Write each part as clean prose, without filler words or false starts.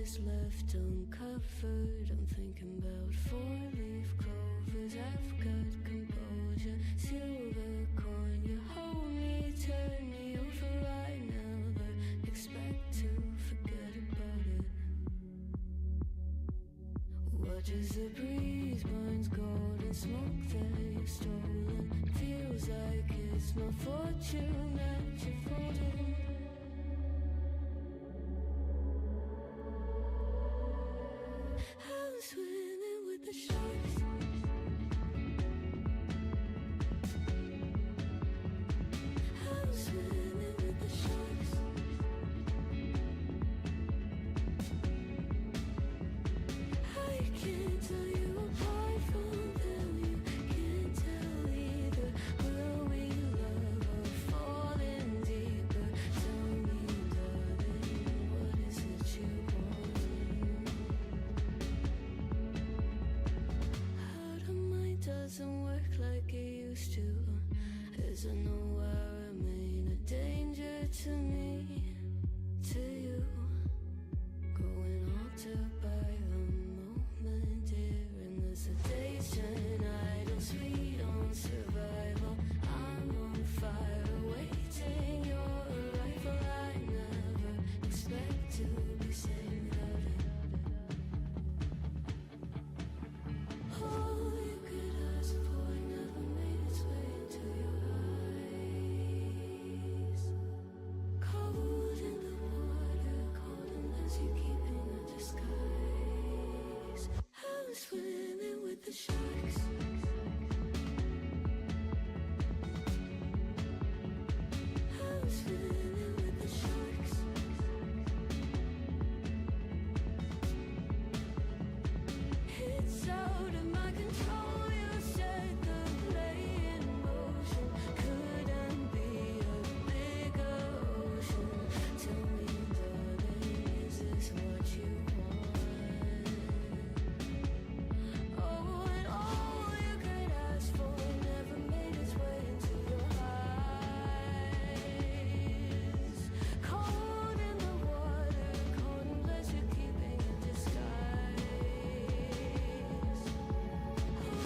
what's left uncovered. I'm thinking about four-leaf clovers. I've got composure, silver coin. You hold me, turn me over. I never expect to forget about it. Watch as the breeze burns golden smoke that you've stolen. Feels like it's my fortune that you're folding. I'm swimming with the sharks. I'm swimming with the sharks. I can't tell you apart from them. You can't tell either. Will we love or fall in deeper? Tell me, darling, what is it you want? How the mind doesn't work like it used to. As I know I remain a danger to me, to you. Growing altered by the moment, dear, in the sedation. I don't sweet on survival. I'm on fire, waiting your arrival. I never expect to be saved without it. All you could ask for never made its way into your eyes. Cold in the water, cold unless you're keeping a disguise. I'm swimming with the sharks. I'm swimming with the sharks. It's out of my control. You set the play in motion. Couldn't be a bigger ocean. Tell me, darling, is this what you want? Oh, and all you could ask for never made its way into your eyes. Cold in the water, cold unless you're keeping a disguise.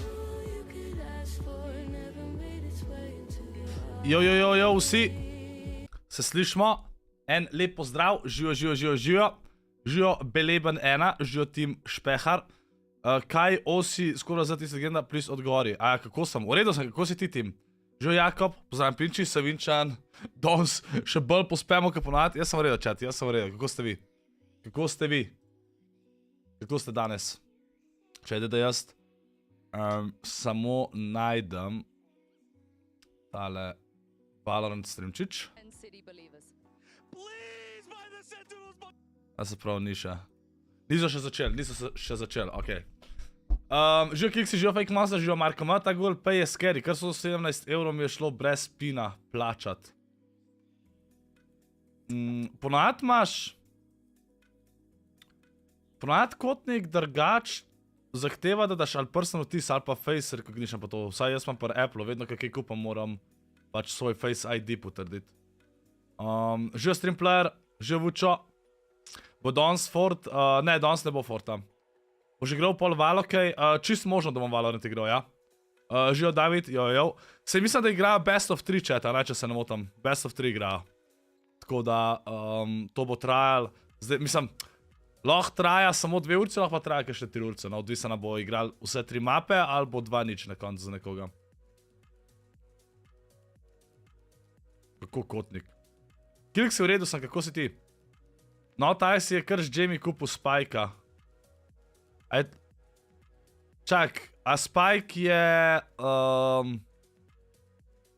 All you could ask for never made its way into your eyes. Jo, vsi se slišimo. En lep pozdrav, živijo. Živijo Beleben 1, živijo Tim Špehar. Kaj osi ScorpLZ tista legenda, please odgovori. Aja, kako sem? V redu sem, kako si ti, Tim? Živijo Jakob, pozdravim Pinči, Savinčan, Dons, še bolj pospemo, kot ponavadi. Jaz sem v redu, čat, jaz sem v redu. Kako ste vi? Kako ste vi? Kako ste danes? Čajde, da jaz samo najdem tale Valorant streamčič. A se prav, ni še. Niso še začeli, okej. Živijo Kiksi, živijo Fake Monster, živijo Marko M, ta gol pay je scary, kar 117 € mi je šlo brez spina plačat. Ponavadi imaš... Ponavadi kotnik drugač zahteva, da daš ali prsten vtis ali pa face recognition pa to. Vsaj jaz imam pri Apple, vedno kaj kupam moram pač svoj face ID potrditi. Živijo Streamplayer, živijo Vučo. Bo danes Fort, ne, danes ne bo Forta. Bo že igral pol Valokej, čist možno, da bom Valorant igral, ja. Živijo David, jo. Sej mislim, da igrajo Best of 3 chat, ne, če se ne motam. Best of 3 igrajo. Tako da, to bo trajal. Zdaj, mislim, lahko traja samo 2 urce, lahko pa traja kakšne 3 urce, no, odvisno bo igral vse 3 mape, ali bo 2-0 na koncu za nekoga. Kako kotnik. Kilk si v redu sem, kako si ti? No, taj si je kar z Jamie kupil Spike'a. Čak, a Spike je...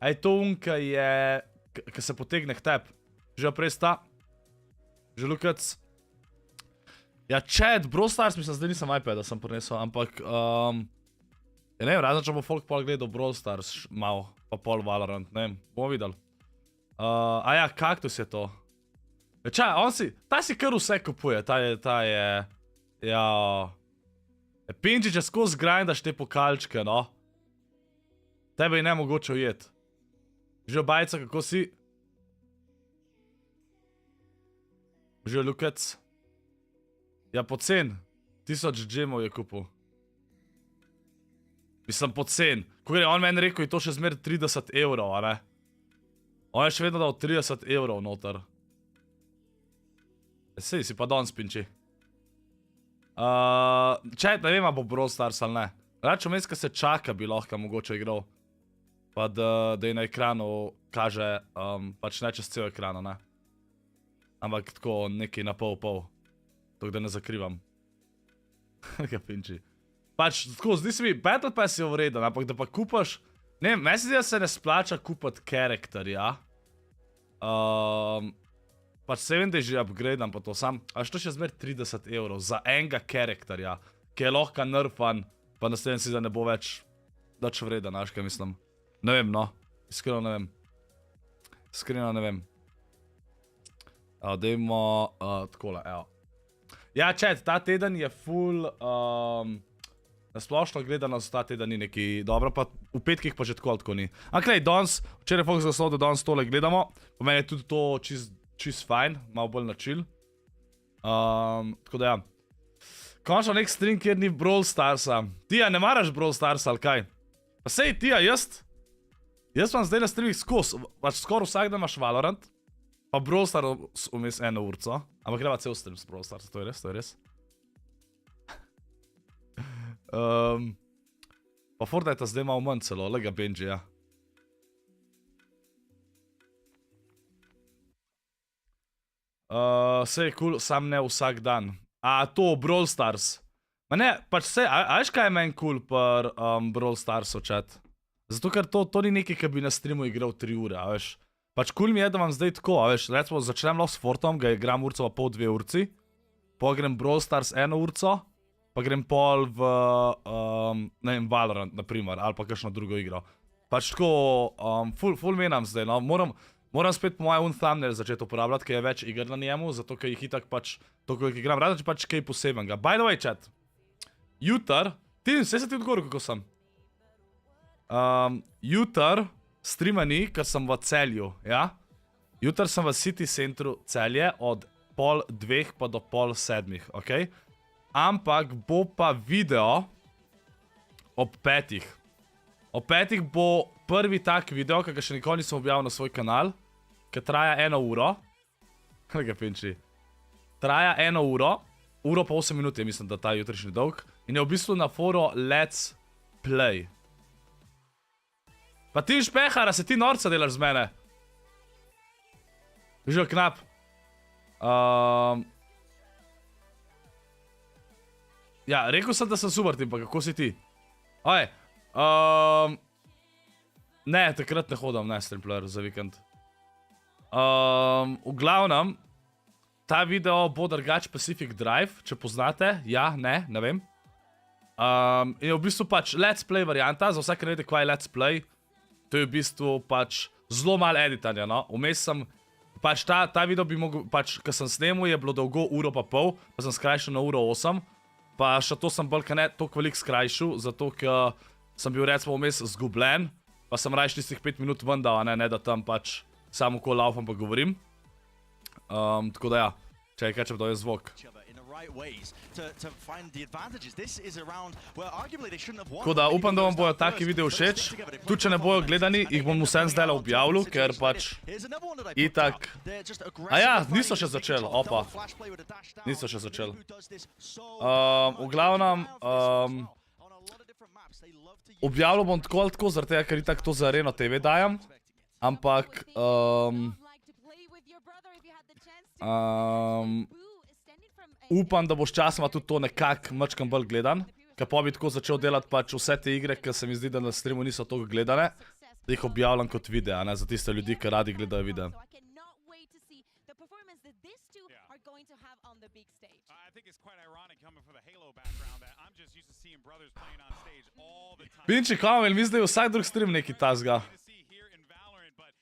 A je to unka je... Ka se potegne k teb. Že prej sta? Že Lukac? Ja, chat, Brawl Stars, mislim, zdaj nisem iPada sem prinesel, ampak... Ja, ne vem, razen če bo folk pol gledal Brawl Stars malo, pa pol Valorant, ne vem, bomo videli. A ja, kaktus je to. Čaj, on si, ta si kar vse kupuje, ta je, ja... Pinči, če skozi grindaš te pokalčke, no. Tebe je nemogoče ujeti. Živijo Bajca, kako si? Živijo Lukac. Ja, pocen. 1000 gemov je kupil. Mislim, pocen. Ko gre, on meni rekel, je to še zmer 30 evrov, a ne? On je še vedno dal 30 evrov noter. Sej, si pa danes pinči. Čaj, ne vem, a bo Brawl Stars ali ne. Rač vmes, ko se čaka, bi lahko mogoče igral. Pa da je na ekranu kaže, pač ne čez cel ekran, ne? Ampak tako nekaj na pol. Tako da ne zakrivam. Kaj pinči. Pač tako, zdi se mi, Battle Pass je vreden, ampak da pa kupaš... Ne vem, meni se zdi, da se ne splača kupati karakterja. Pač se vem, da je že upgradean pa to sam. A što še zmer 30 evrov za enega karakterja, ki je lahko nerfan, pa naslednji si da ne bo več dač vreden, znaš kaj mislim. Ne vem, no. Iskreno ne vem. Iskreno ne vem. Dajmo takole, evo. Ja, chat, ta teden je full... Nasplošno gledano ta teden ni neki dobro, pa v petkih pa že tako ni. Ampak, danes, včeraj je Fox zaslal, da danes tole gledamo. Po meni je tudi to čist fajn, malo bolj na chill. Tako da ja. Končno nek stream, kjer ni Brawl Starsa. Tija, ne maraš Brawl Starsa, ali kaj? Pa sej, Tija, jaz vam zdaj na streamih skos, pač skoraj vsak dan imaš Valorant, pa Brawl Stars vmes 1 urco. Ampak greva cel stream s Brawl Starsa, to je res. Pa Fortnite zdaj malo manj celo, lega Benji, ja. Sej je cool, sam ne vsak dan. A, to, Brawl Stars. Ma ne, pač sej, a veš kaj je meni cool par Brawl Starsu, chat? Zato, ker to ni nekaj, ki bi na streamu igral 3 ure, a veš? Pač cool mi je, da vam zdaj tako, a veš, recimo začnem lahko s Fortom, ga igram urco pa pol 2 urci, pa grem Brawl Stars 1 urco, pa grem pol v, ne vem, Valorant, naprimer, ali pa kakšno drugo igro. Pač tako, full menam zdaj, no, moram spet po moje thumbnail začeti uporabljati, ker je več iger na njemu, zato ker jih itak pač, to koliko igram, rada pač kaj posebenega. By the way, chat, jutr, vse se ti odgovoril, kako sem. Jutr streama ni, ker sem v Celju, ja? Jutr sem v City Centru Celje od 6:30 pa do 6:30, okej? Ampak bo pa video ob 5. Ob 5 bo prvi tak video, ki ga še nikoli nisem objavil na svoj kanal, ki traja 1 uro. Kaj ga pinči? Traja 1 uro, uro pa 8 minut je, mislim, da ta jutrišnji dolg. In je v bistvu na foru Let's Play. Pa ti špehara, se ti norca delaš z mene. Že knap. Ja, rekel sem, da sem super tim, pa kako si ti? Oj, ne, takrat ne hodam, ne, stream player za vikend. V glavnem, ta video bo drugač Pacific Drive, če poznate, ja, ne vem. In je v bistvu pač Let's Play varianta, za vsake ne vede, kaj je Let's Play. To je v bistvu pač zelo malo editanja, no. Vmes sem, pač ta video bi mogel, pač, ko sem snemal, je bilo dolgo 1,5 ure, pa sem skrajšal na 1:08. Pa še to sem bolj ne toliko veliko skrajšal, zato ker sem bil recimo vmes zgubljen, pa sem rajš tistih 5 minut ven dal, ne da tam pač samo ko laufam pa govorim. Tako da ja, čekaj, če pa to je zvok. Tako da upam, da vam bojo taki video všeč. Tudi če ne bojo gledani, jih bom vsem zdaj objavljal, ker pač itak... A ja, niso še začeli, opa. Niso še začeli. V glavnem, objavljal bom tako ali tako, zaradi tega, ker itak to za Areno TV dajam. Ampak... Upam, da boš časoma tudi to nekak mačkam bolj gledan, ker pa bi tako začel delati pač vse te igre, ker se mi zdi, da na streamu niso toliko gledane, da jih objavljam kot videa, ne, za tiste ljudi, ki radi gledajo videa. Pinči, kamel, mi zdaj vsak drug stream neki tazga.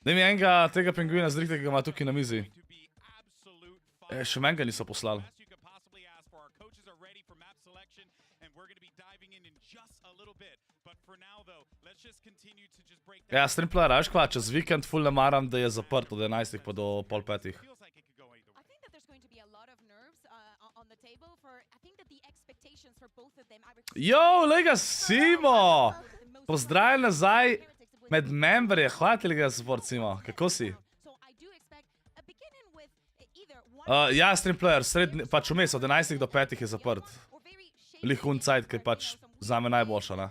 Daj mi enega tega pingvina zrihte, ki ga ima tukaj na mizi. Še menga niso poslali. Ja, stream player, veš kva, čez vikend ful ne maram, da je zaprt od 11 pa do pol 5. Jo, lega Simo! Pozdravljaj nazaj med memberje, hvala ti lega Sport, Simo, kako si? Ja, stream player, pač vmes od 11 do 5 je zaprt. Lihun cajt, ki je pač zame najboljša, ne?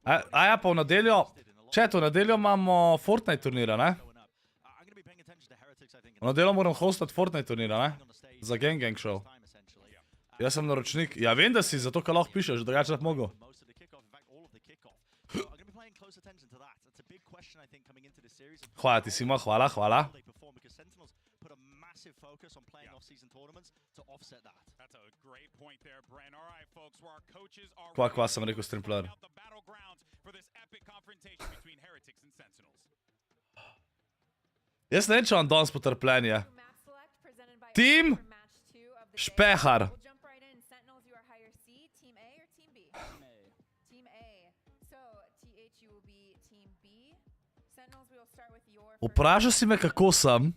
A ja, pa v nedeljo, v nedeljo imamo Fortnite turnira, ne? V nedeljo moram hostati Fortnite turnira, ne? Za Gang show. Jaz sem naročnik. Ja, vem, da si, zato ka lahko pišeš, drugače ne mogo. Hvala ti, Simo, hvala. Kva sem rekel stream player. Jaz ne vem, če vam danes potrpljenje. Tim Špehar. Vprašal si me, kako sem.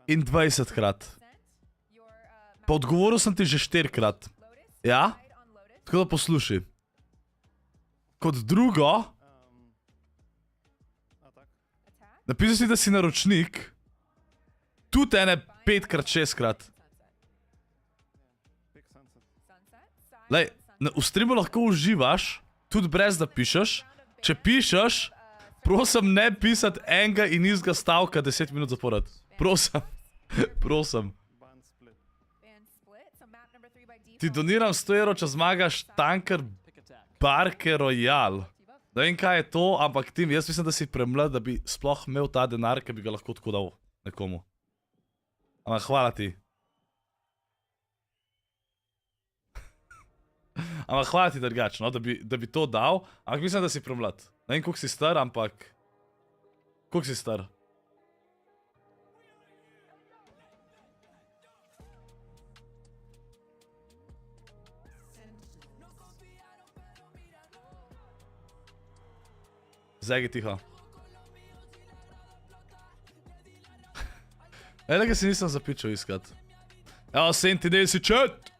25-krat. Pa odgovoril sem ti že 4-krat. Ja? Tako da posluši. Kot drugo, napisal si, da si naročnik, tudi ene 5-krat, 6-krat. Lej, v streamu lahko uživaš, tudi brez da pišeš. Če pišeš, prosim ne pisati enega in istega stavka 10 minut zapored. Prosim. Ti doniram 100 evrov, če zmagaš tanker Barke Royal. Ne vem, kaj je to, ampak Tim, jaz mislim, da si premlad, da bi sploh imel ta denar, ki bi ga lahko tako dal nekomu. Ampak hvala ti. Ampak hvala ti drugače, no, da bi to dal, ampak mislim, da si premlad. Ne vem, koliko si star, ampak... Koliko si star? Zegi tiho. Elega si nisem zapičal iskat. Evo, Sentinelse chat!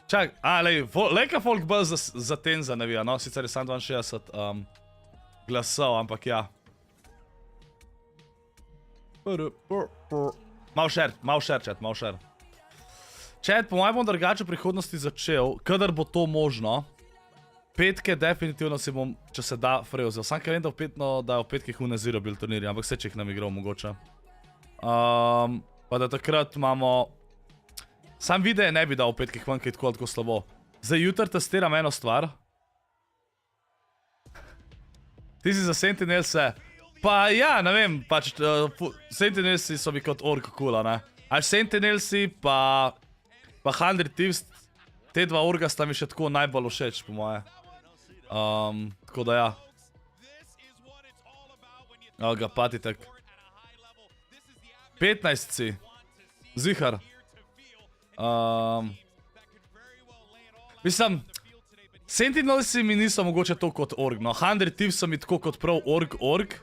Čak, lej, lejka folk bolj za Tenza navija, no, sicer je sam 62 glasov, ampak ja. Mal share, chat, mal share. Chat, po mojem bom drugače v prihodnosti začel, kadar bo to možno. Petke definitivno si bom, če se da, freuzel. Sam kaj vem, da v petkih v Nezero bil turnir, ampak vse, če jih nam igral mogoče. Pa da takrat imamo... Sam videe ne bi dal v petkih ven, kaj tako slabo. Zdaj jutr testiram eno stvar. Ti si za Sentinelse. Pa ja, ne vem, pač Sentinelesi so mi kot ork kula, ne. Až Sentinelesi pa 100 Thieves, te dva orga sta mi še tako najbolj všeč, po moje. Tako da ja. Evo ga, patitek. 15 si. Zihar. Mislim, Sentinelesi mi niso mogoče to kot org, no. 100 Thieves so mi tako kot prav org.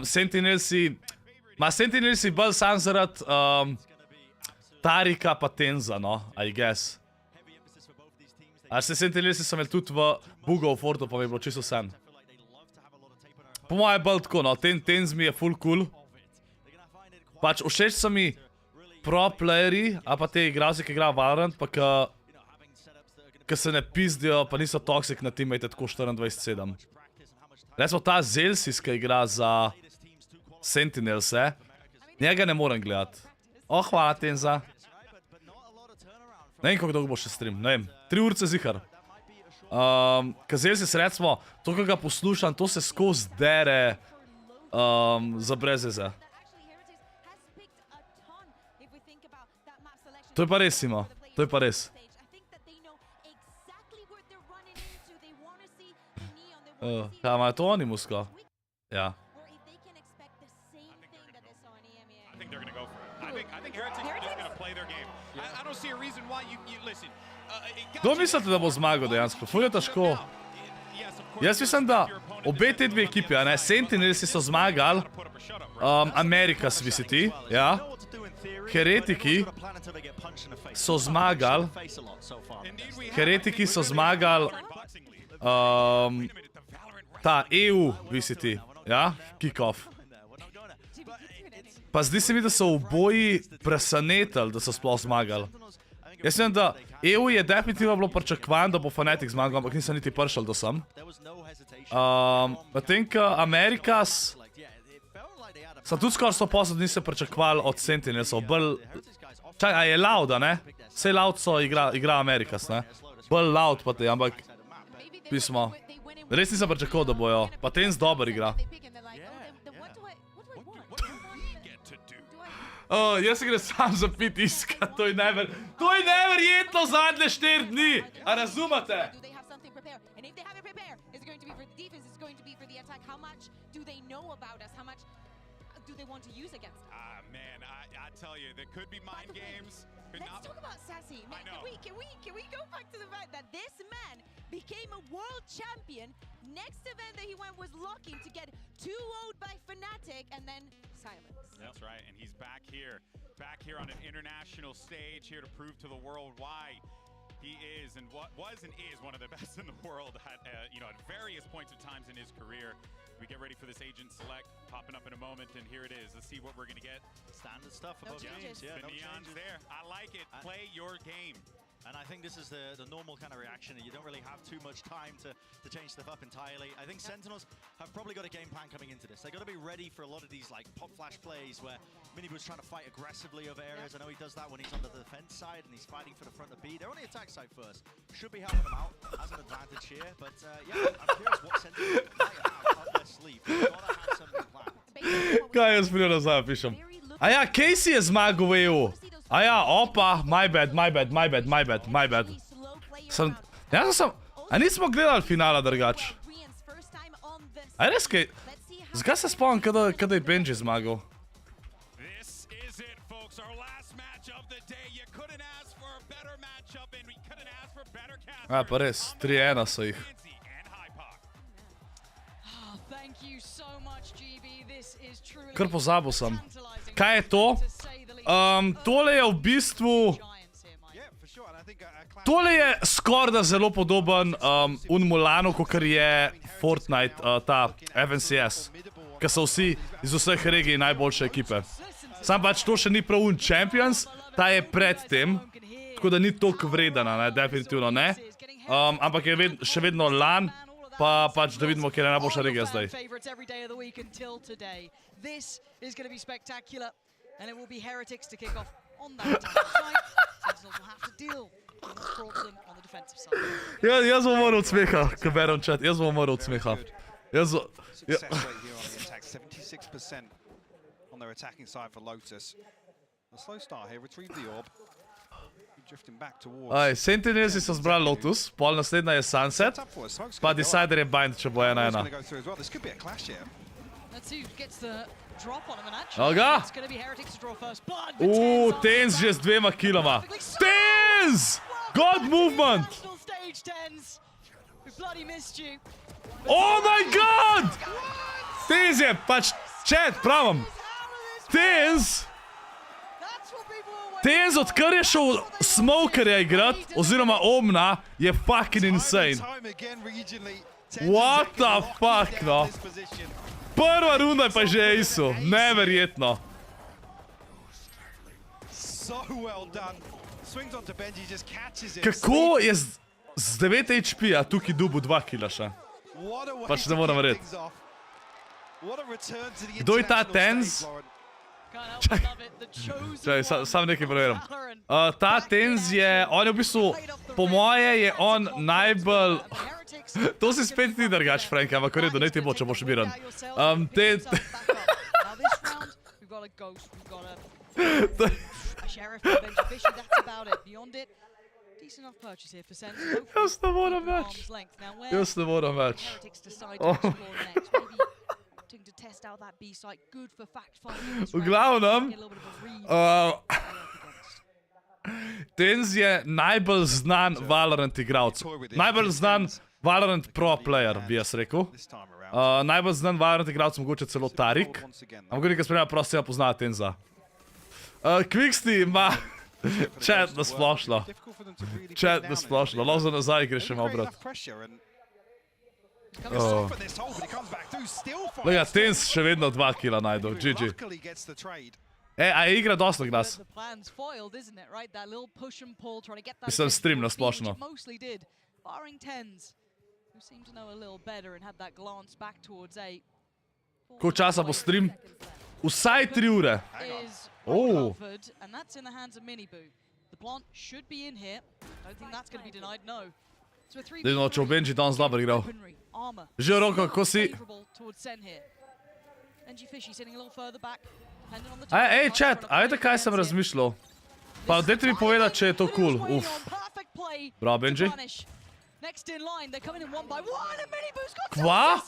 Sentinelesi... Ma Sentinelesi bolj sam zaradi Tarika pa Tenza, no, I guess. A se Sentinelesi so imeli tudi v Bugo v Fortu, pa mi je bilo čisto vsem. Po moje bolj tako, no, Tenz mi je full cool. Pač všeč so mi pro playeri, a pa te igralci, ki igrajo Valorant, pa ki se ne pizdijo, pa niso toxic na teammate tako 24/7. Recimo ta Zelsis, ki igra za Sentinelse, njega ne morem gledati. O, hvala Tenza. Ne vem, kako dolgo bo še stream, ne vem. 3 urce zihar. Ka Zelsis, recimo, to, ko ga poslušam, to se skozi dere za brezeze. To je pa res, Simo. To je pa res. Kaj, ima je to oni musko? Ja. Kdo mislite, da bo zmagal dejansko? Ful je težko. Jaz mislim, da obe te dve ekipi, Sentinelesi so zmagali, Amerika s VCT, ja. Heretiki so zmagali. Heretiki so zmagali ta EU VCT, ja, kick-off. Pa zdi se mi, da so v boji presenetili, da so sploh zmagali. Jaz vem, da EU je definitivno bilo pričakovano, da bo Fnatic zmagal, ampak nisem niti prišel do sem. Medtem ko Amerikas so tudi skoraj 100% nisem pričakovali od Sentinelsov. Čakaj, a je Loud, a ne? Vse Loud so igra Amerikas, ne? Bolj Loud pa te, ampak pismo. Res nisem pričakoval, da bojo. Pa Tens dober igra. Jaz se gre sam za pit iskat, to je neverjetno zadnje 4 dni. A razumete? Man, I tell you, there could be mind games. Let's talk about Sassy. Man, can we go back to the fact that this man became a world champion? Next event that he went was locking to get 2-0'd by Fnatic and then silence. That's right, and he's back here on an international stage, here to prove to the world why he is and what was and is one of the best in the world at at various points of times in his career. We get ready for this agent select popping up in a moment, and here it is. Let's see what we're gonna get. Standard stuff for both games. Yeah, the neon's there. I like it. Play your game. And I think this is the normal kind of reaction. You don't really have too much time to change stuff up entirely. I think Sentinels have probably got a game plan coming into this. They've got to be ready for a lot of these like pop flash plays where Minti's trying to fight aggressively over areas. I know he does that when he's on the defense side and he's fighting for the front of B. They're on the attack side first. Should be helping them out as an advantage here. But yeah, I'm curious what Sentinels might have up their sleeve. They've got to have something planned. Kaj jaz bilo nazaj pišem? A ja, Casey je zmagal v EU. A ja, opa, my bad. A nismo gledali finala drugač? A je res kaj? Zakaj se spomnim, kada je Benji zmagal? A, pa res, 3-1 so jih. Kar pozabil sem. Kaj je to? Tole je v bistvu... Tole je skoraj da zelo podoben Mulanu, kakor je Fortnite, ta FNCS. Ker so vsi iz vseh regij najboljše ekipe. Sam pač to še ni prav Champions, ta je pred tem. Tako da ni toliko vredena, ne, definitivno ne. Ampak je še vedno LAN, pa pač da vidimo, kje je najboljša regija zdaj. This is going to be spectacular, and it will be Heretics to kick off on that side. Sentinels will have to deal with ScorpLZ on the defensive side. Jaz bom moral od smeha, ko berem chat, jaz bom moral od smeha. Success rate here on the attack, 76% on their attacking side for Lotus. A slow start here, retrieve the orb. Drifting back towards. Sentinelsi so zbrali Lotus, pol naslednja je Sunset, pa Decider je Bind, če bo 1-1. This could be a clash here. Let's see who gets the drop on him, and actually it's going to be Heretics to draw first blood. Tens že z 2 kiloma. Tens! God movement! Stage Tens. We bloody missed you. Oh my god! Tens je, pač, chat, pravim. Tens! Tens, odkar je šel Smokerja igrat, oziroma Omna, je fucking insane. What the fuck, no? Prva runda pa že ISO, neverjetno. Kako je z 9 HP-a tukaj dubu 2 kila še? Pač ne moram verjeti. Kdo je ta Tens? Čakaj, sam nekaj preverim. Ta Tens je, on je v bistvu, po moje je on najbolj... To si spet ti drugač, Frank, ampak v redu, ne ti bo, če boš miran. Jaz ne moram več. Jaz ne moram več. V glavnem, Tens je najbolj znan Valorant igralec. Najbolj znan Valorant pro player, bi jaz rekel. Najbolj znan Valorant igralec mogoče celo Tarik. Ampak nekaj spremlja, prosim, poznajo Tenza. Quicksti ima chat na splošno. Chat na splošno, lahko za nazaj greš še malo, brat. Lega, Tens še vedno 2 kila najdu, GG. A je igra dosto glas? Mislim, stream na splošno. Koliko časa bo stream? Vsaj 3 ure. Dejno, če v Benji danes dobro igral. Že Roko, kako si? Ej, chat, ajde kaj sem razmišljal. Pa dajte mi povedati, če je to cool. Uf. Bravo, Benji. Kva?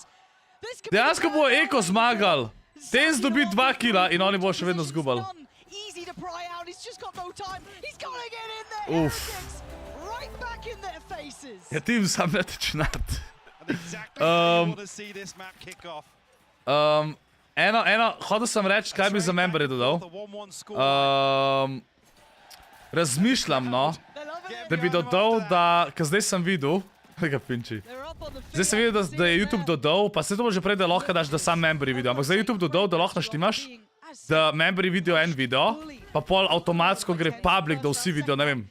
Dejansko bo Eko zmagal. Tens dobi 2 kila in oni bo še vedno zgubali. Uf. Ja, tim sam ne tečnat. Hotel sem reči, kaj bi za memberje dodal. Razmišljam, no, da bi dodal, da, ker zdaj sem videl, tega pinči. Zdaj sem videl, da je YouTube dodal, pa se to bo že prej, da lahko daš, da sam membri video, ampak zdaj YouTube dodal, da lahko naštimaš, da membri video en video, pa pol avtomatsko gre public, da vsi video, ne vem,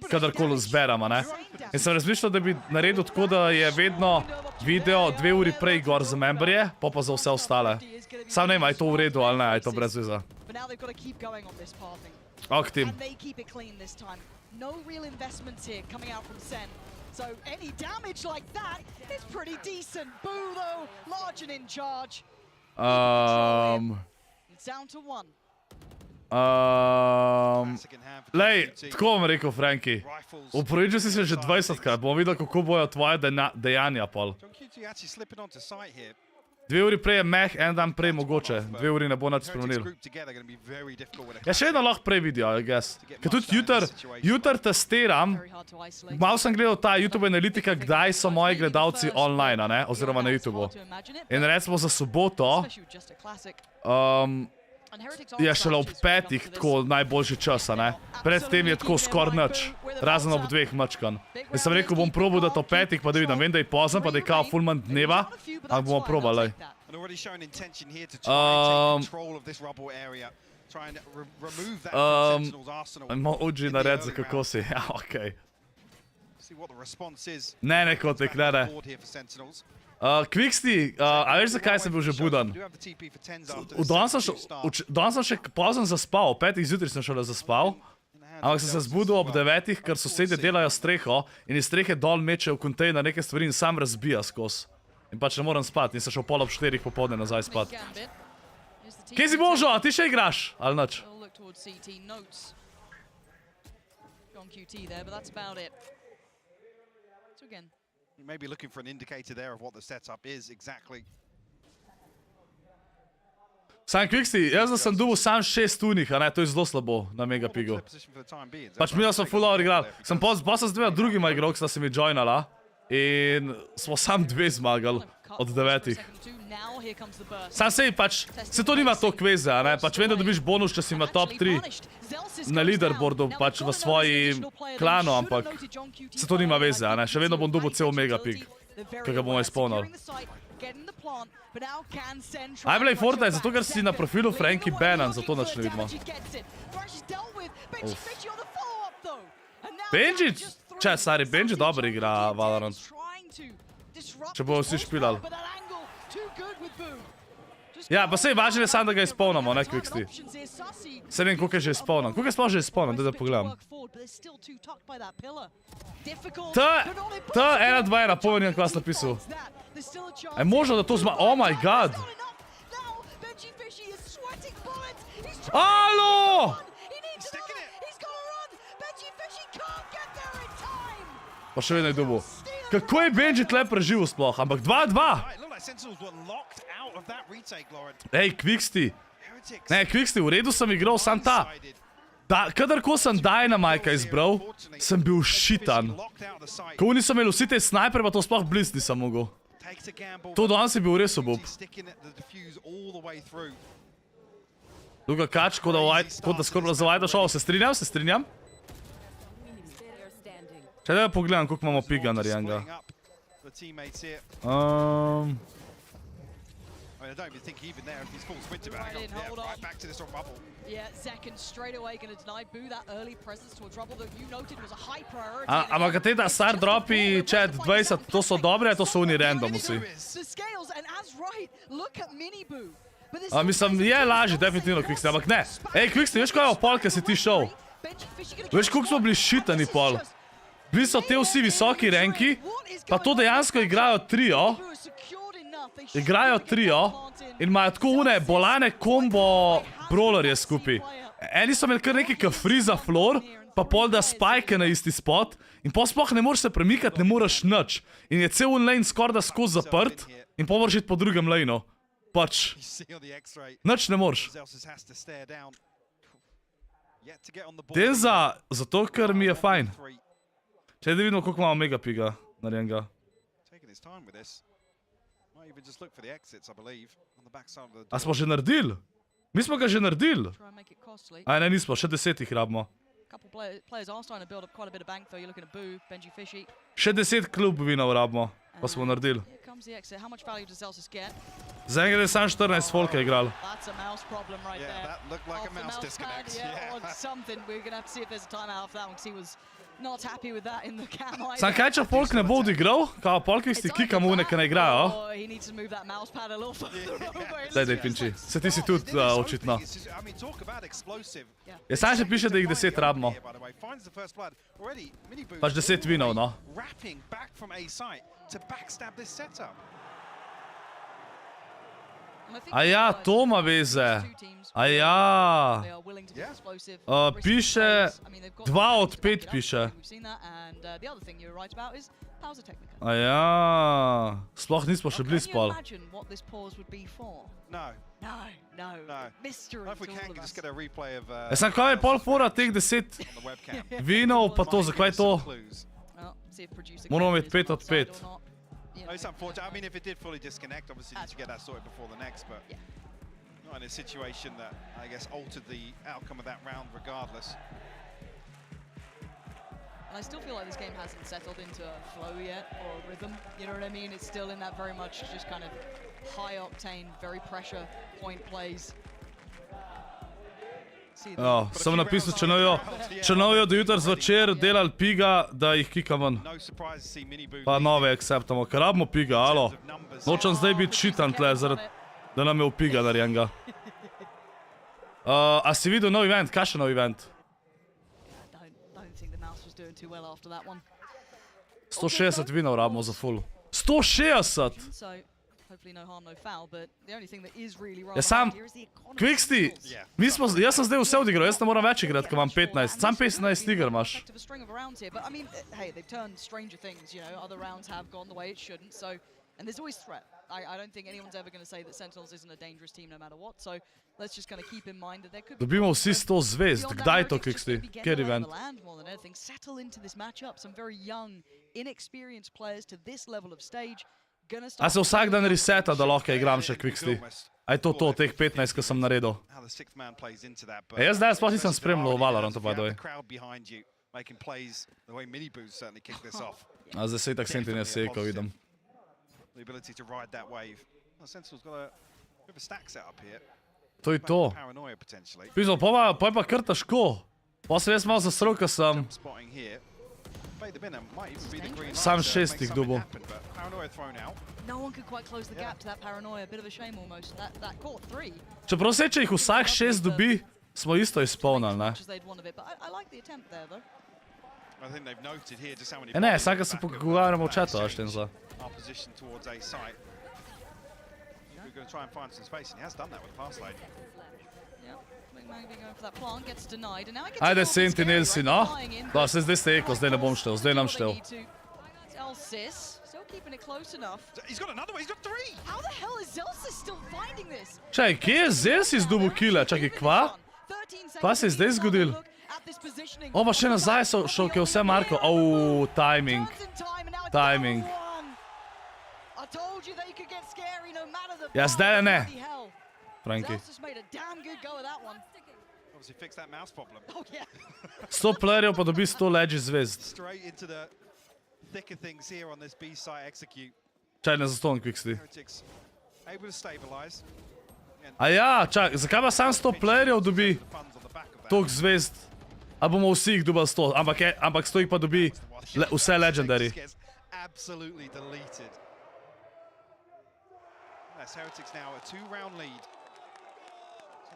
kadarkoli zberamo, ne. In sem razmišljal, da bi naredil tako, da je vedno video 2 uri prej gor za memberje, pa za vse ostale. Sam ne vem, a je to v redu ali ne, a je to brez veze. Ok, tim. So any damage like that is pretty decent. Boo though, large and in charge. It's down to 1. Lej, tako bom rekel, Franki. Upravičil si se že 20krat, bomo videli, kako bojo tvoje dejanja, pol. 2 uri prej je meh, en dan prej mogoče. 2 uri ne bo nič spremenil. Ja, še vedno lahko prej vidijo, I guess. Ker tudi jutr testiram, malo sem gledal ta YouTube analitika, kdaj so moji gledalci online, ne, oziroma na YouTubeu. In recimo za soboto, je šele ob 5 tako najboljši čas, ne. Predtem je tako skoraj nič, razen ob 2 mačkan. In sem rekel, bom probal dati ob 5, pa da vidim, vem, da je pozno, pa da je kao full manj dneva, ampak bomo probali. Imam OG nared za kako si, ja, okej. Ne, kotek, ne. Quicksti, a veš zakaj sem bil že budan? Danes sem še pozno zaspal, 5 zjutraj sem šele zaspal, ampak sem se zbudil ob 9, ker sosedje delajo streho in iz strehe dol mečejo v kontejner neke stvari in sam razbija skozi. In pač ne moram spati in sem šel pol ob 4 popoldne nazaj spat. Kje si Božo, a ti še igraš? Ali nič? You may be looking for an indicator there of what the setup is exactly. Sam Quicksti, jaz da sem dobil sam 6 unih, a ne, to je zelo slabo na Megapigu. Pač mi da sem full hour igral. Pa sem z 2 drugima igral, ki sta se mi joinala. In smo sam 2 zmagali od 9. Sam sej pač, se to nima toliko veze, a ne, pač vem, da dobiš bonus, če si ima top 3 na leaderboardu, pač v svoji klanu, ampak se to nima veze, a ne, še vedno bom dobil cel Megapig, ki ga bomo izpolnili. Aj play Fortnite, zato ker si na profilu Franky banan, zato nič ne vidimo. Benji, če, stari, Benji dobro igra Valorant. Če bojo vsi špilali. Ja, pa sej važno je sam, da ga izpolnamo, ne, Quicksti. Se vem, koliko je že izpolnan. Koliko je sploh že izpolnan, da pogledam. T1-2-1, povedem, kva sem napisal. Je možno, da to oh my god. Alo! Pa še vedno je dobil. Kako je Benji tle preživel sploh, ampak 2-2. Ej, Quicksti. Ne, Quicksti, v redu sem igral, sam ta. Kadarko sem Dynamajka izbral, sem bil šitan. Ko oni so imeli vsi te snajper, pa to sploh bliz nisem mogel. To danes je bil res obub. Druga kač, kot da ScorpLZ šel, se strinjam. Če da pogledam, koliko imamo piga narejenega. I don't even think even there if he's full sprinter back. Right in, Yeah, hold right on. back to this on bubble. Yeah, Zekken straight away going to deny Boo that early presence to a trouble that you noted was a high priority. Ampak te da star dropi, chat 20, to so dobre, to so oni random vsi. The scales, and as right, look at Mini Boo. Mislim, je lažje definitivno Quickstep, ampak ne. Ej, Quickstep, veš kaj je opal, kaj si ti šel? Veš, koliko smo bili šitani pol? Bili so te vsi visoki ranki, pa to dejansko igrajo trio. Igrajo trio in imajo tako une bolane kombo brawlerje skupaj. Eni so imeli kar nekaj ka friza floor, pa pol da spike na isti spot in pol sploh ne moreš se premikati, ne moreš nič. In je cel lane skoraj da skozi zaprt in pol moraš iti po drugem laneu. Pač, nič ne moreš. Tem zato, ker mi je fajn. Če da vidimo, koliko imamo megapiga narejenega. A smo že naredili? Mi smo ga že naredili. Aj, ne, nismo, še 10 jih rabimo. Še 10 klub vinov rabimo, pa smo naredili. Za enega je sam 14 folka igral. Sam kaj, če folk ne bo odigral, kao polkih sti kikamo une, ki ne igrajo. Daj, pinči. Se ti si tudi očitno. Je sam še piše, da jih 10 rabimo. Pač 10 vinov, no. A ja, to ima veze. A ja. Piše 2 od 5 piše. A ja. Sploh nismo še bili spol. Sam kaj je pol fora teh 10 vinov, pa to, zakaj to? Moramo imeti 5 od 5. No, it's unfortunate. I mean, if it did fully disconnect, obviously you need to get that sorted before the next, but not in a situation that, I guess, altered the outcome of that round regardless. And I still feel like this game hasn't settled into a flow yet, or a rhythm, you know what I mean? It's still in that very much just kind of high-octane, very pressure point plays. Sem napisal, če novijo do jutra zvečer delali piga, da jih kika ven. Pa nove acceptamo, ker rabimo piga, alo. Nočem zdaj biti šitan tle, da nam je v piga narejenega. A si videl nov event? Kaj še nov event? 160 vinov rabimo za full. 160! Ja sam, Quicksti, jaz sem zdaj vse odigral, jaz ne moram več igrati, ko imam 15, sam 15 iger imaš. Dobimo vsi 100 zvezd, kdaj to, Quicksti? Kjer event? A se vsak dan reseta, da lahko igram še Quicksti? A je to, teh 15, ki sem naredil? Jaz zdaj sploh nisem spremljal Valorant, by the way. A zdaj se itak Sentinelse sejko vidim. To je to. Pisal, pa je pa kar težko. Pa sem jaz malo zasral, ko sem sam 6 jih dobil. Čeprav se, če jih vsak 6 dobi, smo isto izpolnili, ne? Ne, sam, ko se pogovarjamo v chatu, Aštenza. Ajde, Sentinelesi, no? Da, se zdaj ste eko, zdaj ne bom štel, zdaj nam štel. Čaj, kje je Zelsis dobil kile? Čakaj, kva? Kva se je zdaj zgodil? O, pa še nazaj šel, ki je vse Marko. Au, timing. Timing. Ja, zdaj ne. Frankie. Zelsta's made a damn good go of that one. Obviously fix that mouse problem. Oh yeah. 100 playerjev pa dobi 100 legend zvezd. Straight into the thick of things here on this B site execute. Čaj, ne zaston quicksti. Heretics able to stabilize. A ja, čak, zakaj pa sam 100 playerjev dobi toliko zvezd? A bomo vsi jih dobili 100, ampak 100 jih pa dobi vse legendary. Absolutely deleted. That's Heretics now a 2-round lead.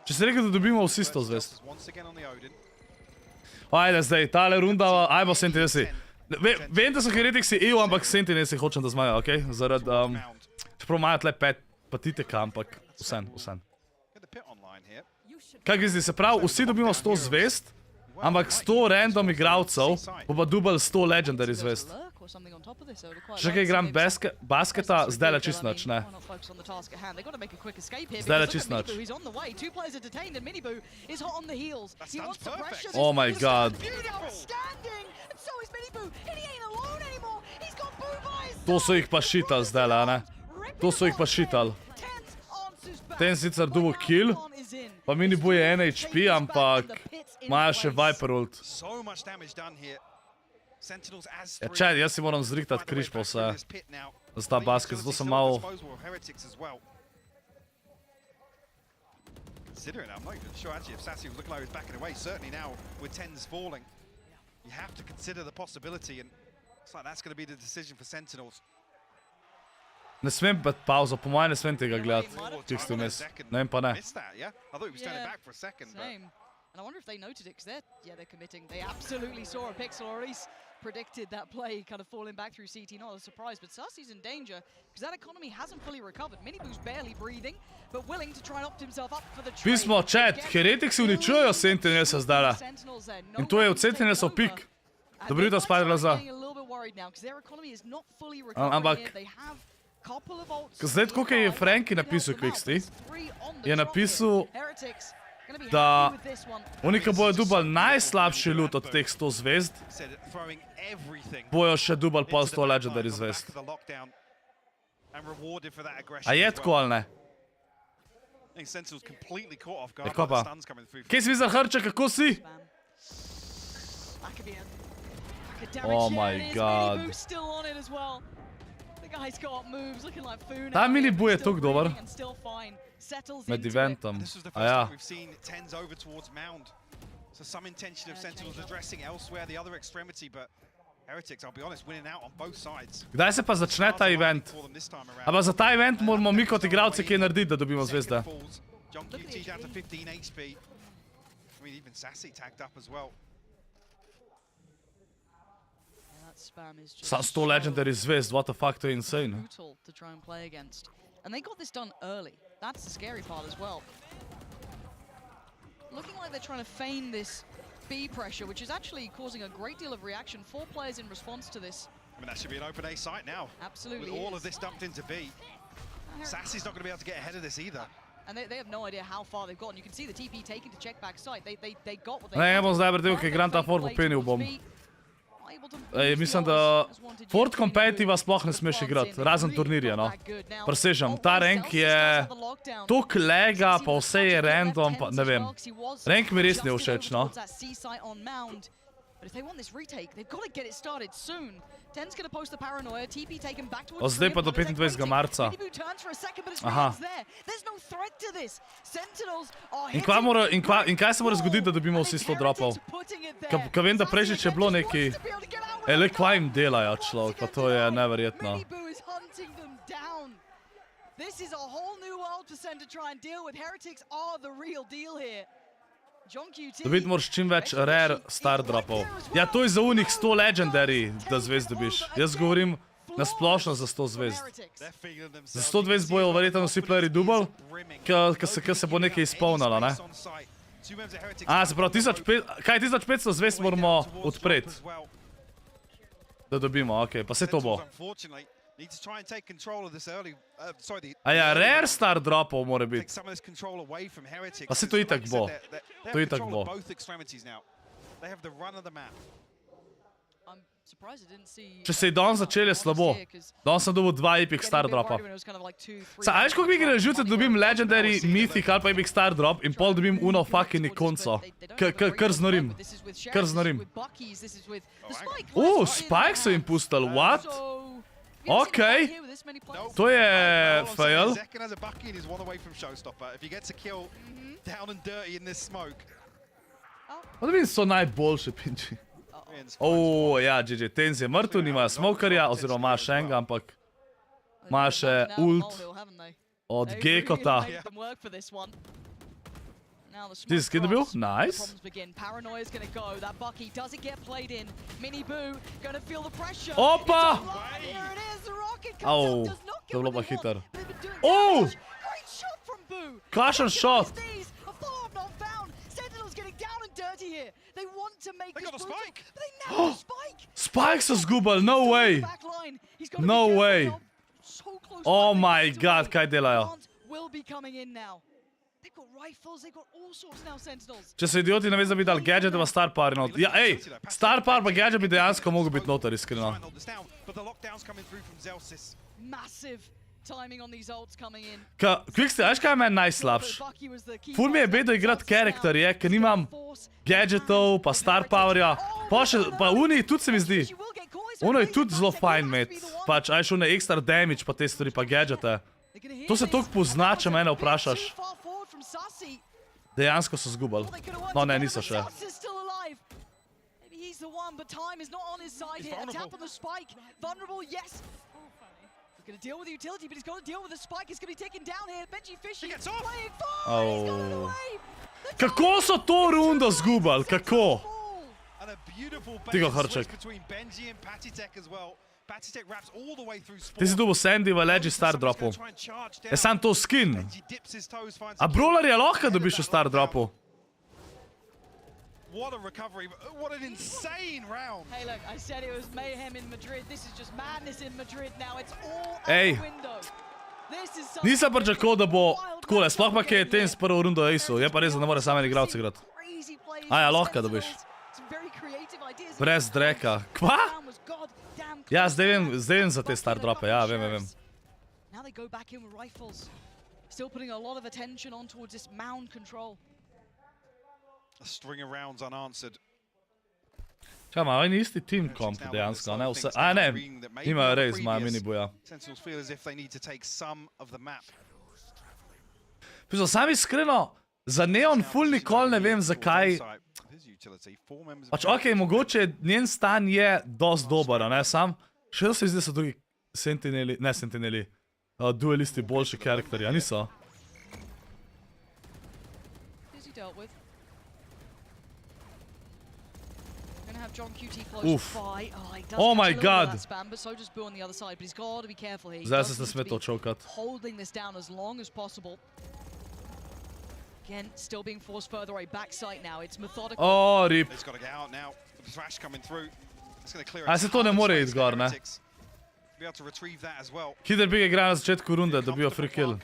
Če si rekel, da dobimo vsi 100 zvezd. Ajde zdaj, tale runda, ajmo Sentinelse. Vem, da so Hereticsi EU, ampak Sentinelse hočem, da zmajo, okej? Zaradi, čeprav imajo tle 5 patiteka, ampak vsem. Kaj gre zdaj, se pravi, vsi dobimo 100 zvezd, ampak 100 random igralcev bo pa dubal 100 legendary zvezd. Če kaj igram basketa, zdaj le čist nič, ne. Zdaj le čist nič. Oh my god. To so jih pa šital zdaj le, ne. To so jih pa šital. Ten sicer dubo kill, pa Minibu je 1 HP, ampak imajo še Viper ult. Ja, čaj, jaz si moram zrihtati križ pa vse. Za ta basket, zato sem malo... Considering it, I'm not even sure actually if Sassy was looking like he was backing away. Certainly now with 10s falling, you have to consider the possibility, and looks like that's going to be the decision for Sentinels. Ne smem bet pauzo, po mojem ne smem tega gledati, tih ste vmes. Ne vem pa ne. Missed that, yeah? I thought he was standing back for a second. Same. And I wonder if they noted it, because they're committing. They absolutely saw a pixel, or at least predicted that play kind of falling back through CT. Not a surprise, but Sassy's in danger, because that economy hasn't fully recovered. Minibu's barely breathing, but willing to try and opt himself up for the trade. Pismo, chat, Hereticsi uničujejo Sentinelse zdaj. In to je od Sentinelsov pik. Dobro jutro, ScorpLZ. Ampak, zdaj, koliko je Frankie napisal quicksti, je napisal, da oni, ki bojo dubali najslabši loot od teh 100 zvezd, bojo še dubali pol 100 legendary zvezd. A je tako ali ne? Eko pa? Kje si Vizar Hrča, kako si? Oh my god. Ta Minibu je toliko dober. Med eventom. A ja. Kdaj se pa začne ta event? Ampak za ta event moramo mi kot igralci kaj narediti, da dobimo zvezde. Sam 100 legendary zvezd, what the fuck, to je insane. And they got this done early. That's the scary part as well. Looking like they're trying to feign this B pressure, which is actually causing a great deal of reaction. 4 players in response to this. I mean, that should be an open A site now. Absolutely. With all of this dumped into B. Sassy's not going to be able to get ahead of this either. And they have no idea how far they've gotten. You can see the TP taking to check back site. They got what they Ne, bom zdaj predel, kaj igram ta Fort, popenil bom. Mislim, da Fort Competitiva sploh ne smeš igrati, razen turnirja, no. Presežem, ta rank je tok lega, pa vse je random, pa ne vem. Rank mi res ne všeč, no. O, zdaj pa do 25. marca. Aha. In kaj se mora zgoditi, da dobimo vsi 100 dropov? Ka vem, da prejšič je bilo neki... Le, kva jim delajo, človek, pa to je neverjetno. Dobiti moraš čim več rare star dropov. Ja, to je za unih 100 legendary, da zvezd dobiš. Jaz govorim nasplošno za 100 zvezd. Za 100 zvezd bojo verjetno vsi playeri dubal, ker se bo nekaj izpolnilo, ne? A, se pravi, 1500 zvezd moramo odpreti. Da dobimo, okej, pa se to bo. A ja, rare star dropov mora biti. Pa se to itak bo. To itak bo. Surprised I didn't see. Če se je danes začel, je slabo. Danes sem dobil 2 epic star dropa. Saj, a veš, koliko mi gre živce, da dobim legendary, mythic ali pa epic star drop in pol dobim uno fucking ikonco. Kar znorim. Kar znorim. Spike so jim pustili, what? Okej. To je fail. Zekken has a bucky and he's one away from Showstopper. If he gets a kill down and dirty in this smoke. Pa da vidim, so najboljše, pinči. Ja, GG, Tenz je mrtev, nima smokerja, oziroma ima še enega, ampak ima še ult od Gekota. Ti si skid dobil? Nice. Opa! Au, to je bilo pa hiter. Kakšen shot! They want to make They got a this brutal, spike. but they never have a spike. Spike so zgubili, no way. No way. Oh my god, kaj delajo? Will be coming in now. They've got rifles, they've got all sorts now, Sentinels. Če so idioti namesto bi dal gadget, ima star power not. Ja, ej, star power pa gadget bi dejansko mogel biti noter, iskreno. But the lockdown's coming through from Zelsis. Massive timing on these ults coming in. Quickstep, veš kaj je meni najslabš? Ful mi je bedo igrat karakterje, ker nimam gadgetov, pa star powerja. Pa Uni tudi se mi zdi. Ono je tudi zelo fajn med. Pač, aj šel na extra damage, pa te stvari, pa gadgete. To se toliko pozna, če mene vprašaš. Dejansko so zgubali. No, ne, niso še. He's the one, but time is not on his side here. A tap on the spike. Vulnerable, yes. He's going to deal with the utility, but he's got to deal with the spike. He's going to be taken down here. Benji Fishy playing far. He's got it away. Kako so to rundo zgubali? Kako? Tigo, Hrček. Ti si dobil Sandy v Leggy star dropu. Je sam to skin. A Brawler je lahko dobiš v star dropu? What a recovery. What an insane round. Hey, look, I said it was mayhem in Madrid. This is just madness in Madrid now. It's all out Ej. the window. Nisem pričakoval, da bo takole. Sploh pa, ki je Tenz prvo rundo acev. Je pa res, da ne more same igralce igrati. A ja, lahko dobiš. Brez dreka. Kva? Ja, zdaj vem za te star drope. Ja, vem. Now they go back in with rifles. Still putting a lot of attention on towards this mound control. A string of rounds unanswered. Čakaj, ima oni isti team comp dejansko, ne vse. A ne, imajo res, imajo miniboja. Sentinels feel as if they need to take some of the map. Pisal, sam iskreno, za Neon ful nikoli ne vem zakaj. Pač okej, mogoče njen stan je dost dober, ne sam. Še da se zdi, da so drugi Sentineli, ne Sentineli, duelisti boljši karakterji, a niso? Uf. Oh my god. Zdaj se ne sme to čokat. Oh, rip. A se to ne more iti gor, ne? Hider bi ga igral na začetku runde, dobijo free kill.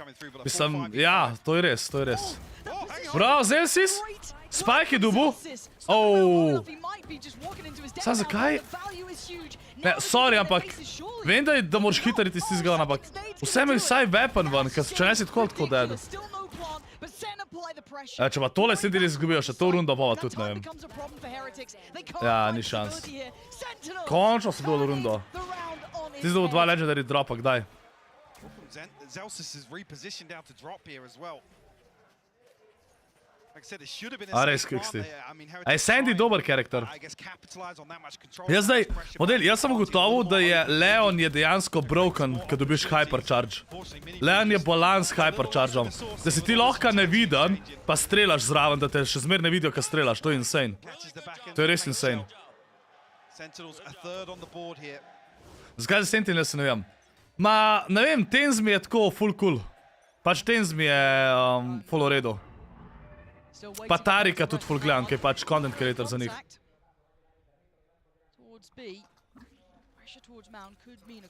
Mislim, ja, to je res, to je res. Bravo, Zelsis! Spike je dobil. Oh. Saj zakaj? Ne, sorry, ampak vem, da moraš hitariti s tistega, ampak vse me vsaj weapon ven, ker če ne si tako dead. Če pa tole Sentineli izgubijo, še to rundo pa tudi ne vem. Ja, ni šans. Končno so dolo rundo. Ti si dobil 2 legendary dropa, kdaj? A res, Quicksti. A je Sandy dober karakter? Jaz zdaj, model, jaz sem ugotovil, da je Leon je dejansko broken, ko dobiš hypercharge. Leon je balans s hyperchargeom. Da si ti lahko neviden, pa strelaš zraven, da te še zmer ne vidijo, ko strelaš. To je insane. To je res insane. Zakaj za Sentinelse ne vem? Ma, ne vem, Tenz mi je tako full cool. Pač Tenz mi je full v redu. Pa Tarika tudi full gledam, ki je pač content creator za njih.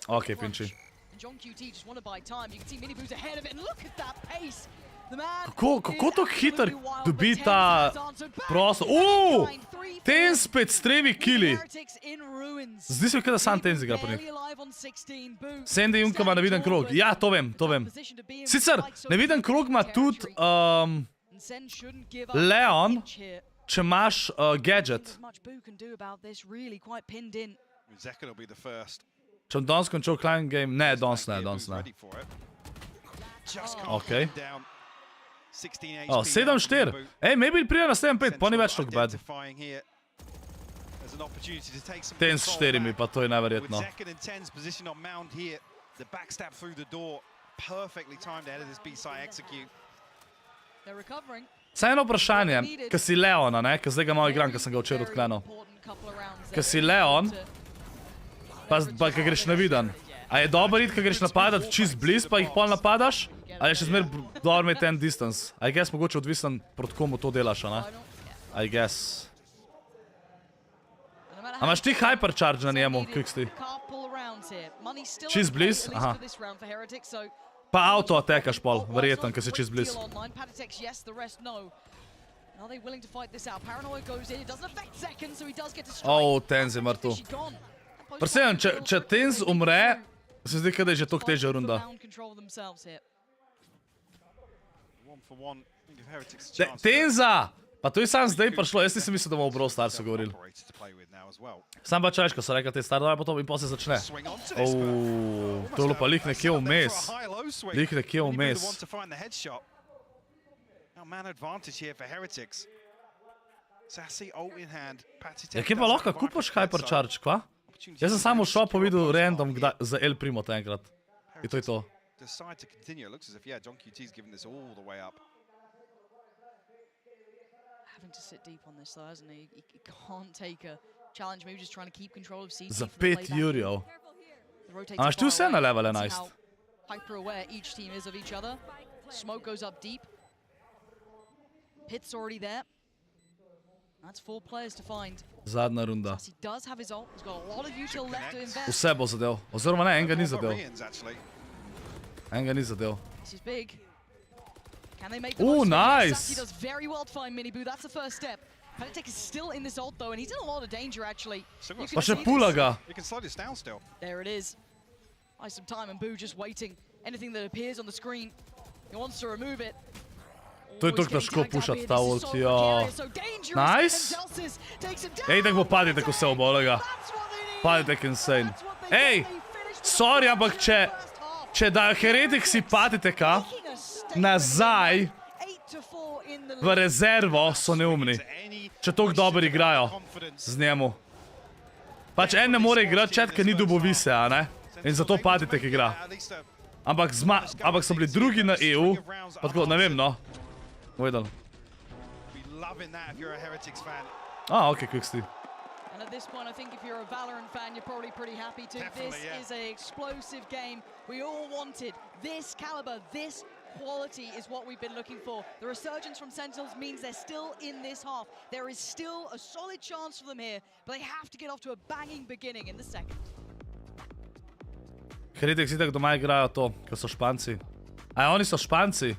Ok, pinči. Kako to hiter dobi ta prostor? Tens spet s 3 kili. Zdi se mi, da sam Tens igra pri njih. Sandy Junka ima neviden krog. Ja, to vem. Sicer, neviden krog ima tudi Leon, če imaš gadget. Če bom danes končal Klein Game, ne, danes ne. Okej. 7-4. Ej, maybe prija na 7-5, pa ni več tako bad. Tens s 4, pa to je neverjetno. Saj eno vprašanje, ko si Leona, ne, ko zdaj ga malo igram, ko sem ga včeraj odklenil. Ko si Leon, pa ko greš neviden. A je dobro iti, ko greš napadat čist bliz, pa jih pol napadaš? Ali je še zmer dobro imeti en distance? I guess mogoče odvisen proti komu to delaš, a ne? I guess. A imaš ti hypercharge na njemu, Quicksti? Čist bliz? Aha. Pa auto atekaš pol, verjetno, ko si čist bliz. Tens je mrtev. Predvsem, če Tens umre, se zdi, da je že toliko težja runda. Tenza! Pa to je sam zdaj prišlo, jaz nisem mislil, da bomo v Brawl Starsu govorili. Sam pa čajš, ko so rekli, te star daj potom in pa se začne. To je bilo pa lik nekje vmes. Lik nekje vmes. Ja, kje pa lahko kupaš hypercharge, kva? Jaz sem samo v shopu videl random za El Primo ta enkrat. In to je to. Za 5 jurjev. A imaš tu vse na level 11? Zadnja runda. Vse bo zadel. Oziroma ne, enega ni zadel. Enega ni zadel. Nice! Pa še pula ga. To je toliko težko pušati ta ult, ja. Nice! Ej, tako bo padite, ko se obolega. Padite, insane. Ej, sorry, ampak če dajo Heretiksi patiteka nazaj v rezervo, so neumni. Če toliko dobro igrajo z njemu. Pač en ne more igrati čet, ker ni dubovise, a ne? In zato patitek igra. Ampak so bili drugi na EU, pa tako, ne vem, no. Uvedel. Ok, Quicksti. And at this point, I think if you're a Valorant fan, you're probably pretty happy too. This is an explosive game. We all wanted this caliber, this quality is what we've been looking for. The resurgence from Sentinels means they're still in this half. There is still a solid chance for them here, but they have to get off to a banging beginning in the second. Heretik, zitek doma igrajo to, ko so Španci. A oni so Španci?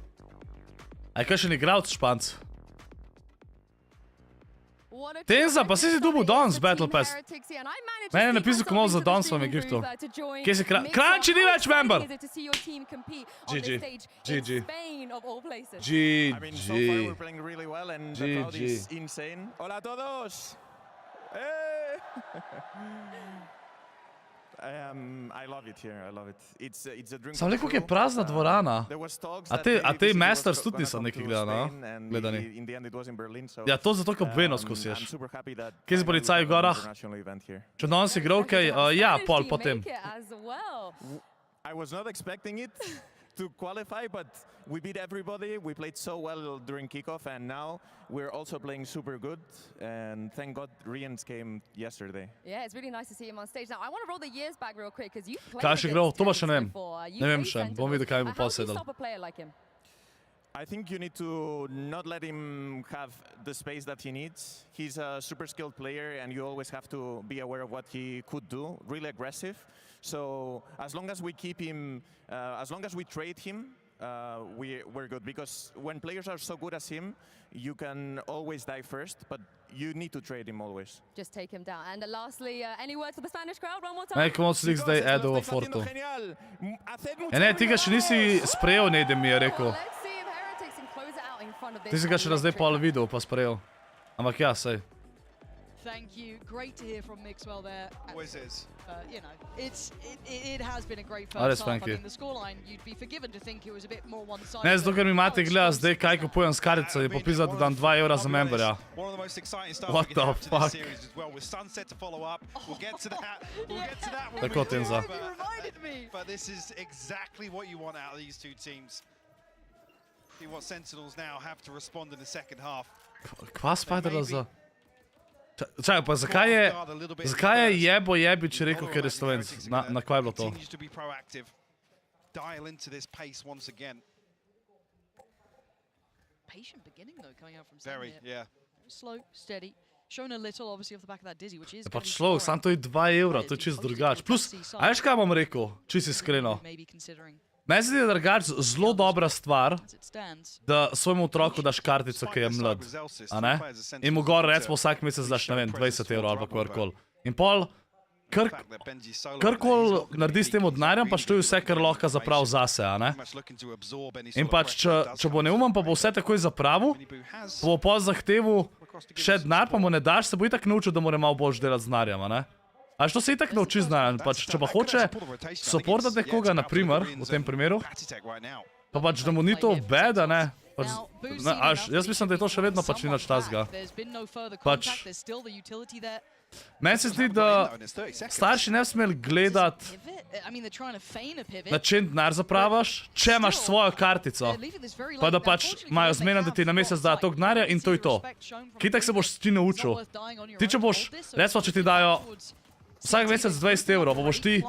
A je kakšen igralc Španc? Tenza, pa si dobil danes Battle Pass. Mene je napisal, ko malo za danes vam je gifto. Kje si Kranči ni več member! GG. GG. GG. Hola a todos! I love it here, I love it. It's a drink. Sam rekel, je prazna dvorana. A te Masters tudi niso neki gledani. Ja, to zato, ko Buenos kosiješ. Kje si policaj v gorah? Če danes igral kaj, ja, pol potem. I was not expecting it to qualify, but we beat everybody. We played so well during kickoff, and now we're also playing super good. And thank God Rians came yesterday. Yeah, it's really nice to see him on stage. Now, I want to roll the years back real quick, because you've played Kaj še igral? To pa še ne vem. before. Ne vem še, bom videl, kaj bo How pol do you sedel. stop a player like him? I think you need to not let him have the space that he needs. He's a super skilled player, and you always have to be aware of what he could do. Really aggressive. So as long as we keep him, as long as we trade him we're good. Because when players are so good as him, you can always die first, but you need to trade him always. Just take him down. And lastly, any words for the Spanish crowd? One more time. Nek moc slik zdaj Edo v Fortu. Ne, ti ga še nisi sprejel, ne, da mi je rekel. Let's see if Heretics can close it out in front of this. Ti si ga še zdaj pol videl, pa sprejel. Ampak ja, sej. Thank you. Great to hear from Mixwell there. Always is. You know, it has been a great Res, first half. thank I you. mean, the scoreline, you'd be forgiven to think it was a bit more one-sided. Ne, zato ker mi mati gleda zdaj, kaj kupujem s kartico, je popizal, da dam 2 evra za memberja. What the fuck? Tako Tenza. But this is exactly what you want out of these two teams. See what Sentinels now have to respond in the second half. Kva Spiderla za... Čakaj, pa zakaj je jebič rekel, ker je Slovenc? Na kva je bilo to? Dial into this pace once again. Patient beginning though, coming out from Very, yeah. Slow, steady. Shown a little, obviously, off the back of that dizzy, which is. Pač človek, sam to je 2 evra, to je čist drugač. Plus, a veš kaj bom rekel, čist iskreno? Meni se zdi, da je drugač zelo dobra stvar, da svojemu otroku daš kartico, ki je mlad, a ne? In mu gor recimo vsak mesec daš, ne vem, 20 evrov ali pa karkoli. In pol, karkoli naredi s tem denarjem, pač to je vse, kar lahko zaprav zase, a ne? In pač, če bo neumen, pa bo vse takoj zapravil, bo po zahtevu še denar, pa mu ne daš, se bo itak naučil, da mora malo bolj delati z denarjem, a ne? A što se itak nauči znanjem, pač če pa hoče supportati nekoga, naprimer, v tem primeru, pa pač da mu ni to bad, a ne? Jaz mislim, da je to še vedno pač ni nič tazga. Pač, meni se zdi, da starši ne bi smeli gledati, na čem denar zapravaš, če imaš svojo kartico, pa da pač imajo zmena, da ti na mesec da toliko denarja in to je to. Kitak se boš ti naučil. Ti če boš, recimo, če ti dajo vsak mesec 20 evrov, pa boš ti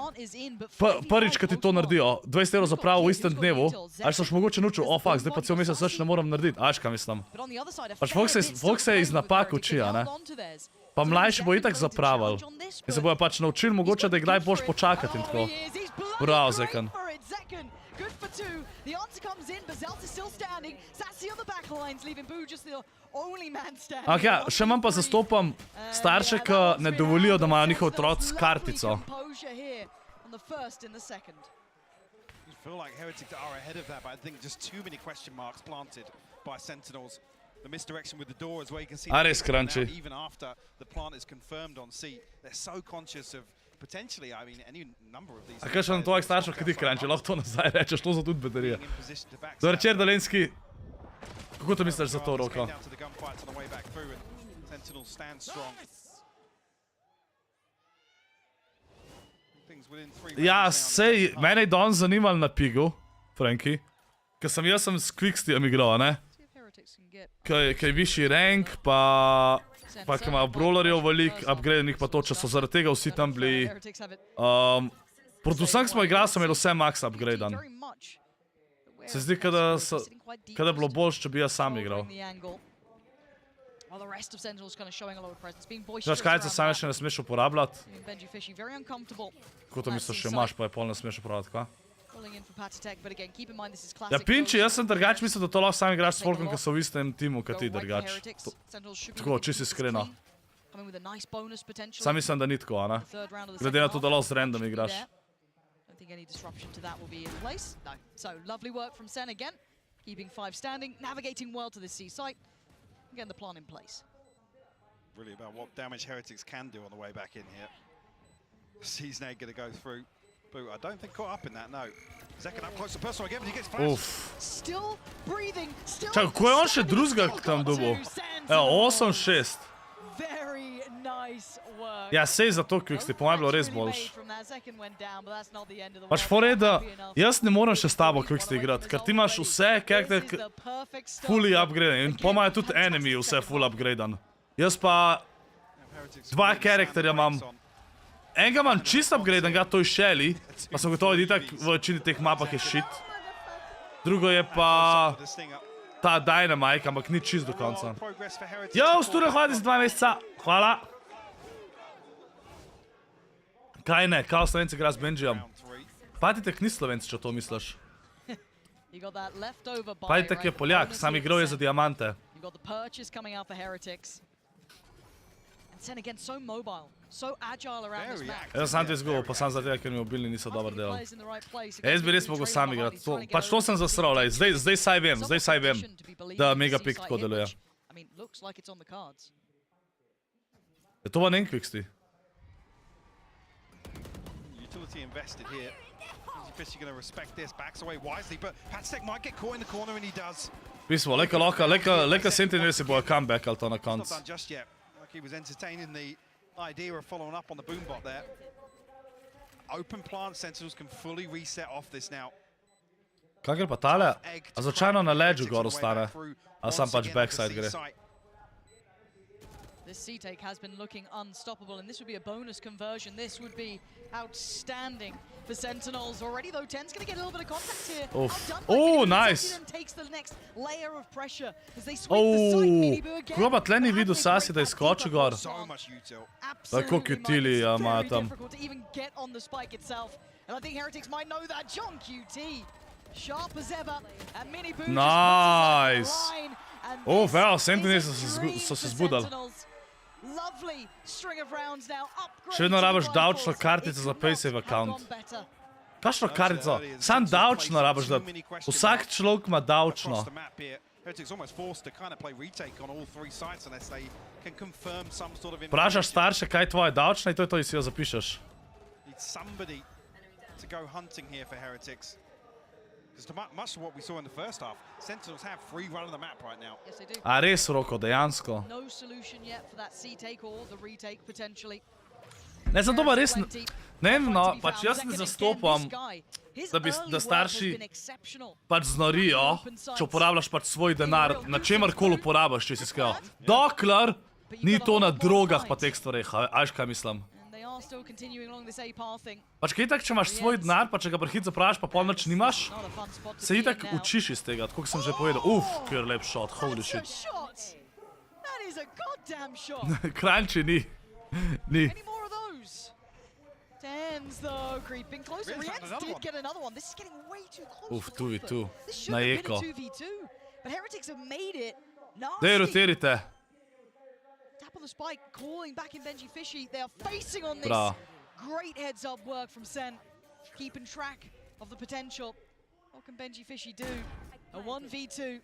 prvič, ko ti to naredijo, 20 evrov zapravil v istem dnevu, ali se boš mogoče naučil, fuck, zdaj pa cel mesec več ne moram narediti, kaj mislim. Pač folk se iz napak uči, a ne? Pa mlajši bo itak zapravil. In se bojo pač naučili mogoče, da je kdaj boš počakati in tako. Bravo, Zekan. Ampak ja, še manj pa zastopam starše, ki ne dovolijo, da imajo njihov otrok s kartico. A res, Crunchy. A kaj še na tvojih staršev, ki ti Crunchy, lahko to nazaj rečeš, to so tudi baterije. Dobar večer, Dolenski. Kako to misliš za to roko? Ja, sej, mene je danes zanimalo na pigu, Franki. Ker jaz sem s Quickstijam igral, ne? Kaj je višji rank, pa ki imajo brawlerjev veliko, upgradenih pa to, če so zaradi tega vsi tam bili. Proti vsem, ki smo igrali, so imeli vse max upgraden. Se zdi, kada je bilo boljš, če bi jaz sam igral. Znaš kaj, se same še ne smeš uporabljati? Kako to misliš, še imaš, pa je pol ne smeš uporabljati, kva? Ja, Pinči, jaz sem drugač mislil, da to lahko sam igraš s folkom, ki so v istem timu, kot ti drugač. Tako, čisto iskreno. Sam mislim, da ni tako, a ne? Glede na to, da lahko z random igraš. Any disruption to that will be in place. No. So lovely work from Sen again, keeping 5 standing, navigating well to the C site, and getting the plan in place. Really about what damage Heretics can do on the way back in here. Seasnade going to go through. Boot, I don't think caught up in that, no. Second up close to personal again, but he gets fast. Still breathing, still. Čakaj, ko je on še drugega tam dobil? Evo, 8-6. Very nice work. Ja, sej za to Quicksti, po mojem bilo res boljš. Pač fore je, da jaz ne moram še s tabo Quicksti igrati, ker ti imaš vse karakter fully upgraden in po mojem tudi enemy vse full upgraden. Jaz pa 2 karakterja imam. Enega imam čist upgraden, to je Shelly, pa sem gotovo itak v večini teh mapah je shit. Drugo je pa ta Dynamite, ampak ni čist do konca. Jo, Sture, hvala za 2 meseca. Hvala. Kaj ne, kao Slovenci igra s Benjijem. Patitek ni Slovenci, če to misliš. You got that leftover buy, Pa itak je Poljak, sam igral je za diamante. You got the purchase coming out for Heretics. And Sen again so mobile, so agile around this map. Jaz sam to izgubil, pa sam zato, ker mi mobilni niso dobro delali. Jaz bi res mogel sam igrati. Pač to sem zasral, zdaj saj vem, da Megapik tako deluje. Je to pa nen quicksti? Utility invested here. Is going to respect this, backs away wisely, but Patstek might get caught in the corner and he does. Pismo, leka Sentinelse bojo comeback ali to na koncu. Not done just yet. Like he was entertaining the idea of following up on the boom bot there. Open plant, Sentinels can fully reset off this now. Kaj gre pa tale? A začajno na ledžu gor ostane. A sam pač backside gre. This C-take has been looking unstoppable, and this would be a bonus conversion. This would be outstanding for Sentinels. Already, though, Ten's going to get a little bit of contact here. Oh, nice! Takes the next layer of pressure as they sweep the site. Miniboo again. Koga pa tle ni videl Sasi, da je skočil gor. Tako kitili ima tam. Difficult to even get on the spike itself. And I think Heretics might know that. John QT, sharp as ever, and Miniboo nice! Oh, wow, Sentinelse so se zbudali. Lovely string of rounds now. Še vedno rabiš davčno kartico za PaySave account. Kakšno kartico? Sam davčno rabiš dati. Vsak človek ima davčno. Vprašaš starše, kaj je tvoje davčno in to je to, in si jo zapišeš. Much of what we saw in the first half, Sentinels have free run of the map right now. Yes, they do. A res, Roko, dejansko. No solution yet for that C-take or the retake potentially. Ne, zato pa res, ne vem, no, pač jaz ne zastopam, da starši pač znorijo, če uporabljaš pač svoj denar, na čemarkoli uporabljaš, če si iskal. Dokler ni to na drogah pa teh stvareh, ajš kaj mislim. Pač kaj tak, če imaš svoj denar, pa če ga prehit zapraviš, pa pol nič nimaš, se itak učiš iz tega, tako sem že povedal. Kjer lep shot, holy shit. Kranči ni. Ni. Tu. Na eko. Dej, rotirite. Tap on the spike, calling back in Benji Fishy. They are facing on this. Bra. Great heads-up work from Sen, keeping track of the potential. What can Benji Fishy do? A 1v2. It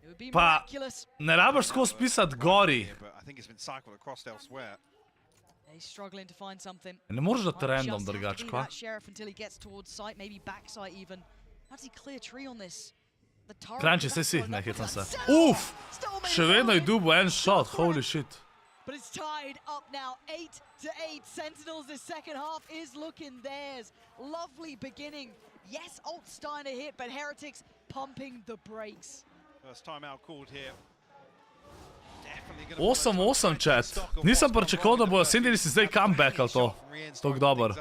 would be miraculous. Ne rabiš skozi pisati gori. He's struggling to find something. Ne moreš dati random drugač, kva? Sheriff until he gets towards site, maybe backside even. How does he clear tree on this? Kranči, saj si, ne hitam se. Še vedno je dubo en shot, holy shit. But it's tied up now, 8-8. Sentinels, the second half is looking theirs. Lovely beginning. Yes, ult starting to hit, but Heretics pumping the brakes. First time out called here. 8-8, chat. Nisem pričakoval, da bojo Sentinelse zdaj comebackali to. Tok dober.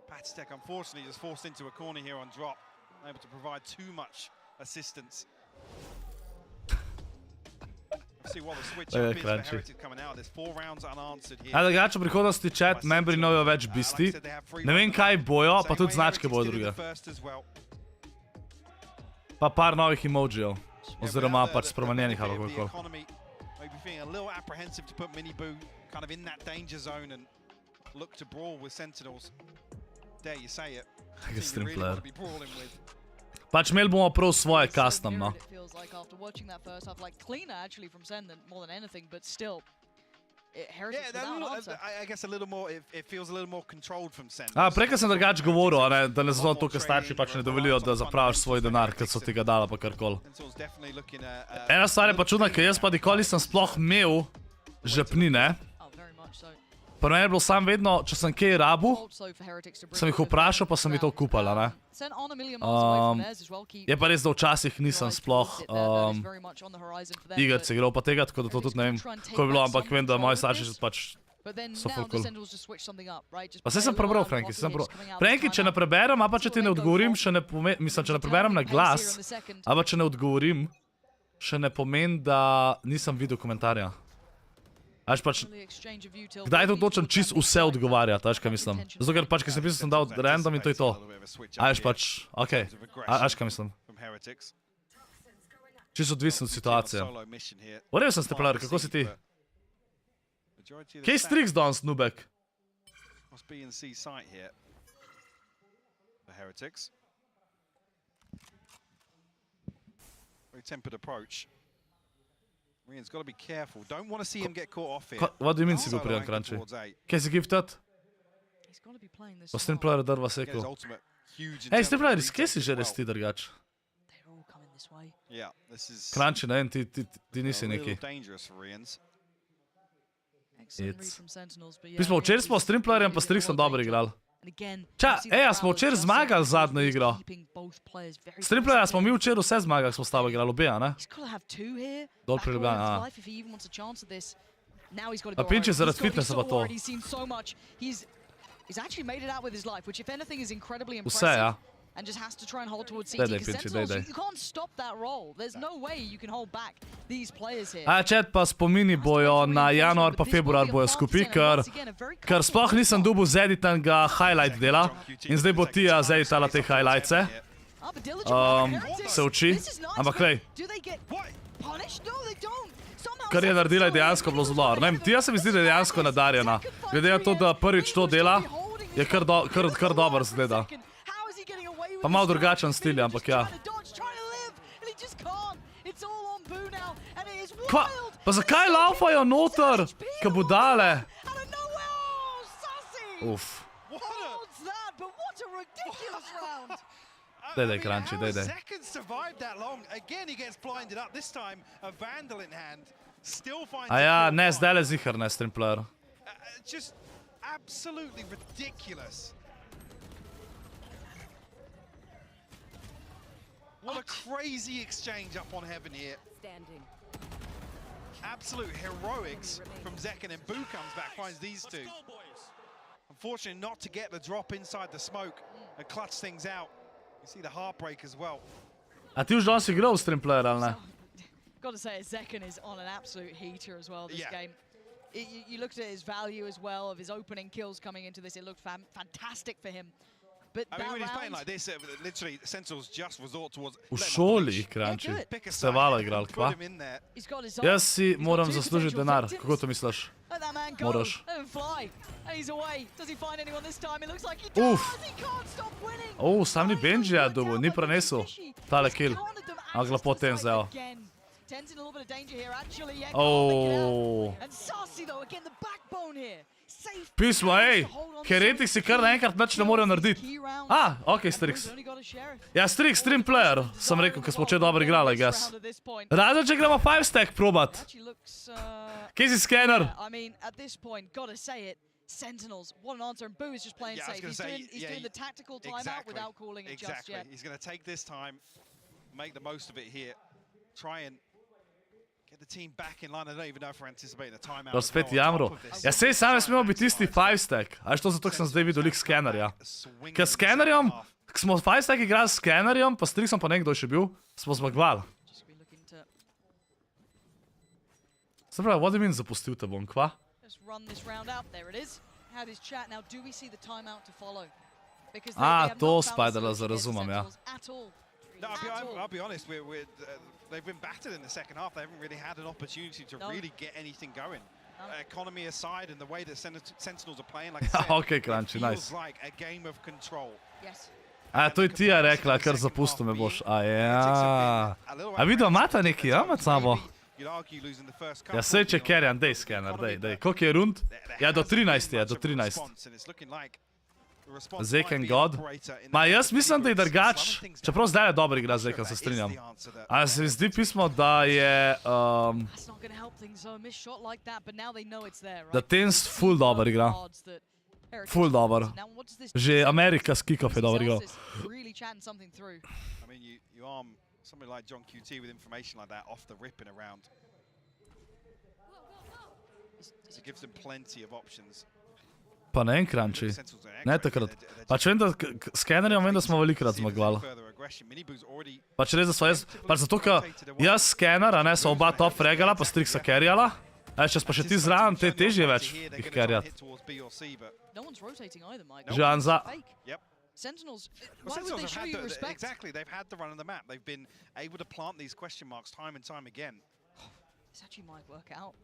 Patstek unfortunately just forced into a corner here on drop. Able to provide too much assistance. See what the switch up is for Heretics coming out. There's 4 rounds unanswered here. Drugače v prihodnosti chat, membri novijo več bisti. Ne vem kaj bojo, pa tudi značke bojo druge. Pa par novih emojijev. Oziroma pač spremenjenih ali kako. Maybe feeling a little apprehensive to put Miniboo kind of in that danger zone and look to brawl with Sentinels. Dare you say it. Stream player. Pač imeli bomo prav svoje custom, no. Prej sem drugač govoril, da ne zato, ker starši pač ne dovolijo, da zapraviš svoj denar, ker so ti ga dala pa karkoli. Ena stvar je pa čudna, ker jaz pa nikoli nisem sploh imel žepnine. Pa meni je bilo sam vedno, če sem kaj rabu, sem jih vprašal, pa sem jih to kupala, ne. Je pa res, da včasih nisem sploh igrc igral pa tega, tako da to tudi ne vem, ko je bilo, ampak vem, da moji starši pač so full cool. Pa saj sem prebral, Franki, Franki, če ne preberem, a pa če ti ne odgovorim, mislim, če ne preberem na glas, a pa če ne odgovorim, še ne pomeni, da nisem videl komentarja. Až pač, Early exchange of util kdaj to will be točem towards čist that mid vse side. odgovarja, to veš kaj mislim. Zato ker pač, kaj sem pisal, sem dal random in to je to. Až pač, okej, až kaj mislim. From Heretics. Čisto odvisno od situacije. Solo mission here. Vrel sem Stepler, kako si ti? Majority of the Kaj je Strix danes, Nubek? must be in C site here. The Heretics. Very tempered approach. Rian's got to be careful. Don't want to see him get caught off here. What do you mean si bil Solo prijan, angle Crunchy? towards A. Kaj si giftat? He's got to be playing this Pa smart. Stepler drva Get his sekl. ultimate huge Hej, in Stepler, terms of kje si retake že as res well. ti drgač? They're all coming this way. Yeah, this is Crunchy, ne vem, ti a nisi little neki. dangerous for Rian's. Excellent read It's- from Sentinels, but Mi smo yeah, včeraj smo s Strimplerjem pa really Strixom well dobro played. igrali. And again, Ča, you see the eja, smo crowd včeraj just zmagali simply zadnjo igro. keeping both players very Strimplera close smo mi včeraj vse zmagali, smo s tabo igrali obe, a ne? He's got to have two here. Dol back pri all Ljubljani, his a. life if he even wants a chance at this. Now he's got to A go pinch je hard. zaradi He's gotta be fitnessa so pa to. hard. He's seen so much. He's actually made it out with his life, which if anything is incredibly Vse, impressive. ja. And just has to try and hold towards CT. Daj, Because Pinči, Sentinels, daj. you can't stop that roll. There's no way you can hold back these players here. A chat pa spomini bojo na januar pa februar bojo skupaj, ker sploh nisem dobil zeditanega highlight dela in zdaj bo Tija zeditala te highlightse. Ah, but Diligent Rock, Heretics. Se uči, This is nice, ampak but glej, do they get punished? No, they don't. Somehow kar je naredila je Sentinels dejansko bilo zelo dobro. Ne vem, Tija se mi zdi, da je dejansko nadarjena. Glede na to, da prvič to dela, je kar dobro zgleda. Pa malo drugačen stil je, ampak ja. Kva? Pa zakaj laufajo noter, ka budale? Uf. Daj, Crunchy, daj. Seconds survived that long. Again, he gets blinded up. This time, a Vandal in hand. Still finds A a ja, kill ne, point. zdaj le zihar, ne, Strimpler. Just absolutely ridiculous. What a crazy exchange up on Heaven here. Standing. Absolute heroics from Zekken, and Boo comes back, finds these two. Unfortunately, not to get the drop inside the smoke and clutch things out. You see the heartbreak as well. A ti už danes igral Strimpler, ali ne? Got to say, Zekken is on an absolute heater as well this Yeah. game. You looked at his value as well of his opening kills coming into this. It looked fantastic for him. But I mean, when he's playing like this, literally, Sentinels just resort towards. V šoli, Crunchy. Ste valo igrali, kva? He's got his Jaz si he's got moram two zaslužiti potential denar, victims. kako to misliš? Let that man go. Moraš. Let him fly. And he's away. Does he find anyone this time? It looks like he does. Uf. He can't stop winning. Sam ni Benjija dobil, ni prenesel. Tale kill. A ga potem vzel. Ten's in a little bit of danger here, actually. Yeah, Oh. and Sassy, though, again, the backbone here. Safe. Pismo, ej, Heretik si kar naenkrat nič ne morejo narediti. Ok, Strix. Ja, Strix, Strimpler, sem rekel, ker smo včeraj dobro igrali, I guess. Razen, če gremo 5-stack probat. Kje si scanner? I mean, at this point, gotta say it, Sentinels, what an answer, and Boo is just playing Yeah, I was safe. gonna He's say, doing the tactical timeout without calling it just yet. He's going to take this time, make the most of it here, try and get the team back in line. I don't even know if we're anticipating a timeout. To spet jamro. Ja, sej sam ne smemo biti tisti 5-stack. A što zato, ker sem zdaj videl lik scannerja. Ker s scannerjem, ko smo 5-stack igrali s scannerjem, pa Strixom pa nekdo še bil, smo zmagovali. Just be looking to Se pravi, what do you mean zapustil te bom, kva? just run this round out. There it is. Had his chat. Now, do we see the timeout to follow? Because they have to not found Spiderla the solution razumem, against ja. Sentinels at all. No, At all. I'll be honest, they've been battered in the second half. They haven't really had an opportunity to No. really get anything going. No. Economy aside and the way that Sentinels are playing, like I said, Okay, Crunchy, it nice. feels like a game of control. Yes. A, to je Tija rekla, kar zapustil me boš. A ja. A videl, imata neki, ja, med sabo? Ja, sej če kerjan, dej scanner, dej. Koliko je rund? Ja, do 13 je, do 13. Zekken God. Ma jaz mislim, da je drugač, čeprav zdaj je dobro igra Zekken, se strinjam. A se mi zdi pismo, da je, That's not going to help things. So a missed shot like that, but now they know it's there, right? da Tens ful dobro igra. Ful dobro. Now, what does this Že Amerika s kick-off je dobro igral. really chatting something through. I mean, you arm somebody like John QT with information like that off the rip in a round. It gives them plenty of options. Pa ne en Crunchy. Ne takrat. Pač vem, da s scannerjem vem, da smo velikrat zmagovali. Pač res, da smo jaz, pač zato, ker jaz scanner, a ne, so oba top fregala, pa Strixa carryala. Če pa še ti zraven, te težje več jih karjat. No one's rotating either, Mike. Žan za... Yep. Sentinels, Well, why would they Sentinels show have you had respect? exactly, they've had the run of the map. They've been able to plant these question marks time and time again. This actually might work out.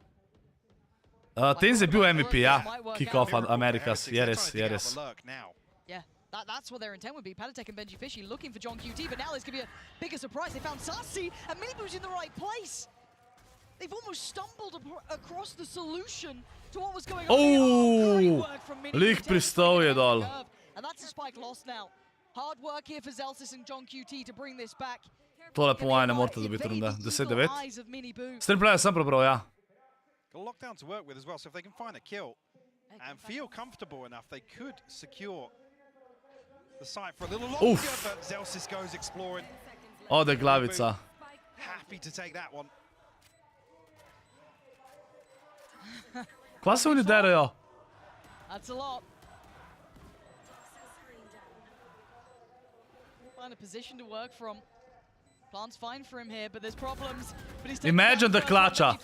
Tenz je bil MVP, ja. Kick-off Americas, je res, je They're trying to dig out res. the lurk now. Yeah, that's what their intent would be. Patatek and Benji Fishy looking for John QT, but now there's going to be a bigger surprise. They found Sassy, and Miniboo's in the right place. They've almost stumbled across the solution to what was going on. Great work from Miniboo. Lik pristal je dol. And that's a spike lost now. Hard work here for Zelsis and John QT to bring this back. Tole po mojem ne morate dobiti runda. 10-9. Streamplaya sem prebral, ja. Got a lockdown to work with as well, so if they can find a kill and feel comfortable enough, they could secure the site for a little longer, but Zelsis goes exploring. Ode glavica. Happy to take that one. Kva se oni derajo? That's a lot. Find a position to work from. Plan's fine for him here, but there's problems. But he's Imagine the klača.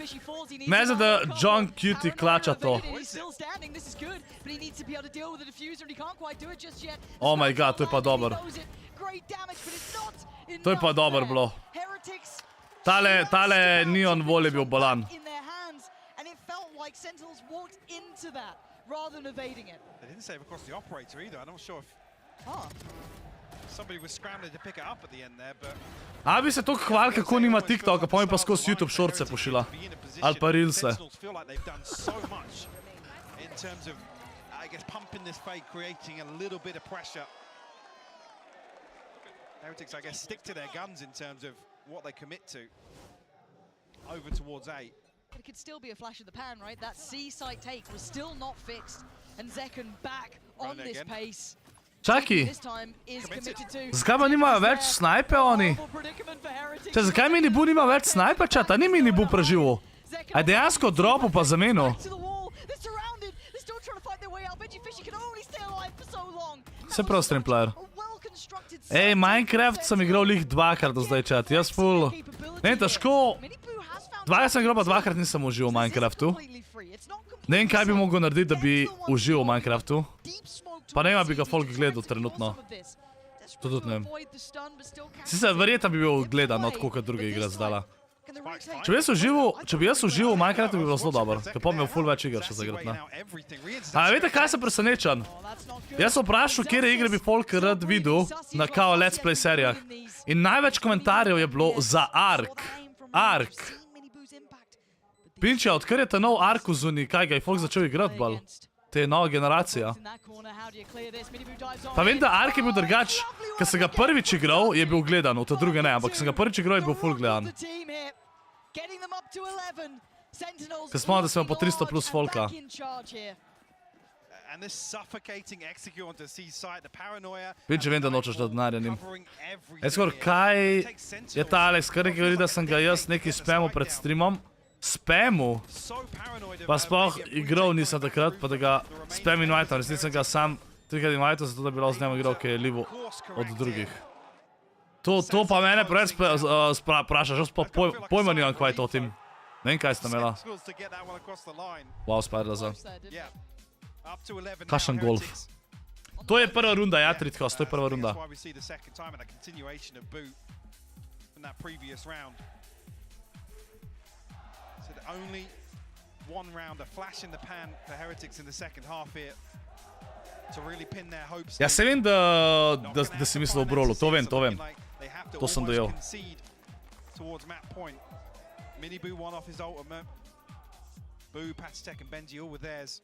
Imagine da John QT klača to. He's still standing. This is good, but he needs to be able to deal with the diffuser, and he can't quite do it just yet. Oh my god, to je pa dober. Great damage, but it's not enough. To je pa dober bilo. Heretics. Tale Neon Vol je bil bolan. In their hands, and it felt like Sentinels walked into that rather than evading it. They didn't save across the operator either. I'm not sure if somebody was scrambling to pick it up at the end there, but A bi se toliko hval, kako nima TikToka, pa mi pa skozi YouTube shortse pošila. Ali pa Reelse. Sentinels feel like they've done so much in terms of, I guess, pumping this fake, creating a little bit of pressure. Heretics, I guess, stick to their guns in terms of what they commit to. Over towards A. But it could still be a flash of the pan, right? That C site take was still not fixed, and Zekken back on this pace. Čaki, This time is committed to. zakaj pa nimajo več snajpe oni? Če zakaj Miniboo nima več snajpe, čata? Ni Miniboo preživel. A je dejansko dropu pa zamenil? Se prav, streamplayer. Ej, Minecraft sem igral lih dvakrat do zdaj, čat. Jaz full... Ne, težko... Dvakrat sem igral, pa dvakrat nisem užival v Minecraftu. Ne vem, kaj bi mogel narediti, da bi užival v Minecraftu. Pa ne vem, bi ga folk gledal trenutno. To tudi ne vem. Sicer verjetno bi bil gledan od koliko druge igre zdala. Če bi jaz užival v Minecraftu, bi bilo zelo dobro. Ker pa imel full več iger še zagrat, ne. A veste, kaj sem presenečen? Jaz sem vprašal, kjere igre bi folk rad videl na kao Let's Play serijah. In največ komentarjev je bilo za Ark. Ark. Pinče, odkar je ta nov Ark v zuni, kaj ga je folk začel igrat bolj? Te je nova generacija. Pa vem, da Ark je bil drugač, ker sem ga prvič igral, je bil gledan, v to druge ne, ampak sem ga prvič igral, je bil full gledan. Ker spomnim, da sem po 300 plus folka. Pinče, vem, da nočeš da denarja njim. Skor, kaj je ta Alex, kar nekaj govori, da sem ga jaz nekaj spamil pred streamom? Spamu? Pa sploh igral nisem takrat, pa da ga spam invajtam. Resnici sem ga sam trikrat invajtal, zato da bi lahko z njim igral, ki je livo od drugih. To pa mene preveč prašaš, jaz pa pojma nimam, kaj je to tim. Ne vem, kaj sta imela. Wow, ScorpLZ. Kakšen golf. To je prva runda, ja, Tritkos, to je prva runda. Only one round, a flash in the pan for Heretics in the second half here to really pin their hopes. Ja se vem, da si mislil o brolu, to vem. To sem dojel. Towards map point. Miniboo one off his ultimate. Boo, Patatek and Benji all with theirs.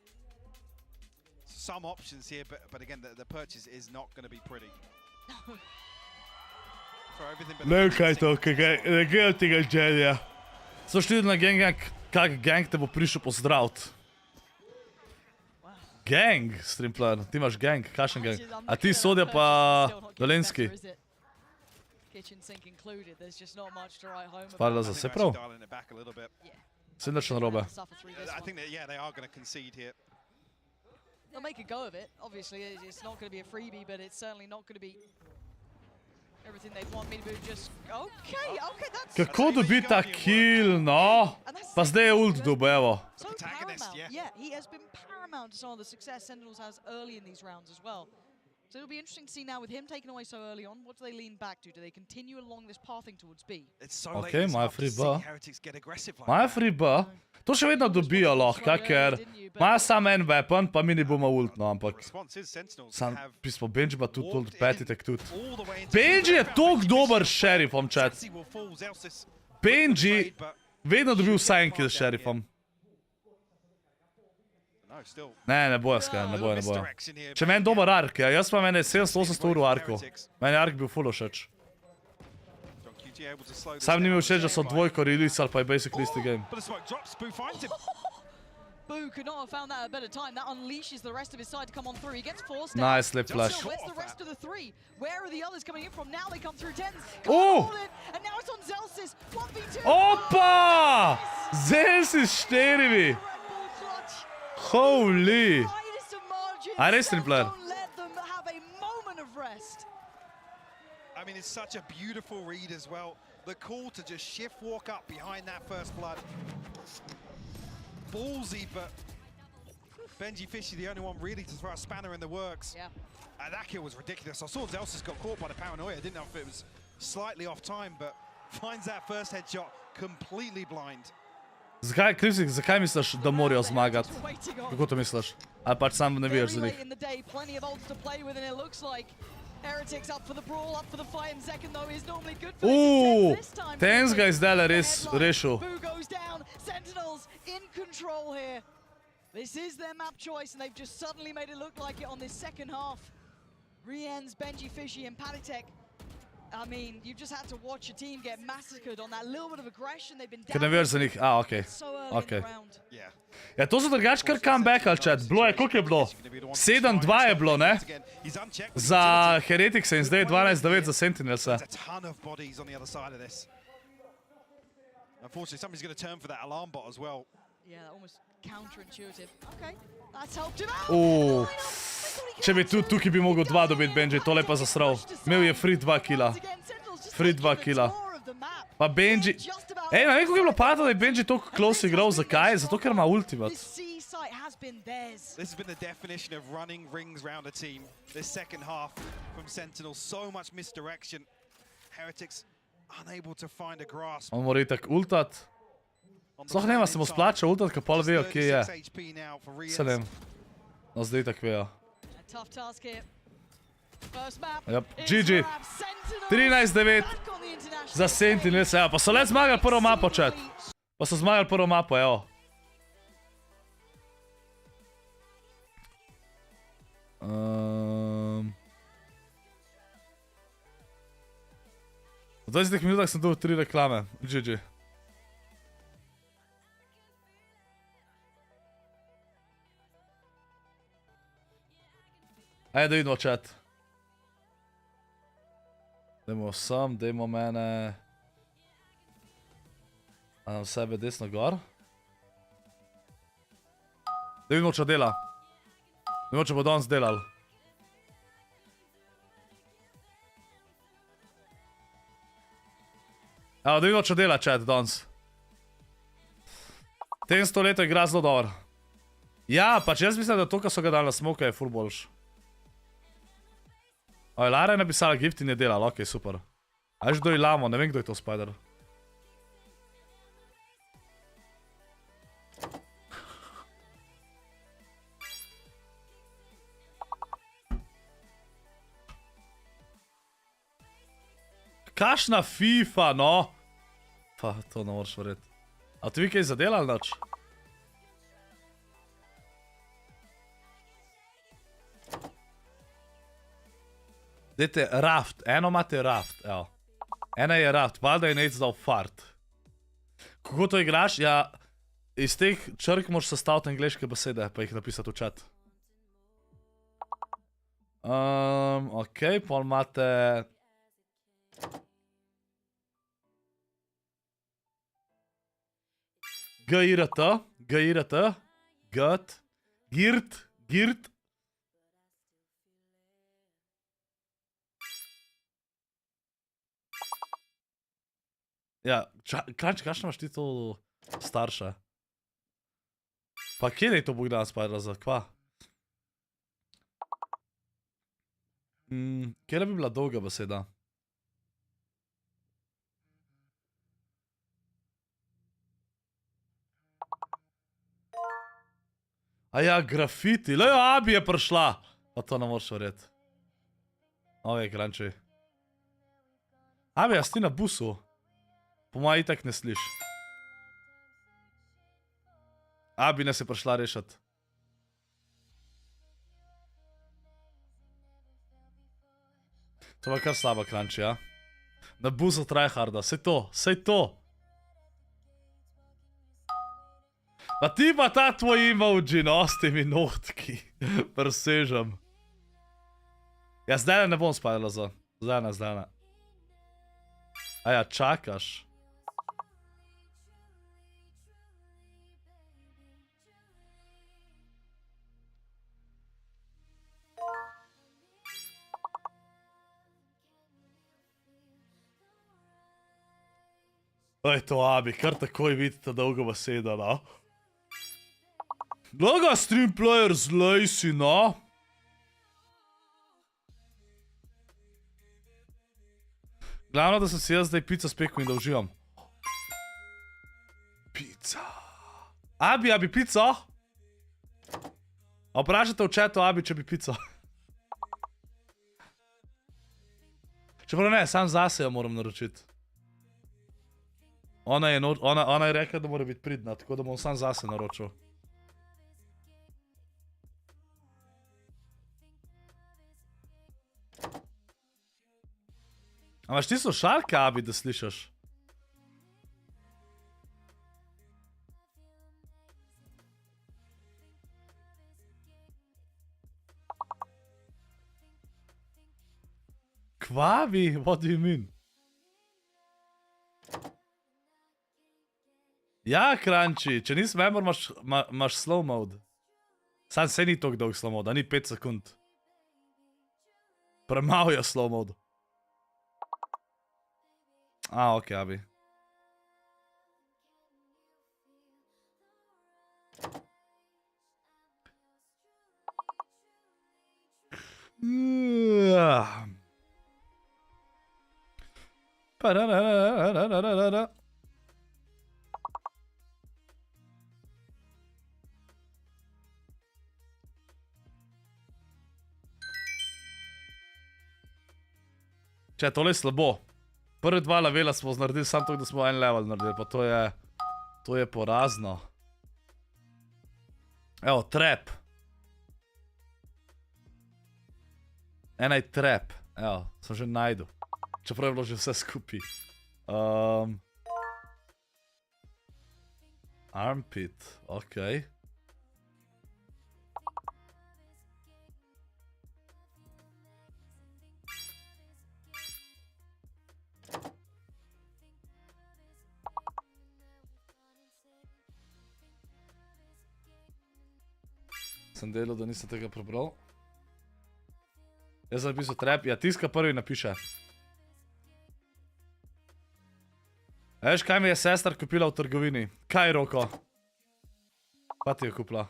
Some options here, but again, the purchase is not going to be pretty. Ne vem, kaj je to, ne gledam tega želja. So šli na gang, kak gang te bo prišel pozdraviti. Gang, streamplayer, ti imaš gang, kakšen gang? A ti Sodja pa Dolenski? ScorpLZ, se prav? Se nič narobe. They'll make a go of it. Obviously, it's not going to be a freebie, but it's certainly not going to be Everything they'd want. Miniboo just... Okay, that's... Kako dobi ta kill, no? Pa zdaj je ult dobil, evo. So paramount. Yeah, he has been paramount to some of the success Sentinels has early in these rounds as well. So it'll be interesting to see now with him taken away so early on, what do they lean back to? Do they continue along this pathing towards B? Ok, imajo free B. Imajo free B. To še vedno dobijo lahko, ker imajo samo en weapon, pa Miniboo ima ult, no, ampak... Sam pismo, Benji pa tudi ult, peti tek tudi. Benji je toliko dober s šerifom, chat. Benji vedno dobil vsaj en kill s šerifom. Ne bojo skaj, ne bojo. Če meni dober ark, ja, jaz pa meni 700-800 ur v arku. Meni ark bil full všeč. Sam ni mi všeč, da so dvojko release ali pa je basically isti game. Boo could not have found that at a better time. That unleashes the rest of his side to come on through. He gets forced down. Nice slip flash. Where's the rest of the three? Where are the others coming in from? Now they come through tens. Oh! And now it's on Zelsis. 1v2. Opa! Zelsis 4-vi. Holy! A res tripler. I mean, it's such a beautiful read as well. The call to just shift walk up behind that first blood. Ballsy, but Benji Fishy the only one really to throw a spanner in the works. Yeah. And that kill was ridiculous. I saw Zelsis got caught by the paranoia. I didn't know if it was slightly off time, but finds that first headshot completely blind. Zakaj, Krivsik, zakaj misliš, da morajo zmagati? Kako to misliš? Ali pač sam ne veš za njih? Tens ga je zdaj res rešil. This is their map choice and they've just suddenly made it look like it on this second half. Rien's, Benji Fishy and Paditek. I mean, you just had to watch your team get massacred on that little bit of aggression they've been down. Ker ne veš za njih, okej. Okay. Ja, to so drugač kar comeback ali chat. Bilo je, koliko je bilo? 7-2 je bilo, ne? Za Heretics in zdaj 12-9 za Sentinelse. Unfortunately, somebody's going to turn for that alarm bot as well. Yeah, almost counterintuitive. Okay, that's helped him out. Če bi tukaj bi mogel 2 dobiti Benji, tole pa zasral. Imel je free 2 killa. Free 2 killa. Pa Benji... Ej, ne vem, kako je bilo pato, da je Benji toliko close igral. Zakaj? Zato, ker ima ultimate. This has been the definition of running rings round a team. This second half from Sentinel, so much misdirection. Heretics unable to find a grasp. On mora itak ultat. Sploh nema se mu splača ultat, ka pol vejo, kje je. Se nem. No, zdaj itak vejo. Yep. GG. 13-9 za Sentinelse. Evo, pa so le zmagali prvo mapo, chat. Pa so zmagali prvo mapo, evo. V 20 minutah sem dobil 3 reklame. GG. Ajde, da vidimo chat. Dajmo sem, dajmo mene... A nam sebe desno gor. Da vidimo, če dela. Da vidimo, če bo danes delal. Evo, da vidimo, če dela chat danes. Tem 100 leto igra zelo dobro. Ja, pač jaz mislim, da to, kar so ga dali na smoke, je ful boljš. Oj, Lara je napisala gift in je delala, okej, super. A že kdo je Lamo, ne vem, kdo je to Spider. Kašna FIFA, no? Pa, to ne moraš verjeti. A ti vi kaj zadelali noč? Dajte raft, eno imate raft, evo. Ena je raft, valjda je Nate zdal fart. Kako to igraš? Ja, iz teh črk moraš sestaviti angleške besede, pa jih napisati v chat. Okej, pol imate... G-I-R-T, G-I-R-T, G-T, Girt, Girt. Ja, Kranči, kakšno imaš ti to starše? Pa kje je to Bogdan ScorpLZ, kva? Kje bi bila dolga beseda? A ja, grafiti, lejo, Abi je prišla! Pa to ne moreš verjeti. Ove, Kranči. Abi, jaz ti na busu? Po moja itak ne sliš. Abi nas je prišla rešati. To je kar slaba, Kranči, ja? Na busu tryharda, sej to, sej to! Pa ti pa ta tvoj emoji, no, s temi nohtki. Presežem. Ja, zdaj ne bom ScorpLZ. Zdaj ne. Aja, čakaš. Oj, to Abi, kar takoj vidite dolgo beseda, no. Blaga stream player, zlej si, no. Glavno, da sem si jaz zdaj pico spekel in da uživam. Pica. Abi, pico? Vprašajte v chatu, Abi, če bi pico. Čeprav ne, sam zase jo moram naročiti. Ona je rekla, da mora biti pridna, tako da bom sam zase naročil. A imaš ti slušalke, Abi, da slišaš? Kvavi? What do you mean? Ja, Kranči, če nisi member, imaš slow mode. Sam se ni toliko dolg slow mode, ni 5 sekund. Premalo je slow mode. A, okej, Abi. Če, tole je slabo. Prvi 2 levela smo naredili, samo to, da smo en level naredili, pa to je porazno. Evo, trap. Ena je trap, evo, sem že najdu. Čeprav je bilo že vse skupaj. Armpit, okej. Sem delal, da nisem tega prebral. Jaz sem napisal trap, ja, tiska prvi napiše. Veš, kaj mi je sestra kupila v trgovini? Kaj, Roko? Kaj ti je kupila?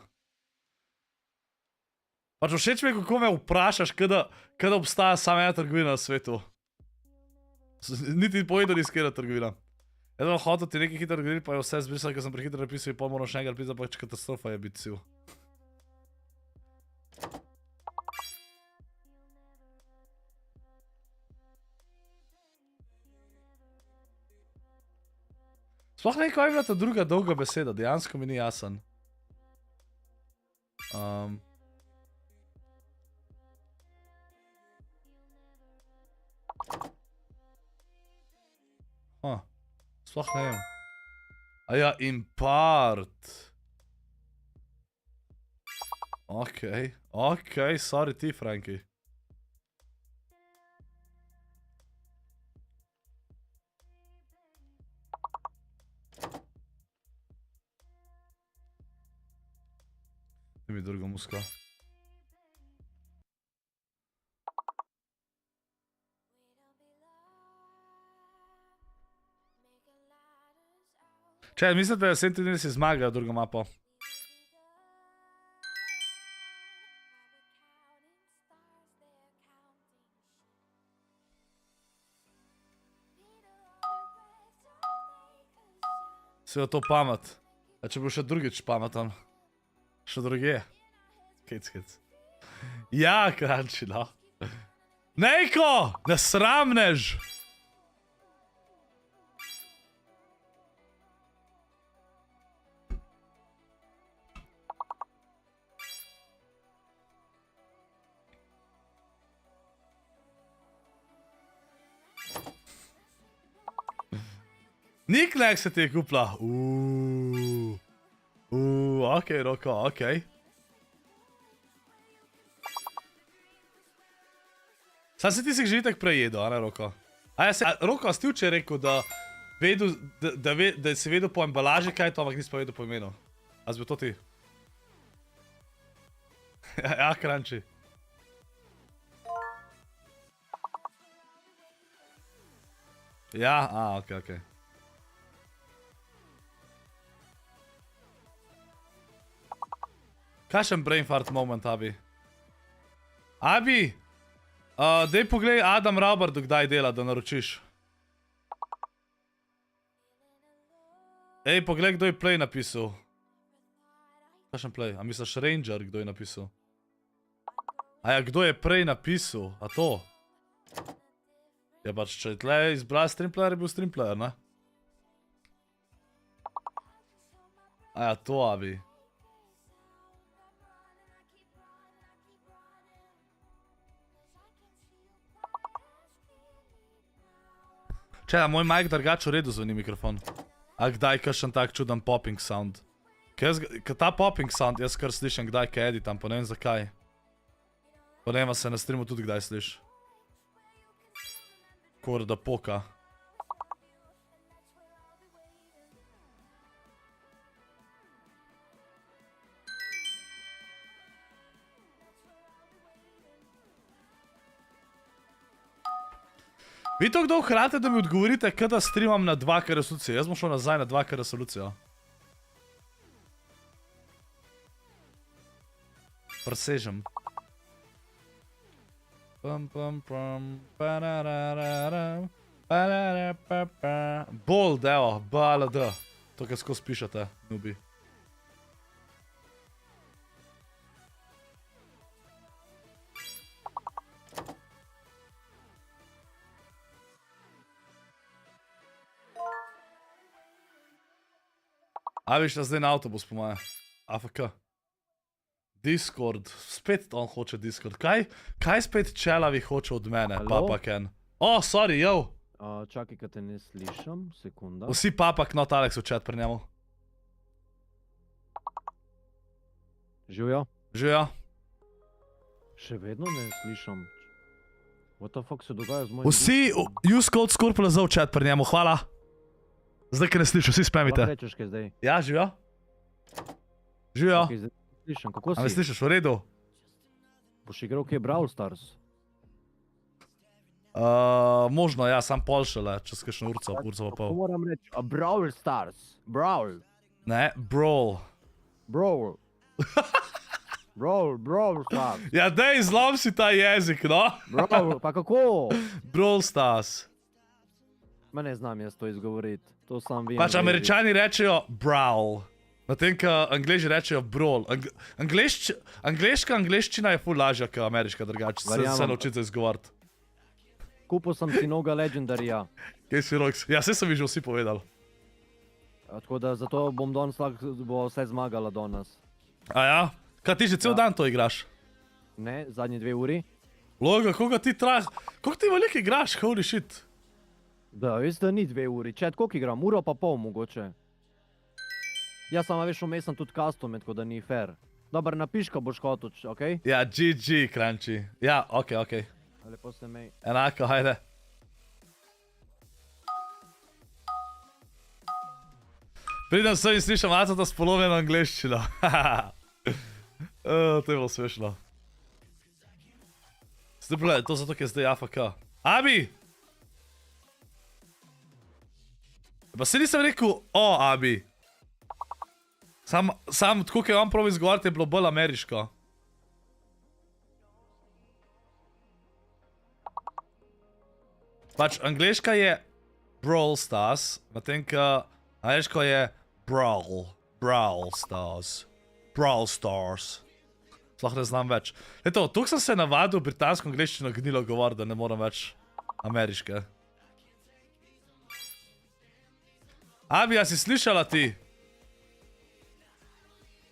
Pač všeč mi je, kako me vprašaš, kada obstaja samo ena trgovina na svetu. Niti povedal nisi, kjera trgovina. Jaz bom hotel ti nekaj hitro narediti, pa je vse zbrisal, ker sem prehitro napisal in pol moram še enkrat pisati, pa katastrofa je biti sil. Sploh ne, kaj je bila ta druga dolga beseda, dejansko mi ni jasen. Sploh ne vem. Aja, impart. Okej, sorry ti, Franki. Daj mi drugo musko. Če, mislite, da Sentinelse zmagajo drugo mapo? Sve to pamet. A če bo še drugič pameten. Še druge. Kec. Ja, kranči, no. Nejko! Ne sramnež! Niknek se ti je kupila. Okej, Roko, okej. Sam se ti si že itak prejedel, a ne, Roko? Roko, a si ti včeraj rekel, da si vedel po embalaži kaj to, ampak nisi pa vedel po imenu? A si bil to ti? Ja, kranči. Ja, okej. Kakšen brain fart moment, Abi? Abi! Dej pogledaj Adam Raubardu, kdaj dela, da naročiš. Ej, pogledaj, kdo je play napisal. Kakšen play? A misliš Ranger, kdo je napisal? A ja, kdo je prej napisal? A to? Ja, pač, če je tle izbral streamplayer, je bil streamplayer, ne? A ja, to, Abi. Če, a moj mic drugače v redu zvoni mikrofon. A kdaj kakšen tak čuden popping sound? Ker ta popping sound jaz kar slišam kdaj, kaj editam, pa ne vem zakaj. Pa ne vem, se na streamu tudi kdaj sliš. Kor da poka. Vi to kdo hrate, da mi odgovorite, kada streamam na 2K resolucijo? Jaz bom šel nazaj na 2K resolucijo. Presežem. Bold, evo, BLD. To, kaj skozi pišete, nubi. A viš na zdaj na avtobus po moje. AFK. Discord. Spet on hoče Discord. Kaj spet čelavi hoče od mene, Papa Ken? O, sorry, yo! Čakaj, kad te ne slišam, sekunda. Vsi Papak, not Alex v chat pri njemu. Živijo? Živijo. Še vedno ne slišam. What the fuck se dogaja z mojim... Vsi, use code ScorpLZ v chat pri njemu, hvala. Zdaj, kaj ne slišam, vsi spamite. Lahko rečeš kaj zdaj? Ja, živijo. Živijo. Ok, zdaj slišam, kako si? A me slišiš, v redu? Boš igral kaj Brawl Stars? Možno, ja, sam pol šele, čez kakšno urco pa pol. Kako moram reči? Brawl Stars. Brawl. Ne, Brawl. Brawl. Brawl Stars. Ja, dej, zlom si ta jezik, no. Brawl, pa kako? Brawl Stars. Ma ne znam jaz to izgovoriti. To sam vem. Pač Američani rečejo Brawl. Na tem, ka Angleži rečejo Brawl. Angleška angleščina je ful lažja, ka ameriška drugače. Se naučiti za izgovoriti. Kupil sem si noga Legendarija. Kje si Rox? Ja, vse so mi že vsi povedali. Tako da zato bom danes bo vse zmagala danes. A ja? Kaj ti že cel dan to igraš? Ne, zadnji 2 uri. Loga, koga ti traja? Koliko ti veliko igraš? Holy shit. Da, veš, da ni 2 uri. Čet, koliko igram? Uro pa pol mogoče. Jaz sama veš, vmes sem tudi custom, tako da ni fair. Dobar, napiš, ko boš hotel, okej? Ja, GG, Crunchy. Ja, okej. Lepo se mej. Enako, hajde. Pridem sem in slišam Acata s polovljeno angleščino. To je bilo smešno. Zdaj, to zato, ker je zdaj AFK. Abi! Pa se nisem rekel, o, Abi. Sam, tako je on prav izgovoriti, je bilo bolj ameriško. Pač angliška je Brawl Stars, medtem ko angliško je Brawl Stars. Brawl Stars. Sploh ne znam več. Eto, tukaj sem se navadil britansko angliščino gnilo govor, da ne moram več ameriške. Abi, ja si slišala ti?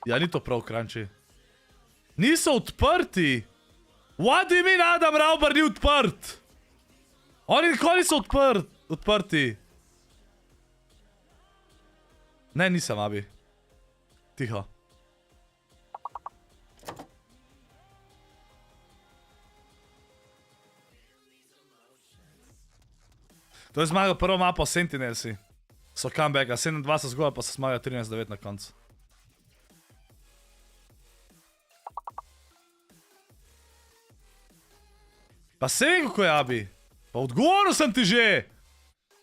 Ja, ni to prav, Kranči. Niso odprti! What do you mean Adam Rauber ni odprt? Oni nikoli niso odprti. Ne, nisem, Abi. Tiho. To je zmagal prvo mapo Sentinelesi. So comebacka, 7-2 so zgolj, pa so zmagali 13-9 na koncu. Pa se vem, kako je, Abi. Pa odgovoril sem ti že.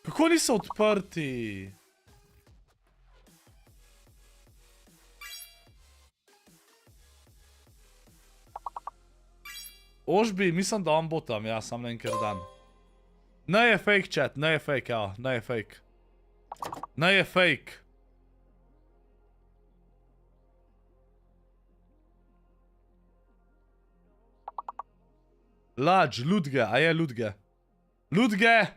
Kako niso odprti? Ožbi, mislim, da on bo tam, ja, sam ne vem, ker dan. Ne je fake chat, ne je fake, ja, ne je fake. Ne je fake. Lač, Ludge, a je Ludge? Ludge!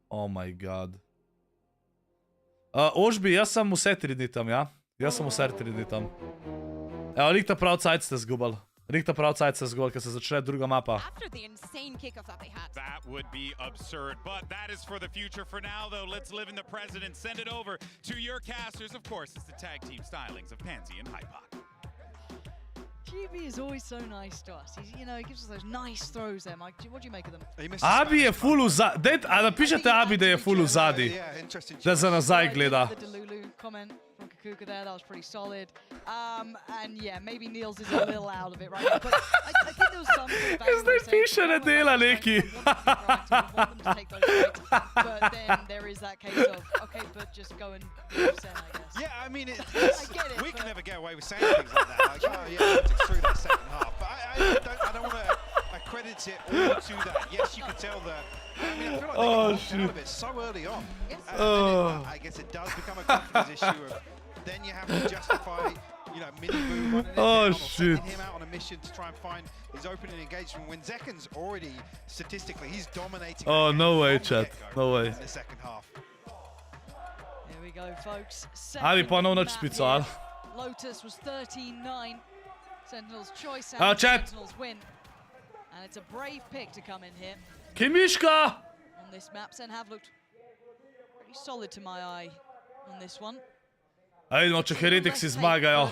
Oh my god. Ožbi, jaz sem vse 3 dni tam, ja? Jaz sem vse 3 dni tam. Evo, lik ta prav cajt ste zgubali. Lik ta prav cajt ste zgubali, ker se začne druga mapa. That would be absurd, but that is for the future. For now, though, let's live in the present and send it over to your casters. Of course, it's the tag team stylings of Pansy and Hypok. GB is always so nice to us. He's, you know, he gives us those nice throws there, Mike. What do you make of them? Abi je full vzadi. A napišete Abi, da je full vzadi. Da za nazaj gleda. The Delulu comment from Kakuka there, that was pretty solid. And yeah, maybe Niels is a little out of it right now, but I think there was some... Zdaj piše ne dela neki. But then there is that case of, okay, but just go and do what I guess. Yeah, I mean, I get it, we can but- never get away with saying things like that. Like, oh yeah, it's through that second half. But I don't want to accredit it all to that. Yes, you could tell that. I mean, I feel like they got knocked out of it so early on. And then I guess it does become a confidence issue of then you have to justify, you know, Miniboo running it down or sending him out on a mission to try and find his opening engagement when Zekan's already, statistically, he's dominating. Oh, no way, from the chat. get-go No way. in the second half. Here we go, folks. Abi Second ponovno map špical. here. Lotus was 13-9. Sentinel's choice Oh, and chat. Sentinel's win. And it's a brave pick to come in here Kimiška! on this map. Sen have looked pretty solid to my eye on this one. A vidimo, če Heretiksi zmagajo.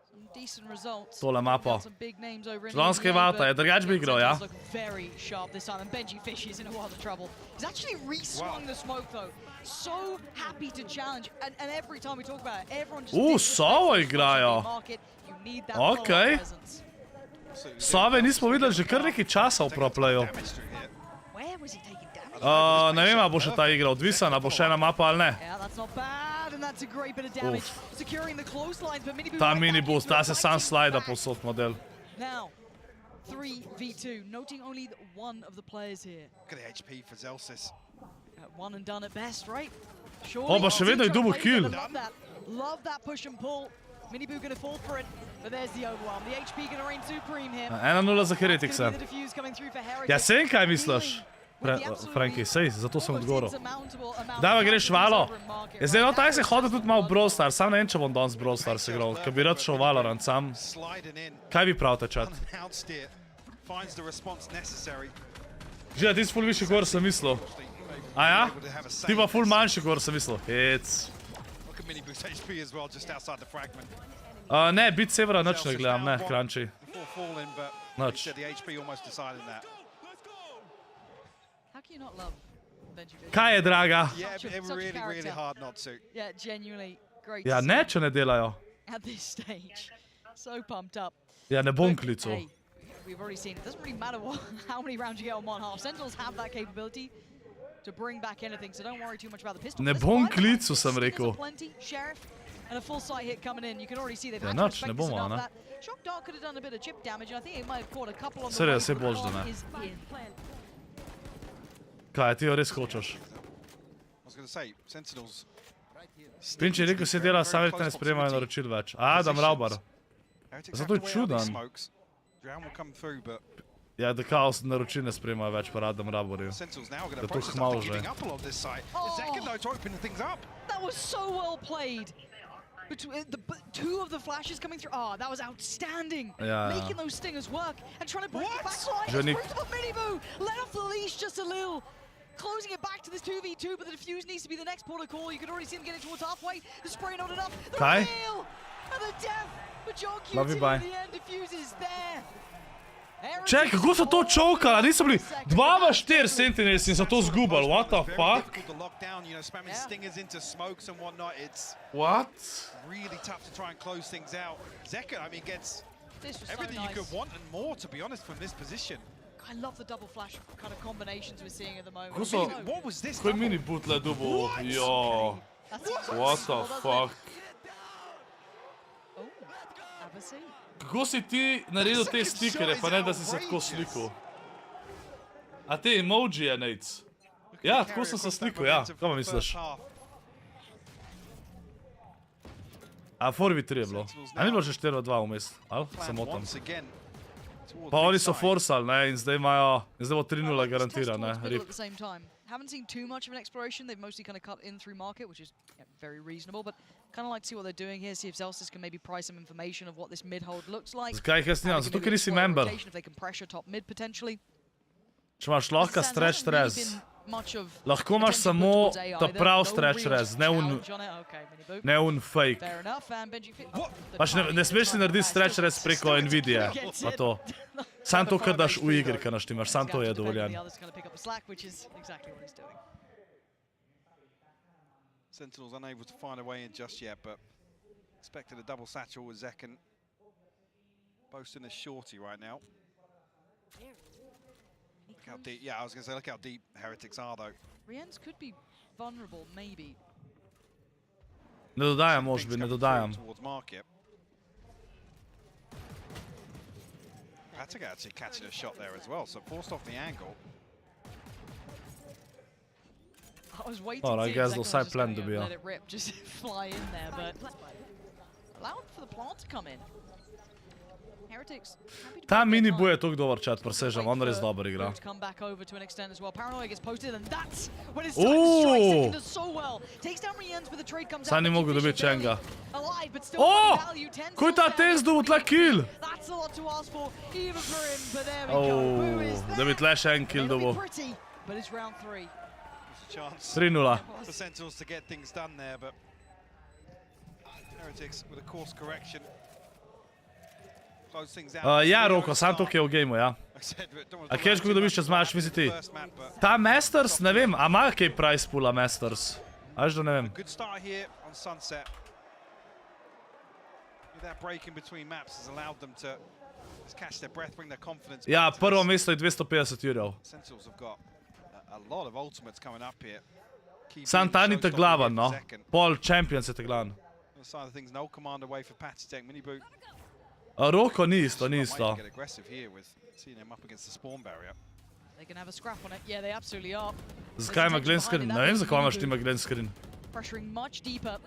Some decent results. Tole mapo. Got some big names over in Slonski EMEA, Vata je, but drugač bi again, igral, ja? Sentinels look very sharp this time, and Benji Fish is in a world of trouble. He's actually re-swung the smoke though. So happy to challenge, and every time we talk about it, everyone just Sova disrespects the igrajo. market. You need that Okej. follow-up presence. Sove nismo videli že kar nekaj časa v proplayu. Where was he taking damage? Ne vem, a bo še ta igra odvisen, a bo še ena mapa ali ne. Yeah, that's not bad, and that's a great bit of damage. Securing the close lines, but Miniboo Ta right mini back boost, into ta it, se sam fighting slajda back. posod model. Now, 3v2, noting only one of the players here. Look at the HP for Zelsis. One and done at best, right? Surely, pa še vedno je double kill. Love that push and pull. Miniboo gonna fall for it, but there's the overwhelm. The HP gonna reign supreme here. 1-0 za Heretikse. The defuse coming through for Heretic. Ja, sej kaj misliš? Franki, sej, zato sem odgovoril. Daj, greš valo. Ja, zdaj, no, taj se hodil tudi malo v Brawl Stars, sam ne vem, če bom danes Brawl Stars igral, ker bi rad šel Valorant sam. Kaj vi pravite, chat? Unannounced it. Finds the response necessary. Že, ti si ful višji, kot sem mislil. A ja? Ti pa ful manjši, kot sem mislil. Hec. Look at Miniboo's HP as well, just outside the fragment. Ne, Beat Sabera nič ne gledam, ne, Kranči. Before falling, but Nič. the HP almost decided that. How can you not love Benji Fish? Kaj je, draga? Yeah, Such a really character. hard not to. Yeah, genuinely great Ja, to ne, see če ne delajo. at this stage. So pumped up. Ja, ne bom But, klical. hey, we've already seen it. Doesn't really matter how many rounds you get on one half. Sentinels have that capability to bring back anything, so don't worry too much about the pistol. Ne bom klicu, sem rekel. Plenty, Sheriff, and a full sight hit coming in. You can already see they've Ja, had to nič, ne respect this bomo, enough ne. that Shock Dart could have done a bit of chip damage, and I think he might have caught a couple on the Saj way, res, saj but boljš, da the ne. bomb is in. Kaj, ti jo res hočeš? I was going to say, Sentinels. Pinči je rekel, se dela, sam verjetno ne sprejemajo naročil več. Adam Raubar. Zato je čudan. Drown will come through, but Ja, da kaos naročil ne sprejemajo več pa Adam Raubarju. Sentinels now going Da to to process hmal after že. giving up a lot of this site. Zekken though to open things up. That was so well played. Between two of the flashes coming through. Oh, that was outstanding. Yeah. Making those stingers work and trying to break the backline. Johnny- It's brutal, Miniboo. Let off the leash just a little. Closing it back to this 2v2, but the defuse needs to be the next port of call. You can already see them getting towards halfway. The spray not enough. The Kai? reveal and the death. But John Love you, QT bye. at the end diffuses there. Čekaj, kako so to čokali? Niso bili 2v4 Sentinels in so to zgubali, what the fuck? Difficult to lock down, you know, spamming stingers into smokes and whatnot. It's What? really tough to try and close things out. Zekken, I mean, gets This was everything so nice. you could want and more, to be honest, from this position. I love the double flash kind of combinations we're seeing at the moment. Kako so... What was this? Ko je mini butle dubo, jo. That's What the fuck? Oh, Abbasi. Kako si ti naredil te stikere, pa ne da si se tako slikal? A te emojije, Nates? Ja, tako sem se slikal, ja. Kaj pa misliš? A 4v3 je bilo. A ni bilo že 4v2 vmes? Ali? Samo tam. Pa oni so forsali, ne, in zdaj imajo, zdaj bo 3-0 garantira, ne, Middle rip. at the same time. Haven't seen too much of an exploration. They've mostly kind of cut in through market, which is very reasonable, but kind of like to see what they're doing here, see if Zelsys can maybe pry some information of what this mid hold looks like. Zakaj jih jaz nimam? Zato, ker nisi member. If they can pressure top mid potentially. Če imaš lahko Sands stretch hasn't really rez. been much of Lahko imaš attention samo put towards AI. ta There's prav no stretch real rez, ne un, challenge on it. Okay, Miniboo. ne un fake. Fair enough, and Benji Fit. Pač ne smeš si narediti stretch rez preko Nvidia, pa to. Sam to, kar daš v igri, kar naštimaš, sam to je dovoljen. Sentinels unable to find a way in just yet, but expected a double satchel with Zekken. Boasting a shorty right now. Look how deep, yeah, I was going to say, look how deep Heretics are, though. Rienz could be vulnerable, maybe. Ne dodajam, možbi, ne dodajam. Towards market. Patrick actually catching a shot there as well, so forced off the angle. I was waiting Oh, I to guess see they'll if side Zekon was plan just to gonna be let it rip, just fly in there, but allowed for the plant to come in. Heretics happy to Ta put mini their bo je time. toliko dober chat, presežem, on res dober igra. To come back over to an extent as well. Paranoia gets posted, and that's when it's time to strike. Zekken does so well. Takes down Rienz, but the trade comes Sam out. ni mogel Benji dobiti Fisher Chenga. barely alive, but still Oh! got value. 10 Ko je ta kills test down. dobil tle kill? That's a lot to ask for, even for him, but there we go. Boo is Da bi tle še en May kill not be dobil. pretty, but it's round 3. There's a chance 3-0. for Sentinels to get things done there, but Heretics with a course correction. Close things out. Ja, Roko, sam to, ki je v gameu, ja. I said, don't wanna A talk kje about ko too dobiš, much če zmaš about VCT? the first map, but Ta Masters, ne vem, a ima kaj price poola Masters? Až da ne vem. good start here on Sunset. That break in between maps has allowed them to just catch their breath, bring their confidence Ja, back to prvo this. mesto je 250 jurjev. Sentinels have got a lot of ultimates coming up here. Key Sam being ta ni showstopper teglavan, here no. for Zekken. Pol Champions je teglavan. On the side of things, no command away for Patitech. Miniboo Roko ni isto, ni might isto. get aggressive here with seeing him up against the spawn barrier. They can have a scrap on it. Yeah, they absolutely are. Zakaj ima green screen? Ne vem, zakaj imaš ti ima green screen. Pressuring much deeper.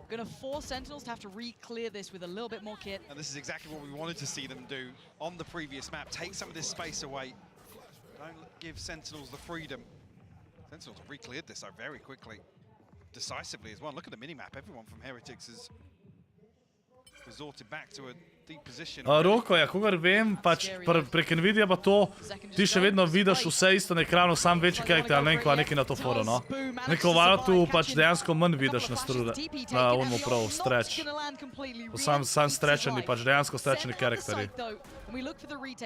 Gonna force Sentinels to have to re-clear this with a little bit more kit. And this is exactly what we wanted to see them do on the previous map. Take some of this space away. Don't give Sentinels the freedom. Sentinels have re-cleared this though very quickly. Decisively as well. Look at the mini-map. Everyone from Heretics has resorted back to a deep position. Roko, ja, kogar vem, pač prek Nvidia pa to, ti še vedno vidiš vse isto na ekranu, sam večji karakter, ali ne vem, kva neki na to foro, no. Neko valutu pač dejansko manj vidiš na strure, na onmu prav, stretch. Sam stretcheni, pač dejansko stretcheni karakteri.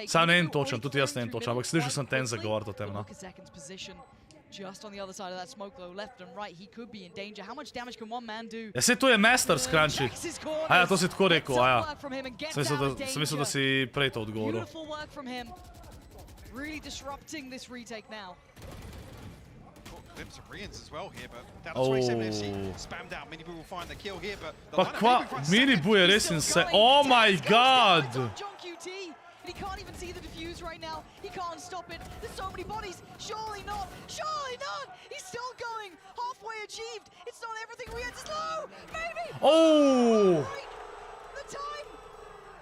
Sam ne en točen, tudi jaz ne en točen, ampak slišal sem ten zagovoriti o tem, no. Just on the other side of that smoke though, left and right, he could be in danger. How much damage can one man do? Ja, sej to je Masters, Crunchy. A ja, to si tako rekel, a ja. Sem mislil, da si prej to odgovoril. Beautiful work from him. Really disrupting this retake now. glimpse of Rians as well here, but down to 27 FC spammed out. Minibu will find the kill here, but the Pa lineup kva, maybe for a second. Minibu je res insane. Oh my god! John QT, and he can't even see the defuse right now. He can't stop it. There's so many bodies. Surely not. Surely not. He's still going. Halfway achieved. It's not everything. Rians is low. Maybe. Oh! The time.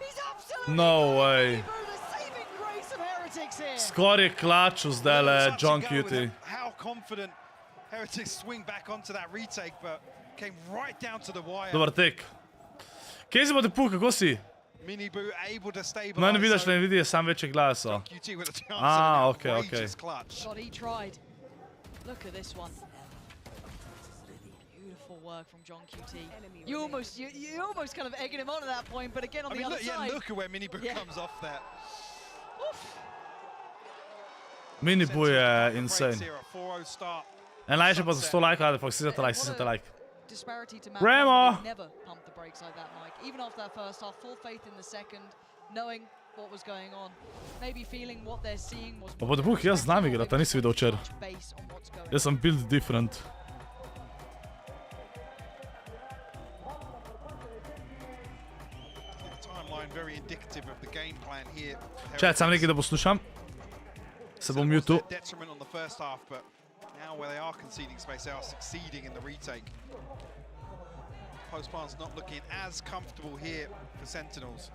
He's absolutely. No way. The saving grace of Heretics here. Skor je klačil zdajle John QT. How confident Heretics swing back onto that retake, but came right down to the wire. Dobar tek. Kje si pa te puh, kako si? Minibu able to stabilize. Meni vidiš, da ne vidi, sam večje glasa. QT with a chance Ah, of an okay, okay. outrageous clutch. God, he tried. Look at this one. Beautiful work from John QT. You almost kind of egging him on at that point, but again on the other side. Look at where Minibu comes off there. Minibu je insane. Here, a 4-0 start. En najše pa za 100 lajkov, ajde, fuck, sisate like. Disparity to Remo! never pumped the brakes like that, Mike. Even after that first half, full faith in the second, knowing what was going on. Maybe feeling what they're seeing was Pa po te puh, jaz znam igrati, nisi videl včeraj. Jaz sem build different. Very indicative of the game plan here. Čaj, sam nekaj da poslušam. Se bom mutil. Detriment on the first half, but now where they are conceding space, they are succeeding in the retake. Postman's not looking as comfortable here for Sentinels.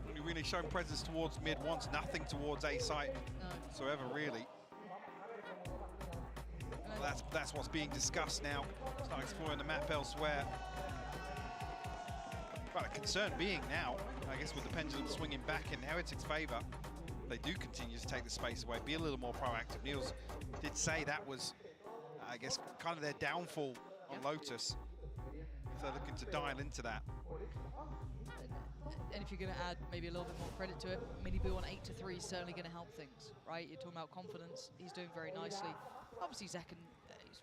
Only really shown presence towards mid, wants nothing towards A site whatsoever, really. Well, that's what's being discussed now. Start exploring the map elsewhere. But a concern being now, I guess with the pendulum swinging back in Heretics' favour, they do continue to take the space away, be a little more proactive. Niels did say that was, I guess, kind of their downfall on Lotus. So they're looking to dial into that. And if you're going to add maybe a little bit more credit to it, Minibu on 8-3 is certainly going to help things, right? You're talking about confidence. He's doing very nicely. Obviously, Zek, he's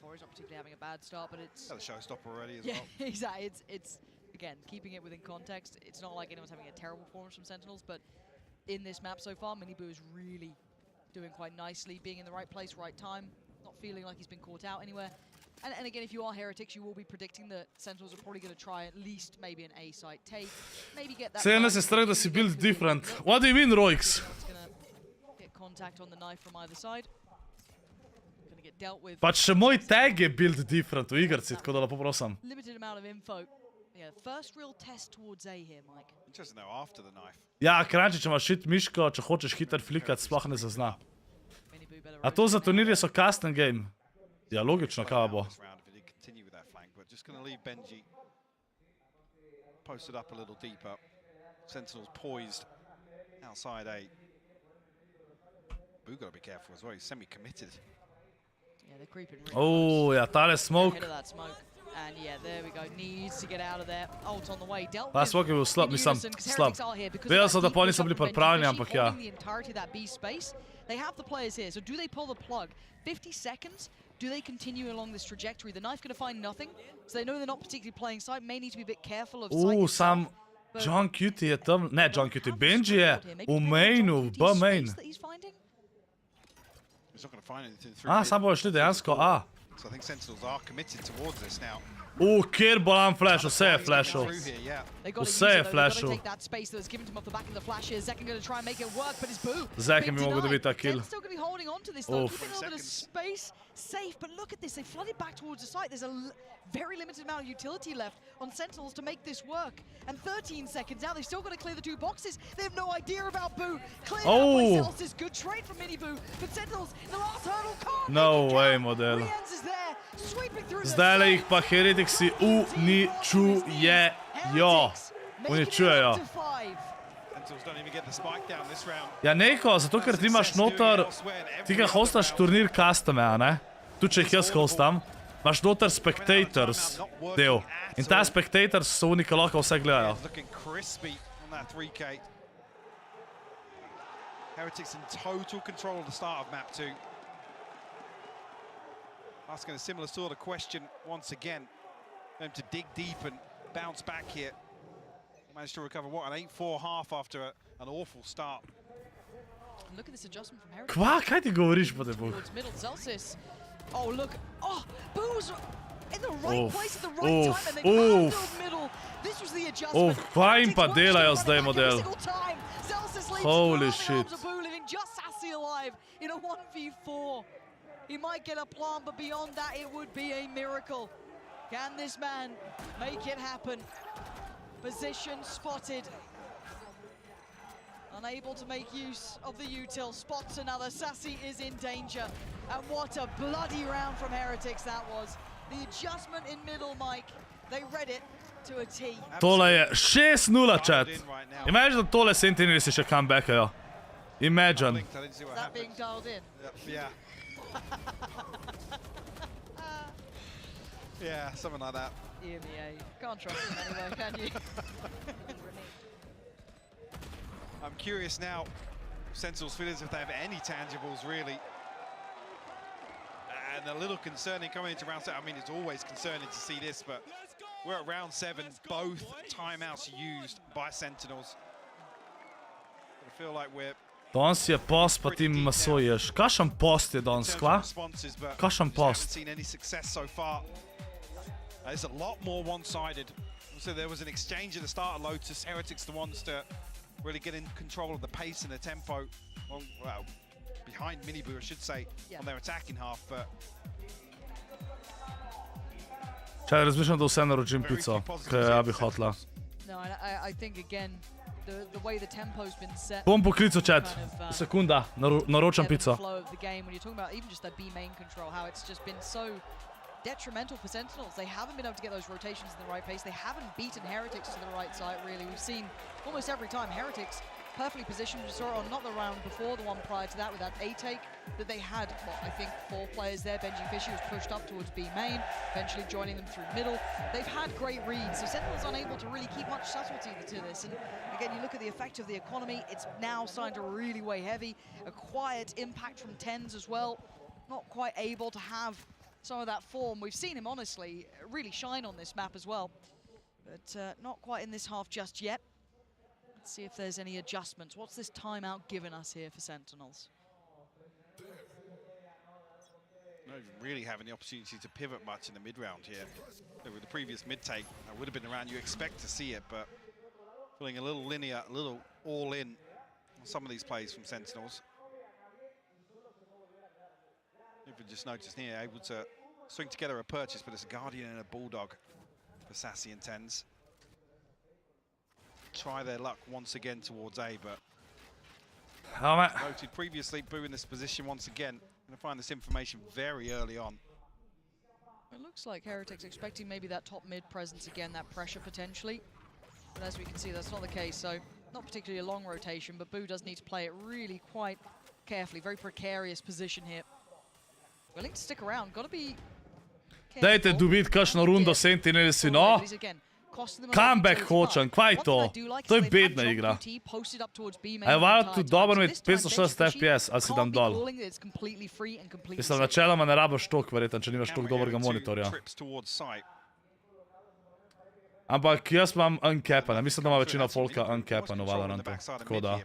5-4. He's not particularly having a bad start, but it's... That's a showstopper already as well. Yeah, exactly. It's again, keeping it within context. It's not like anyone's having a terrible performance from Sentinels, but in this map so far, Minibu is really doing quite nicely, being in the right place, right time, not feeling like he's been caught out anywhere. And again, if you are Heretics, you will be predicting that Sentinels are probably going to try at least maybe an A site take, maybe get that... Vse nas je strah, da si build different. What do you mean, Roix? Get contact on the knife from either side. Gonna get dealt with. Pač še moj tag je build different v igrci, tako da lepo prosim. Limited amount of info. Yeah, first real test towards A here, Mike. Interesting though, after the knife. Ja, Kranči, če imaš shit miško, če hočeš hiter flikat, sploh ne zazna. A to za turnirje so custom game? Ja, logično, kaj bo. Just gonna leave Benji posted up a little deeper. Sentinels poised outside A. Boo gotta be careful as well, he's semi-committed. Yeah, they're creeping really Oh, ja, tale smoke. ahead of that smoke. And yeah, there we go. Needs to get out of there. Ult on the way. Dealt Ta smoke je bil slab, mislim, slab. Vedel sem, da pol niso bili pripravljeni, ampak ja. The entirety of that B space. They have the players here, so do they pull the plug? 50 seconds? Do they continue along this trajectory? The knife going to find nothing, so they know they're not particularly playing side. May need to be a bit careful of side. Sam John QT je tam, ne John QT, Benji je v mainu, v B main. He's not going to find anything through. Sam bojo šli dejansko A. So I think Sentinels are committed towards this now. Kjer bo nam flashal, vse je flashal. Vse je flashal. Zek je mi mogel dobiti ta kill. Safe, but look at this. They flooded back towards the site. There's a very limited amount of utility left on Sentinels to make this work. And 13 seconds out, they've still got to clear the two boxes. They have no idea about Boo. Clear that by Celsius. Good trade from Mini Boo. But Sentinels, the last hurdle can't. No way, model. Zdajle jih pa Heretiksi uničujejo. Uničujejo. Ja, neko, zato ker ti imaš noter, ti ga hostaš turnir custome, a ne? Tu če jih jaz hostam, imaš noter spectators del. In ta spectators so unika lahko vse gledajo. Heretics in total control of the start of map 2. Asking a similar sort of question once again. Them to dig deep and bounce back here. Managed to recover, what, an 8-4 half after an awful start. And look at this adjustment from Heritage. Kva, kaj ti govoriš po te bog? Towards middle, Zelsis. Oh, look. Oh, Boo's in the right place at the right time, and they've handled middle. This was the adjustment. Kva jim pa delajo zdaj model? Holy shit. Boo leaving just Sassy alive in a 1v4. He might get a plant, but beyond that, it would be a miracle. Can this man make it happen? Position spotted. Unable to make use of the util, spots another. Sassy is in danger. And what a bloody round from Heretics that was. The adjustment in middle, Mike. They read it to a T. Tole je 6-0, chat. Imagine, da tole Sentinelse še comebackajo. Imagine. Is that being dialed in? Yeah. Yeah, something like that. EMEA. Can't trust him anywhere, can you? I'm curious now, Sentinels feelings if they have any tangibles really. And a little concerning coming into round 7. I mean, it's always concerning to see this, but we're at round 7, both timeouts used by Sentinels. I feel like we're Danes je post, pa ti masuješ. Kakšen post je danes, kva? Kakšen post? Seen any success so far. It's a lot more one-sided. So there was an exchange at the start of Lotus. Heretics the ones to really get in control of the pace and the tempo. Well, behind Miniboo, I should say, on their attacking half, but... Čaj, razmišljam, da vse naročim pico, kaj ja bi hotla. No, I think again, the way the tempo's been set. Bom poklical chat. Sekunda, naročam pico. Flow of the game when you're talking about even just that B main control, how it's just been so detrimental for Sentinels. They haven't been able to get those rotations in the right pace. They haven't beaten Heretics to the right side, really. We've seen almost every time Heretics perfectly positioned. We saw it on not the round before, the one prior to that with that A take, that they had, well, I think 4 players there. Benji Fisher was pushed up towards B main, eventually joining them through middle. They've had great reads, so Sentinels unable to really keep much subtlety to this. And again, you look at the effect of the economy, it's now starting to really weigh heavy. A quiet impact from TenZ as well, not quite able to have some of that form. We've seen him, honestly, really shine on this map as well, but not quite in this half just yet. Let's see if there's any adjustments. What's this timeout given us here for Sentinels? Not even really having the opportunity to pivot much in the mid-round here. With the previous mid-take, I would have been around. You expect to see it, but feeling a little linear, a little all-in on some of these plays from Sentinels. If you just noticed here, able to string together a purchase, but it's a Guardian and a Bulldog for Sassy and TenZ. Try their luck once again towards A, but noted previously, Boo in this position once again. Going to find this information very early on. It looks like Heretics expecting maybe that top mid presence again, that pressure potentially. But as we can see, that's not the case. So not particularly a long rotation, but Boo does need to play it really quite carefully. Very precarious position here. Willing to stick around, got to be careful. Dajte dobiti kakšno rundo Sentinelesi, no? Comeback hočem, kva je to? To je bedna igra. Aj valjda tudi dobro imeti 560 FPS, ali si dam dol. Mislim, načeloma ne rabiš toliko, verjetno, če nimaš toliko dobrega monitorja. Ampak jaz imam uncapane, mislim, da ima večina folka uncapane v Valorantu, tako da.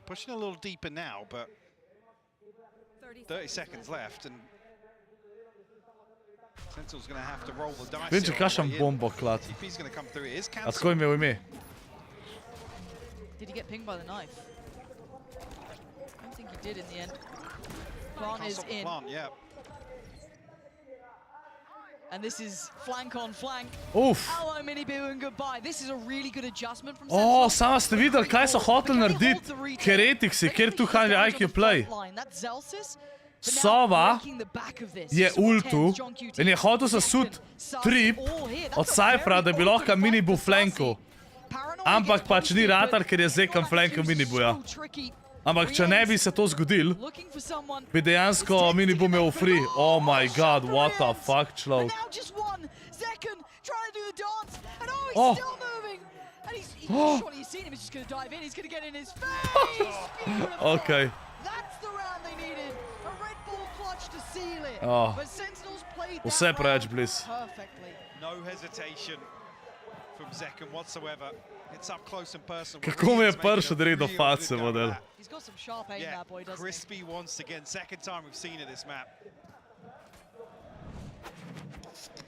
30 seconds left and Sentinel's going to have to roll the dice. Vem, če kakšen bombo klad. A tako je imel ime? Did he get pinged by the knife? I don't think he did in the end. Plant is in. Yeah. And this is flank on flank. Uf. Hello, Miniboo, and goodbye. This is a really good adjustment from O, sama ste videli, kaj so hoteli narediti Heretiksi, kjer tu hali IQ play. That's Zelsis. Sova je ultu in je hotel zasut trip od Cyphera, da bi lahko Miniboo flanku. Ampak pač ni ratar, ker je Zekan flanku Minibuja. Ampak če ne bi se to zgodil, bi dejansko Miniboo imel free. Oh my god, what the fuck, človek. Oh. Okay. Oh. Vse preveč bliz. No hesitation from Zekan whatsoever. It's up close and personal. Kako mi je prišel direkt do face, model. He's got some sharp aim, Yeah, that boy, doesn't he? crispy once again. Second time we've seen it this map.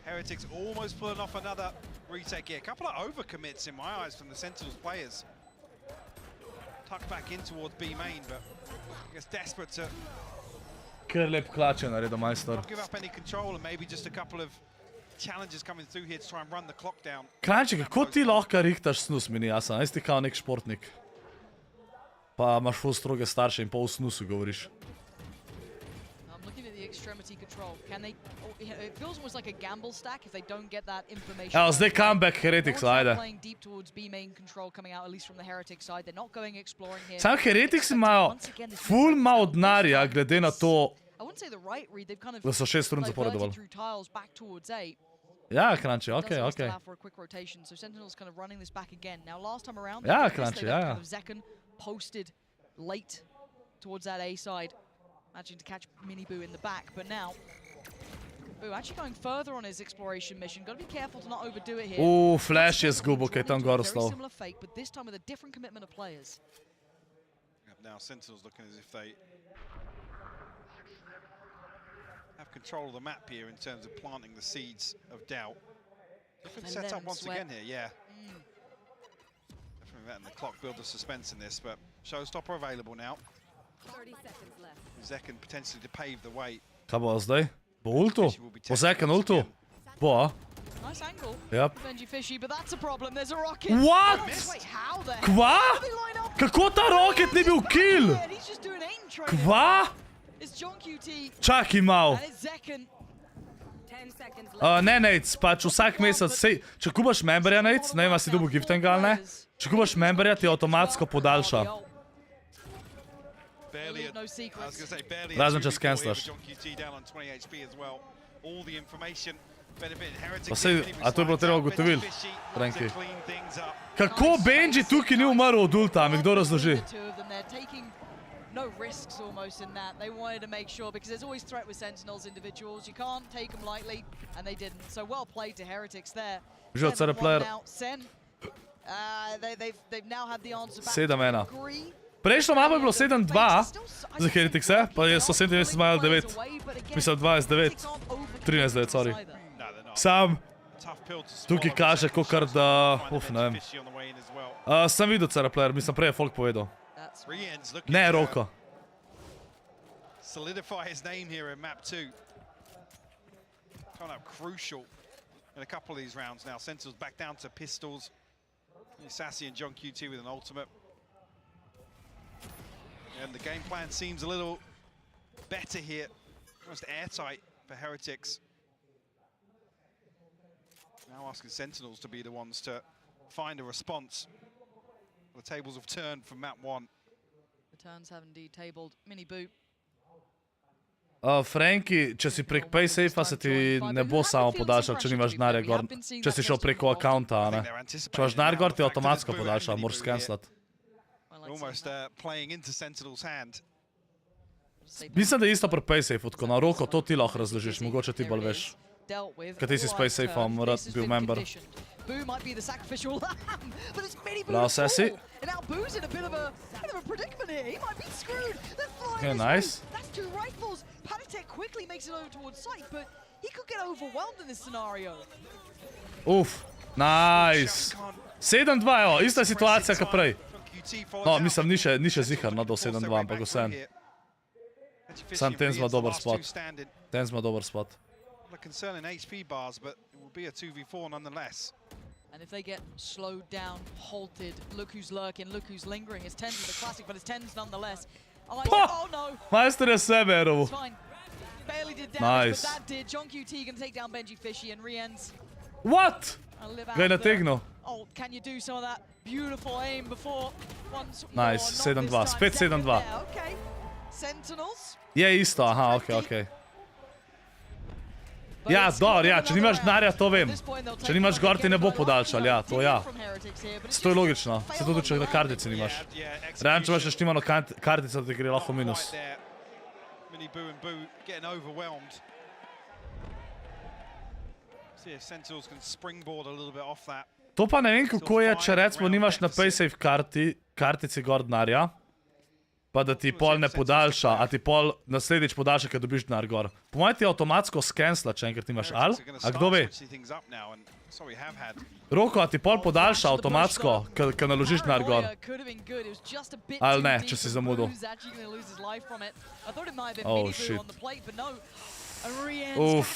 Heretics almost pulling off another retake here. A couple of overcommits in my eyes from the Sentinels players. Tucked back in towards B main, but I guess desperate to Kar lep klač je naredil majstor. not give up any control and maybe just a couple of challenges coming through here to try and run the clock down. Kranči, kako ti lahko rihtaš snus, mini jasen? Jaz ti kao nek športnik. Pa imaš ful stroge starše in pa v snusu govoriš. I'm looking at the extremity control. Can they? Oh, it feels almost like a gamble stack if they don't get that information. Evo, zdaj comeback Heretics, ajde. Playing deep towards B main control coming out at least from the Heretic side. They're not going exploring here. Sam Heretics imajo ful malo denarja, glede na to, I wouldn't say the right read. They've kind of da so 6 rund zaporedovali. through tiles back towards A. Ja, Kranči, okej, Doesn't okej. allow for a quick rotation, so Sentinels kind of running this back again. Now, last time around, Ja, they did this, Kranči, they ja, left ja. kind of Zekken posted late towards that A side, managing to catch Miniboo in the back. But now, Boo actually going further on his exploration mission. Got to be careful to not overdo it here. Flash je zgubil, kaj je tam gor Very ostal. similar fate, but this time with a different commitment of players. Now Sentinels looking as if they have control of the map here in terms of planting the seeds of doubt. Different They let setup him once sweat. again here, yeah. Definitely letting the clock build the suspense in this, but showstopper available now. 30 seconds left. Zekken potentially to pave the way. Kaj bo zdaj? Bo ultu? Bo Zekken ultu? Bo, a? Nice angle. Yep. Benji Fishy, but that's a problem. There's a rocket. What? Wait, how the Kva? How did they line up? Kako ta rocket ni bil kill? Yeah, he's just doing aim training. Kva? It's John QT Čakaj mal. and it's Zekken. 10 seconds left. Ne, Nates, pač vsak mesec, sej, če kupaš memberja, Nates, ne vem, a si dobil gifting ali ne, če kupaš memberja, ti avtomatsko podaljša. Barely, No I was secrets. going to say barely. Razem, če 2v4 here skenslaš. with John QT down on 20 HP as well. All the information benefiting Heretics. Pa sej, a to je bilo treba ugotoviti, Franki. Clean things up. Kako Benji tukaj ni umrl od ulta, mi kdo razloži? The two of them, they're taking no risks almost in that. They wanted to make sure, because there's always threat with Sentinels individuals. You can't take them lightly, and they didn't. So well played to Heretics there. Že od 7-1 player. now. Sen, they've now had the answer back. 7-1. Agree. Prejšnjo mapo je bilo 7-2 za Heretics, pa so Sentinels imajo 9. Mislim, 29. 13-9, sorry. No, they're not. Sam Tough pill to tukaj swallow. kaže, kakor da, Find ne vem. Fishy on the way in as well. Sem videl player, mislim, prej je folk povedal. That's Rien's looking Ne, to Roko. solidify his name here in map 2. Coming up crucial in a couple of these rounds now. Sentinels back down to pistols. Sassy and John QT with an ultimate. And the game plan seems a little better here. Almost airtight for Heretics. Now asking Sentinels to be the ones to find a response. The tables have turned from map 1. the turns have indeed tabled. Miniboo. Franki, če si prek PaySafe-a, se ti ne bo samo podaljšal, če nimaš denarja gor. Če si šel preko accounta, ne. Če imaš denar gor, ti avtomatsko podaljša, moraš scancelat. Almost playing into Sentinel's hand. Mislim, da je isto pri PaySafe-u, tako na Roko, to ti lahko razložiš, mogoče ti bolj veš. Kaj ti si s PaySafe-om rad bil member. Boo might be the sacrificial lamb, but it's Miniboo. Bravo, Sassy. And now Boo's in a bit of a predicament here. He might be screwed. They're flying Okay, this nice. way. That's 2 rifles. Panitek quickly makes it over towards sight, but he could get overwhelmed in this scenario. Uf, nice. 7-2, evo, ista situacija kot prej. No, mislim, ni še zihar, no, do 7-2, ampak vsem. Sam Tens ima dober spot. Tens ima dober spot. Concerning HP bars, but it will be a 2v4 nonetheless. And if they get slowed down, halted, look who's lurking, look who's lingering. It's Tens with the classic, but it's Tens nonetheless. Oh no! Majster je sebe, erovu. It's fine. Barely did damage, Nice. but that did. John QT gonna take down Benji Fishy and Rien's What? live Ga je out there. nategnil. Oh, can you do some of that beautiful aim before once Nice, more? Not 7-2, this time. spet Second 7-2. there, okay. Sentinels. Je isto, aha, okej. Ja, dobro, ja, če nimaš denarja, to vem. Če nimaš gor, ti ne bo podaljšal, ja, to ja. To je logično, se tudi če na kartici nimaš. Rajan, če imaš naštimano kartico, da ti gre lahko minus. Miniboo and Boo getting overwhelmed. See if Sentinels can springboard a little bit off that. To pa ne vem, kako je, če recimo nimaš na PaySafe kartici gor denarja, pa da ti pol ne podaljša, a ti pol naslednjič podaljša, ker dobiš denar gor. Po mojem ti avtomatsko skensla, če enkrat imaš al, a kdo ve? Roko, a ti pol podaljša avtomatsko, ker naložiš denar gor. Ali ne, če si zamudil. Oh, shit. Oof.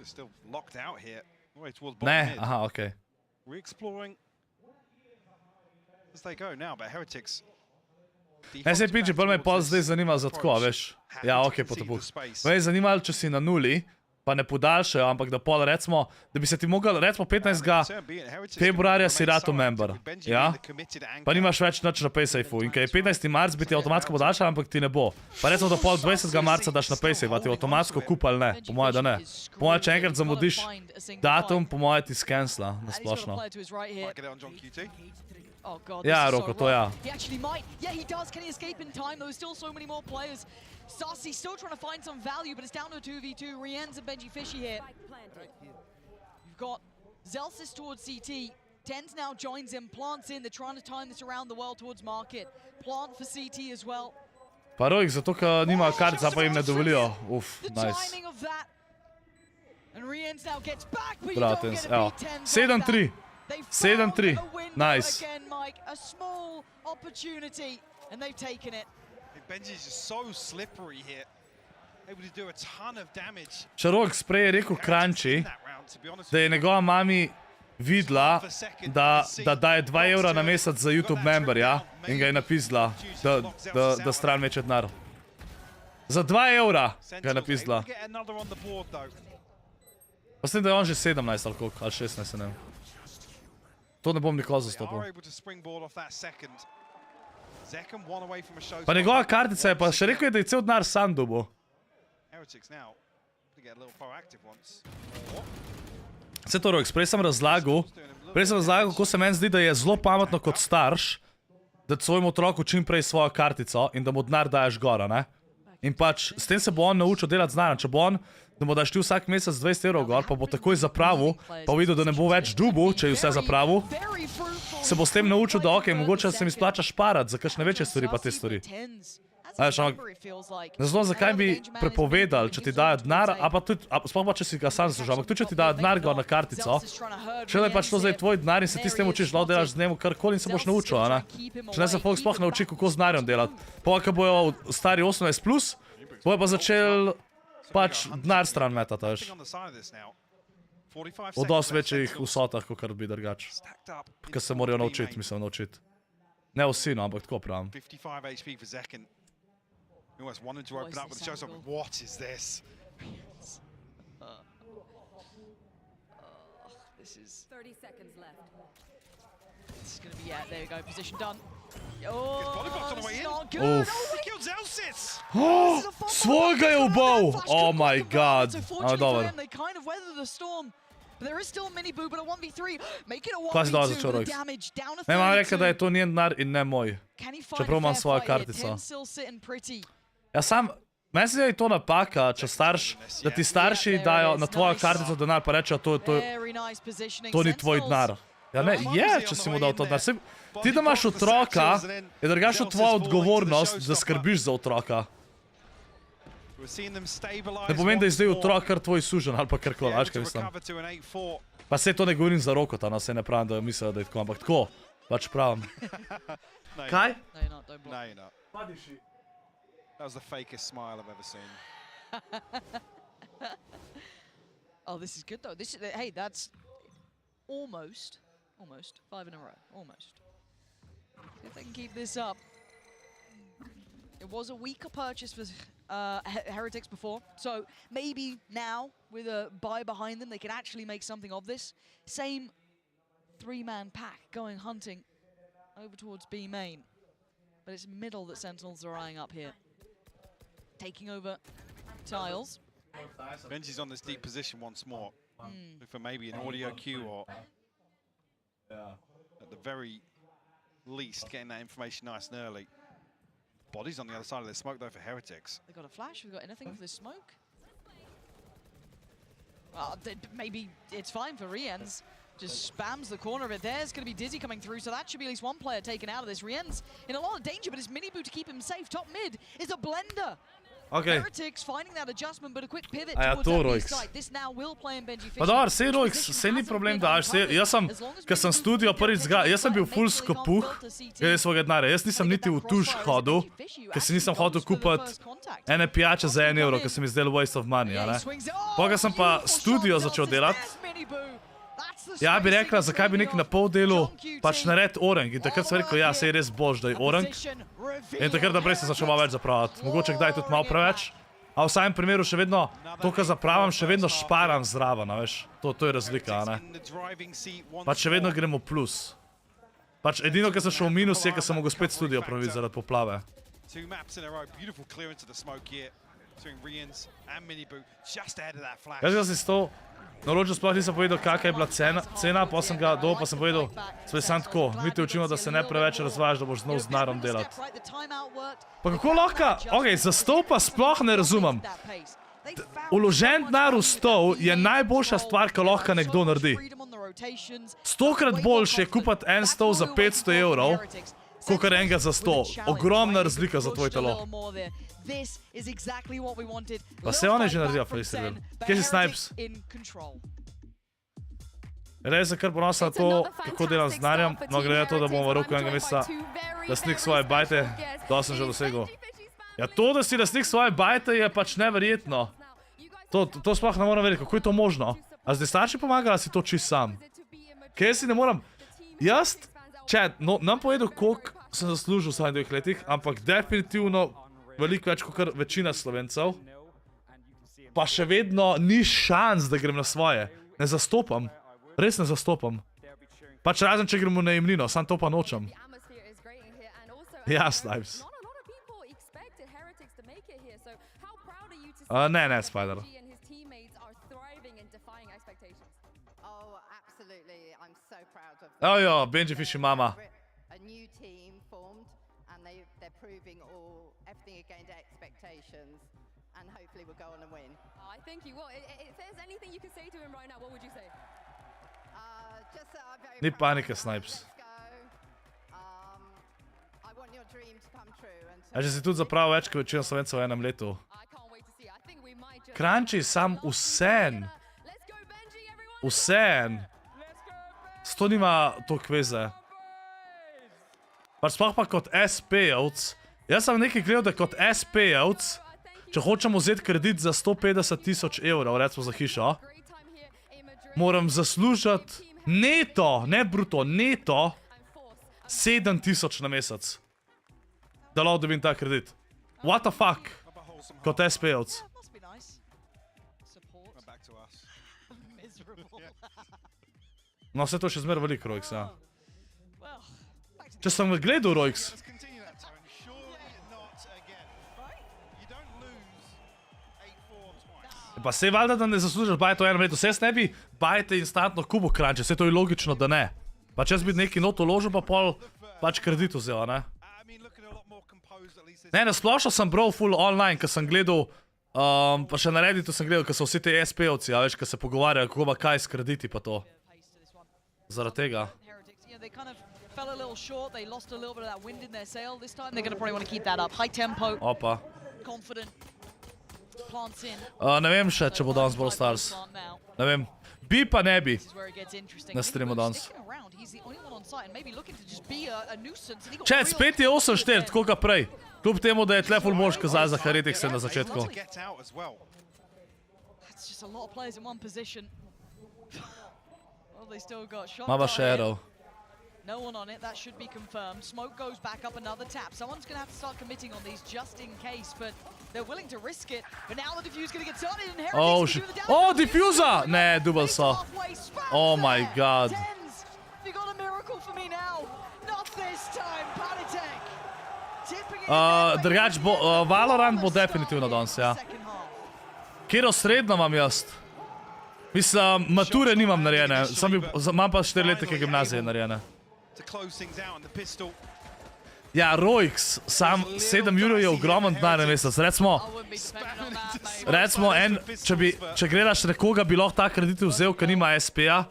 Still locked out here. Way towards bottom Ne, mid. aha, okej. Re-exploring as they go now, but Heretics. Ne se piči, bolj me pol zdaj zanima za tako, veš. Ja, okej, potopuk. Me je zanimalo, če si na nuli, pa ne podaljšajo, ampak da pol recimo, da bi se ti mogel, recimo 15. februarja si rato member, ja? Pa nimaš več nič na PaySafe-u in kaj je 15. marc bi ti avtomatsko podaljšal, ampak ti ne bo. Pa recimo da pol 20. marca daš na PaySafe, a ti avtomatsko kup ali ne, po moje da ne. Po moje, če enkrat zamudiš datum, po moje ti skensla, nasplošno. Oh God, Ja, this is so Roko, to rough. ja. He actually might. Yeah, he does. Can he escape in time? There's still so many more players. Sassy still trying to find some value, but it's down to a 2v2. Rien's and Benji Fishy here. You've got Zelsis towards CT. Tens now joins him, plants in. They're trying to time this around the world towards market. Plant for CT as well. Pa Rojk, zato ker nima kartica, pa jim ne dovolijo. Uf, The nice. timing of that. And Rien's now gets back, but you Bratens, don't get a evo. B10 from that. 7-3. They 7-3. found a window Nice. again, Mike. A small opportunity, and they've taken it. Benji's just so slippery here. Able to do a ton of damage. Če Rojk sprej je rekel Crunchy, In that round, to be honest da je with you. njegova mami videla, da daje 2 evra na mesec za YouTube member, ja? In ga je napisala, da stran meče denar. Za 2 evra ga je napisala. Able to get another on the board though. Pa s tem, da je on že 17 ali koliko, ali 16, ne vem. To ne bom nikoli They zastopil. are able to springboard off that second. Zekken one away from a show. Pa njegova kartica je pa še rekel, da je cel denar sam dobil. Heretics now to get a little proactive once. Vse to, Rojk, prej sem razlagal, kako se meni zdi, da je zelo pametno kot starš, da svojemu otroku čim prej svojo kartico in da mu denar daješ gora, ne? In pač, s tem se bo on naučil delati z denarjem. Če bo on, da mu daš ti vsak mesec 20 evrov gor, pa bo takoj zapravil, pa videl, da ne bo več dubu, če je vse zapravil, se bo s tem naučil, da ok, mogoče se mi splača šparati za kakšne večje stvari pa te stvari. Veš, ampak, ne znam, zakaj bi prepovedali, če ti dajo denar, a pa tudi, sploh pa če si ga sam zaslužil, ampak tudi če ti dajo denar gor na kartico, če je pač to zdaj tvoj denar in se ti s tem učiš, lahko delaš z njemu karkoli in se boš naučil, a ne? Če ne se folk sploh nauči, kako z denarjem delati. Pa, ko bojo stari 18+, bojo pa začeli pač denar stran metati, veš. On the side of this now. 45 V dosti seconds left, večjih Sentinels vsotah, kot bi drugač. stacked up Ker se morajo naučiti, mislim, naučiti. Ne vsi, no, ampak tako pravim. 55 HP for Zekken. He almost wanted to What open is up with this the showstopper. angle? What is this? This is 30 seconds left. going to be, yeah, there you go, position done. Oh, body blocked on the this way is in. not good. Oof. Oh, He killed Zelsis! Svojega je ubal! Oh my god. So A, fortunately for dobro. them, they kind of weather the storm. But there is still mini boo, but a 1v3. Make it a Kaj si dal 1v2 začel, with Rojk? the damage down to Ne, imam rekel, da je 32. to njen denar in ne moj. Can he find Čeprav a imam fair svojo fight here? kartico. 10 still sitting pretty. Ja sam, meni se zdi, da je to napaka, če da ti starši dajo na tvojo kartico denar, pa rečejo, Very nice positioning. to ni tvoj Sentinels. denar. Ja ne, je, če si mu dal to denar. Saj, ti da imaš otroka, je drugačno tvoja odgovornost, da skrbiš za otroka. We're seeing them stabilize. Ne pomeni, da je zdaj once more. otrok kar tvoj sužen ali pa karkoli, Able veš to kaj mislim. recover to an 8-4. Pa se to ne govorim za Rokota, no se ne pravim, da mislijo, da je tako, ampak tako, pač pravim. No, you're Kaj? No, you're not. Don't block. No, you're not. That was the fakest smile I've ever seen. Oh, this is good though. This is, hey, that's almost 5 in a row. Almost. See if they can keep this up. It was a weaker purchase for Heretics before, so maybe now with a buy behind them, they can actually make something of this. Same 3-man pack going hunting over towards B main, but it's middle that Sentinels are eyeing up here. Taking over tiles. Benji's on this deep position once more. Look for maybe an audio cue or at the very least getting that information nice and early. Bodies on the other side of the smoke though for Heretics. They got a flash. Have we got anything for this smoke? Maybe it's fine for Rienz. Just spams the corner of it. There's going to be Dizzy coming through, so that should be at least one player taken out of this. Rienz in a lot of danger, but it's Miniboo to keep him safe. Top mid is a blender. Okay. Heretics finding that adjustment, but a quick pivot A ja, towards to that B Roix. side. This now will play in Benji Pa dobro, sej Roix, sej ni problem daš, jaz sem, ko sem studio prvič jaz sem bil full skopuh, glede svojega denarja, jaz nisem niti v tuš hodil, ker si nisem hodil kupiti ene pijače za €1, ker se mi zdel waste of money, a ne. Potem sem pa studio začel delati, ja bi rekla, zakaj bi nekaj na pol delu, pač nared orang, in takrat sem rekel, ja, sej res bož, da je orang, in takrat naprej sem začel malo več zapravljati, mogoče kdaj tudi malo preveč. A v samem primeru še vedno, to, kar zapravim, še vedno šparam zraven, veš. To je razlika, ne. Pač še vedno gremo plus. Pač edino, kar sem šel v minus, je, ker sem mogel spet studio praviti zaradi poplave. Jaz ga si s to naročil sploh nisem povedal, kakaj je bila cena, pa sem ga dol, pa sem povedal, svoj sam tako, mi te učimo, da se ne preveč razvajaš, da boš znal z narom delati. Pa kako lahko, okej, za stol pa sploh ne razumem. Uložen denar v stol je najboljša stvar, kar lahko nekdo naredi. 100krat boljše je kupiti en stol za €500, kakor enega za 100. Ogromna razlika za tvoj telo. Pa se one že naredijo, Festival. Kje si Snipes? Res je kar ponosen na to, kako delam z denarjem, no glede to, da bom v roku enega meseca lastnik svoje bajte, to sem že dosegel. Ja to, da si lastnik svoje bajte, je pač neverjetno. To sploh ne moram verjeti, kako je to možno. A zdaj starši pomagali, si to čist sam. Kaj si ne moram... Jaz, če, nam povedal, koliko sem zaslužil v svojih 2 letih, ampak definitivno veliko več kot večina Slovencev, pa še vedno ni šans, da grem na svoje. Ne zastopam. Res ne zastopam. Pač razen, če gremo na najemnino, sam to pa nočem. Ja, Snipes. Ne, Spider. Jo, Benji Fishy mama. Ni panike, Snipes. A že si tudi zapravil več, kot večina Slovencev v enem letu. Crunchy, sam vsem. Vsem. To nima toliko veze. Pač sploh pa kot SP-jevc. Jaz sem nekaj gledal, da kot SP-jevc, če hočemo vzeti kredit za 150 000 €, recimo za hišo, moram zaslužiti neto, ne bruto, neto 7000 na mesec. Da lahko dobim ta kredit. What the fuck? Kot SP-jevc. No, vse to še zmer veliko, Roix, ja. Če sem gledal, Roix. Pa sej valjda, da ne zaslužiš bajte v enem letu. Sej jaz ne bi bajte instantno kubo Crunchy, sej to je logično, da ne. Pač jaz bi neki not uložil, pa pol pač kredit vzel, ne. Ne, nasplošno sem bral full online, ko sem gledal, pa še na Redditu sem gledal, ko so vsi te SP-ovci, ja, veš, ko se pogovarjajo, kako pa kaj s krediti pa to. Zaradi tega. Opa. Ne vem še, če bo danes Brawl Stars. Ne vem. Bi pa ne bi. Na streamu danes. Chat, spet je 8-4, tako ka prej. Kljub temu, da je tle full mož kazal za Heretics na začetku. Mama še arrow. No one on it, that should be confirmed. Smoke goes back up another tap. Someone's going to have to start committing on these just in case, but they're willing to risk it. But now the diffuse's going to get started and Heretics oh shit. Oh, diffuser! Ne, double saw. Oh my god. You got a miracle for me now. Not this time, Panitek. Drugač bo, Valorant bo definitivno danes, ja. Kjero srednjo imam jaz? Mislim, mature nimam narejene, imam pa 4 letike gimnazije narejene. Ja, Roix, sam 7 jurjev je ogromen denar na mesec. Recimo, če gledaš nekoga, bi lahko ta kredit vzel, ker nima SP-ja,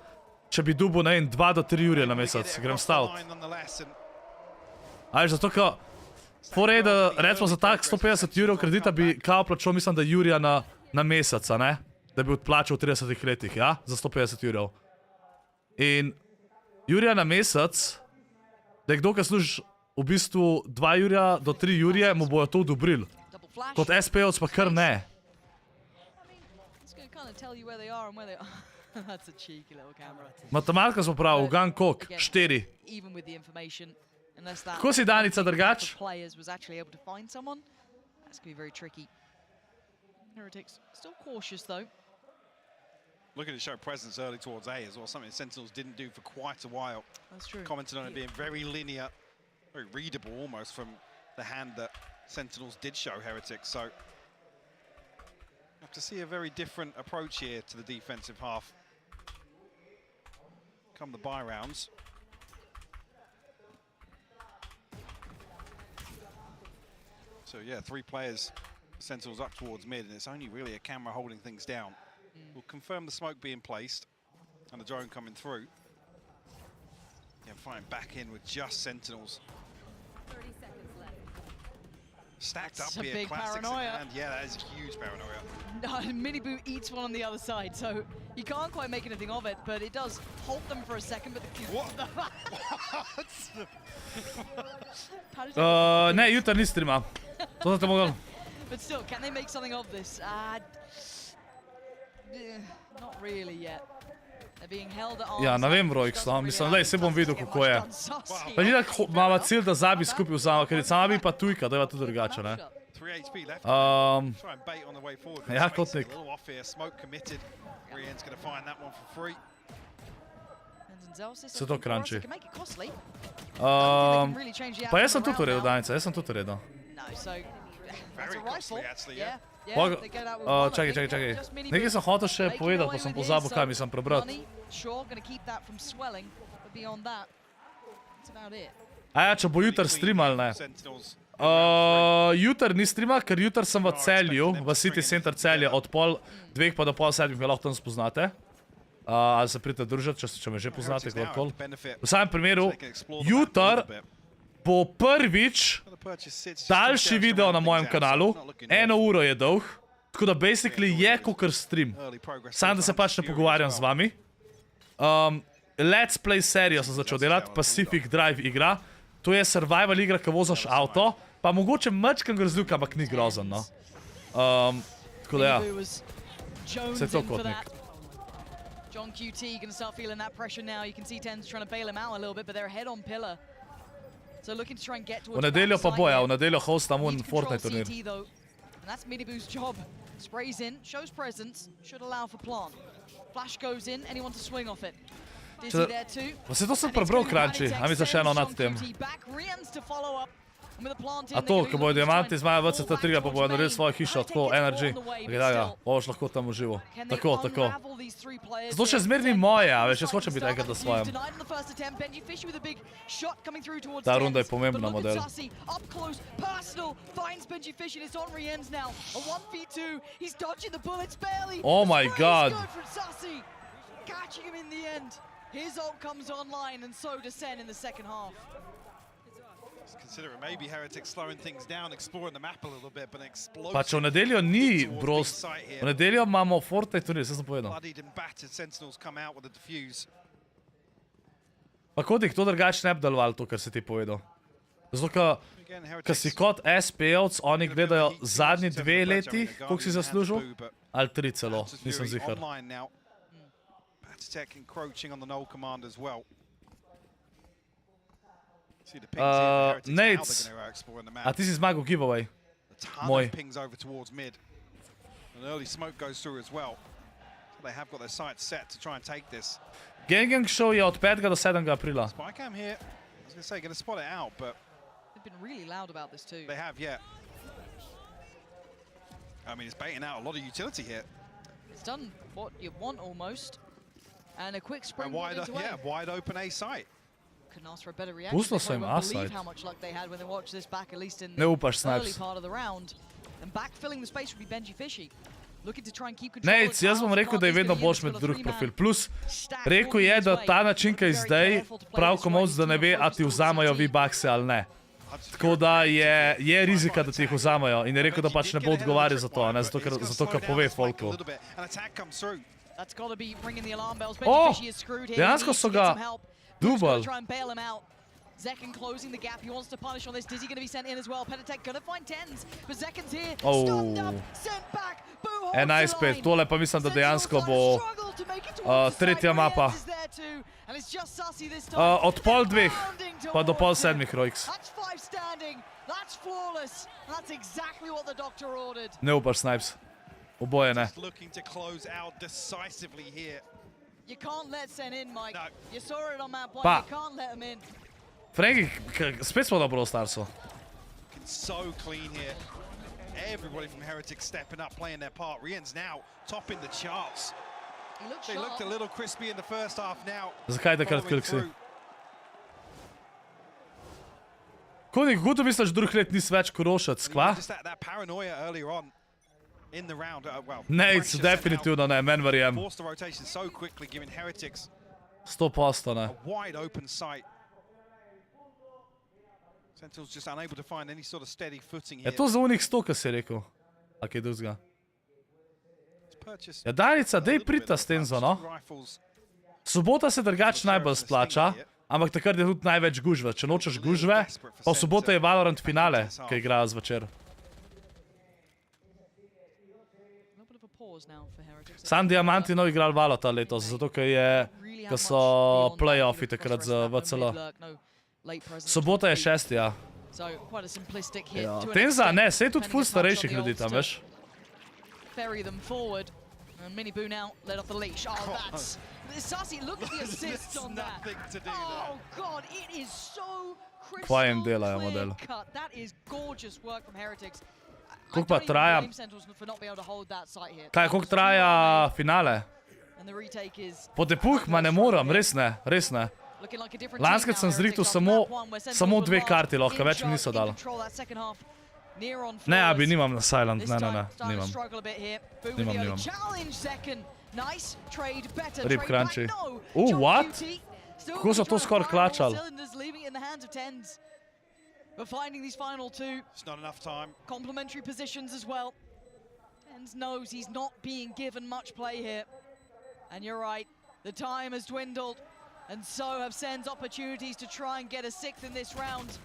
če bi dubil, ne vem, 2 do 3 jurje na mesec. Grem staviti. Zato, ker forej, da recimo za tak 150 jurjev kredita bi kao plačal, mislim, da jurja na mesec, ne? Da bi odplačal v 30 letih, ja? Za 150 jurjev. In jurja na mesec, da je kdo, ki služi v bistvu 2 jurja do 3 jurje, mu bojo to odobrili. Kot SP-ovc pa kar ne. Matematika smo pravi, ugan kok, 4. Kako si Danica drugač? Looking to show presence early towards A as well, something Sentinels didn't do for quite a while. That's true. Commented on it being very linear, very readable almost from the hand that Sentinels did show Heretics. So have to see a very different approach here to the defensive half. Come the buy rounds. So yeah, 3 players, Sentinels up towards mid, and it's only really a camera holding things down. We'll confirm the smoke being placed and the drone coming through. Yeah, fighting back in with just Sentinels. 30 seconds left. Stacked That's up a here, big classics paranoia. in hand. Yeah, that is a huge paranoia. No, Miniboo eats one on the other side, so you can't quite make anything of it, but it does halt them for a second, but the... What? Ne, jutri ni streama. To ste mogli. But still, can they make something of this? Not really yet. They're being held at arms. Ja, ne vem, Roix, no. Mislim, lej, se bom videl, kako je. Pa ni tako, imamo cilj, da Zabi skupaj vzama, ker je Zabi pa tujka, da je to drugače, ne. 3 HP left. Try and bait on the way forward. Ja, kotnik. A little off here, smoke committed. Rien's going to find that one for free. Se to kranči. Can make it costly. Pa jaz sem tudi v redu, Danica, jaz sem tudi v redu. No, so Very costly, actually, yeah. Čakaj. Nekaj sem hotel še povedati, pa sem pozabil, kaj mi sem prebrati. Aja, če bo jutri stream ali ne. Jutri ni streama, ker jutri sem v Celju, v City Center Celje, od pol 2 pa do pol 7 me lahko tam spoznate. Ali se pridete družiti, če me že poznate, kdorkoli. V samem primeru, jutri bo prvič daljši video na mojem kanalu, 1 uro je dolg, tako da basically je kakor stream. Sam da se pač ne pogovarjam z vami. Let's Play serijo sem začel delati, Pacific Drive igra. To je survival igra, ko vozaš avto, pa mogoče mačkam grozljivka, ampak ni grozen, no. Tako da ja, se to kotnik. John QT going to start feeling that pressure now. You can see Tens trying to bail him out a little bit, but they're ahead on pillar. So looking to try and get towards V nedeljo pa boja, v nedeljo hostam un Fortnite turnir. And that's Miniboo's job. Sprays in, shows presence, should allow for plant. Flash goes in, anyone to swing off it. Dizzy there too. Pa se to sem prebral, Kranči, a mi za še eno nad tem. A to, ko bojo diamanti z Maja VCT3, pa bojo naredili svojo hišo, tako, energy. Ok, da, boš lahko tam uživo. Tako. Zato še zmer ni moje, a veš, jaz hočem biti enkrat na svojem. Ta runda je pomembna, model. Oh my god. Catching him in the end. His ult comes online and so does Sen in the second half. Consider it maybe Heretics slowing things down, exploring the map a little bit, but an explosive. Pa če v nedeljo ni prost, v nedeljo imamo Fortnite turnir, se sem povedal. Bloodied and battered Sentinels come out with a defuse. Pa kodik, to drugače ne bi deloval to, kar si ti povedal. Zato, ker si kot SP-ovc, oni gledajo zadnji 2 leti, koliko si zaslužil, ali 3 celo, nisem zihar. Tech encroaching on the null command as well. Nate, a ti si zmagal giveaway. Moj. Pings over towards mid. An early smoke goes through as well. So they have got their sights set to try and take this. Gang show je od 5. do 7. aprila. Spycam here. I was going to say, going to spot it out, but they've been really loud about this too. They have, yeah. I mean, it's baiting out a lot of utility here. It's done what you want almost. And a quick spring wide open A site. Couldn't ask for a better reaction. Pustili They su im probably won't believe A-side. how much luck they had when they watched this back, at least in Ne the upaš early snipes. part of the round. And backfilling the space would be Benji Fishy. Looking to try and keep control. Nejc, jaz bom rekel, da je vedno boljš imeti drug profil. Plus, rekel je, da ta način, ki je zdaj, prav komolc, da ne ve, a ti vzamajo V-Bucks ali ne. Tako da je rizika, da ti jih vzamajo. In je rekel, da pač ne bo odgovarjal za to, ne? Zato, ker pove folku. Oh, dejansko so ga dubal. Zekken closing the gap. He wants to punish on this. Dizzy going to be sent in as well. Pentatech going to find tens, but Zekken's here. Stunned up, sent back. Boo holds 11-5, tole pa mislim, da dejansko bo tretja mapa. Od pol dveh pa do pol sedmih Roix. Ne upaš snipes. Oboje ne. You can't let Sen in, Mike. You saw it on that point. Pa. You can't let him in. Franky, spet smo na Brawl Starsu. So clean here. Everybody from Heretic stepping up, playing their part. Rian's now topping the charts. They looked a little crispy in the first half now. Zakaj takrat kliksi? Kodik, kako misliš, drug let nisi več korošac, kva? Just that paranoia earlier on in the round. Ne, definitivno ne, men verjem. Forced the rotation so quickly, giving Heretics 100% ne. a wide open sight. Sentinels just unable to find any sort of steady footing here. Je to za unih 100, kaj si rekel? A kaj drugega? Ja, Danica, dej prita s Tenzo, no. Sobota se drugače najbolj splača, ampak takrat je tudi največ gužve. Če nočeš gužve, pa v soboto je Valorant finale, ki igrajo zvečer. Sam Diamanti no igral Valo ta letos, zato ker so play-offi takrat za VCL. Sobota je 6, ja. Tenza, ne, sej tudi ful starejših ljudi tam, veš. Ferry them forward. And Mini Boo now let off the leash. Oh, that's... Sassy, look at the assists on that. Oh, God, it is so crystal clear cut. That is gorgeous work from Heretics. Koliko pa traja? Kaj, koliko traja finale? Po depuh, ma ne moram, res ne, res ne. Lanskrat sem zrihtel samo 2 karti lahko, več mi niso dali. Ne, abi, nimam na Silent, ne, nimam. Nimam. Rip crunchy. What? Kako so to skoraj klačali? But finding these final two, it's not enough time. Complementary positions as well. Tens knows he's not being given much play here. And you're right, the time has dwindled. And so have Sen's opportunities to try and get a 6th in this round.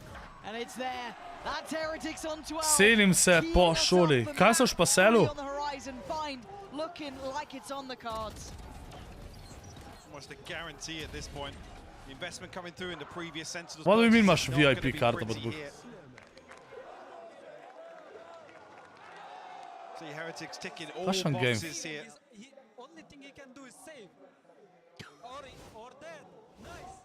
And it's there. That's Heretics on 12. Selim se po šoli. Kaj so pa selu? Looking like it's on the cards. Almost a guarantee at this point. The investment coming through in the previous Sentinels. What do you mean imaš VIP karto pod buk? See Heretics ticking all boxes here. Only thing he can do is save. Or dead. Nice.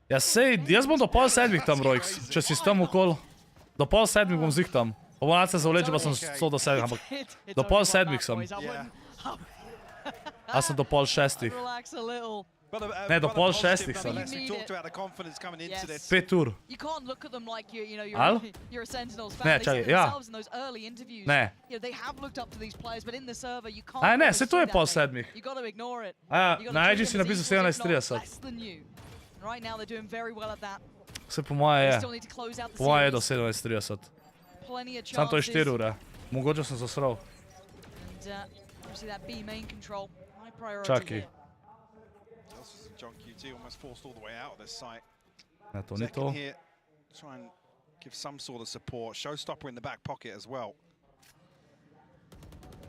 Ja sej, jaz bom do pol 7 tam, Roix, če si s tam okol. Do pol 7 bom zih tam. Pomonac se zavleče, pa sem 100 do 7, ampak do pol 7 sem. A sem do pol 6. Ne, do pol 6 sem. 5 ur. Al? Ne, čakaj, ja. Ne. A ne, se to je pol 7. A ja, na IG si napisal 17:30. Se po moje je. Po moje je do 17:30. Sam to je 4 ure. Mogoče sem zasral. Čakaj. John QT almost forced all the way out of this site. Ne, to ni to. Here, try and give some sort of support. Showstopper in the back pocket as well.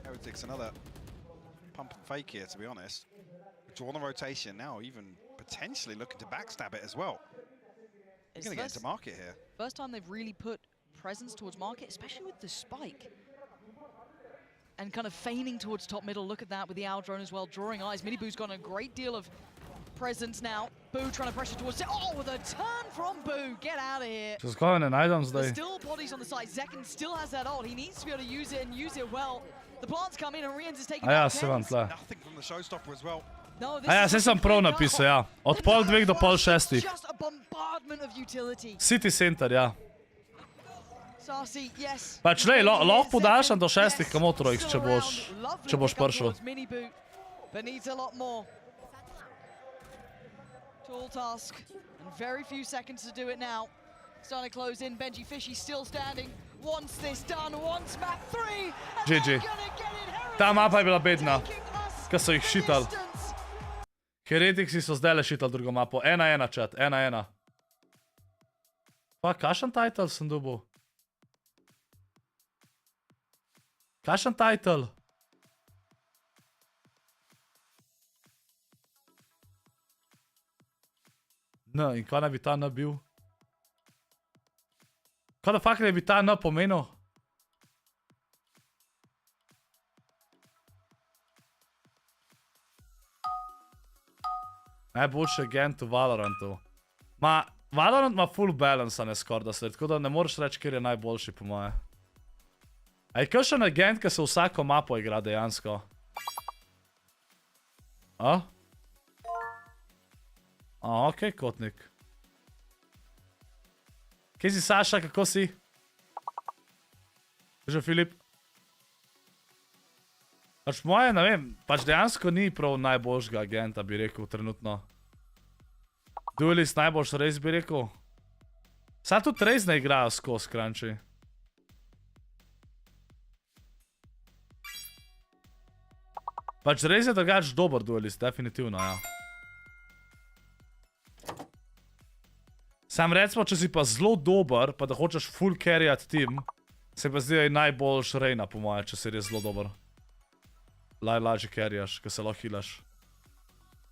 Heretics another pump and fake here, to be honest. Draw the rotation now, even potentially looking to backstab it as well. He's going to get into market here. First time they've really put presence towards market, especially with the spike. And kind of feigning towards top middle. Look at that with the owl drone as well, drawing eyes. Mini Boo's got a great deal of presence now. Boo trying to pressure towards it. Oh, with a turn from Boo. Get out of here. Just going in items There's still bodies on the side. Zekken still has that ult. He needs to be able to use it and use it well. The plants come in and Rians is taking Nothing from the showstopper as well. No, this A ja, is saj such a sem prav great napisal, goal. ja. Od The pol dveh do pol rush is šestih. just a bombardment of utility. City Center, ja. Sarsi, yes. Pač lej, lahko podaljšam do Second, šestih yes, komotrojk, still around. če boš Lovely pick up prišel. towards Mini Boot, but needs a lot more. Tall task, and very few seconds to do it now. Starting to close in, Benji Fishy still standing. Wants this done, wants map 3, and GG. they're gonna get it. Heretics Ta mapa je bila bedna, taking us ko so jih the šitali. distance. Heretiksi so zdaj le šitali drugo mapo. 1-1 chat, 1-1. Pa, kakšen title sem dobil? Kakšen title? No, in kaj naj bi ta N bil? Kaj da fakt naj bi ta N pomenil? Najboljši agent v Valorantu. Ma, Valorant ima full balance, a ne skorda sled, tako da ne moreš reči, kjer je najboljši po moje. A je kakšen agent, ki se vsako mapo igra dejansko? A? A, okej, kotnik. Kje si, Saša, kako si? Že Filip? Pač moje, ne vem, pač dejansko ni prav najboljšega agenta, bi rekel, trenutno. Duelist najboljš res, bi rekel. Saj tudi res ne igrajo skozi kranči. Pač res je drugač dober duelist, definitivno, ja. Sam recimo, če si pa zelo dober, pa da hočeš full carryat team, se pa zdi, da je najboljš Reyna, po moje, če si res zelo dober. Lažje carryaš, ko se lahko healaš.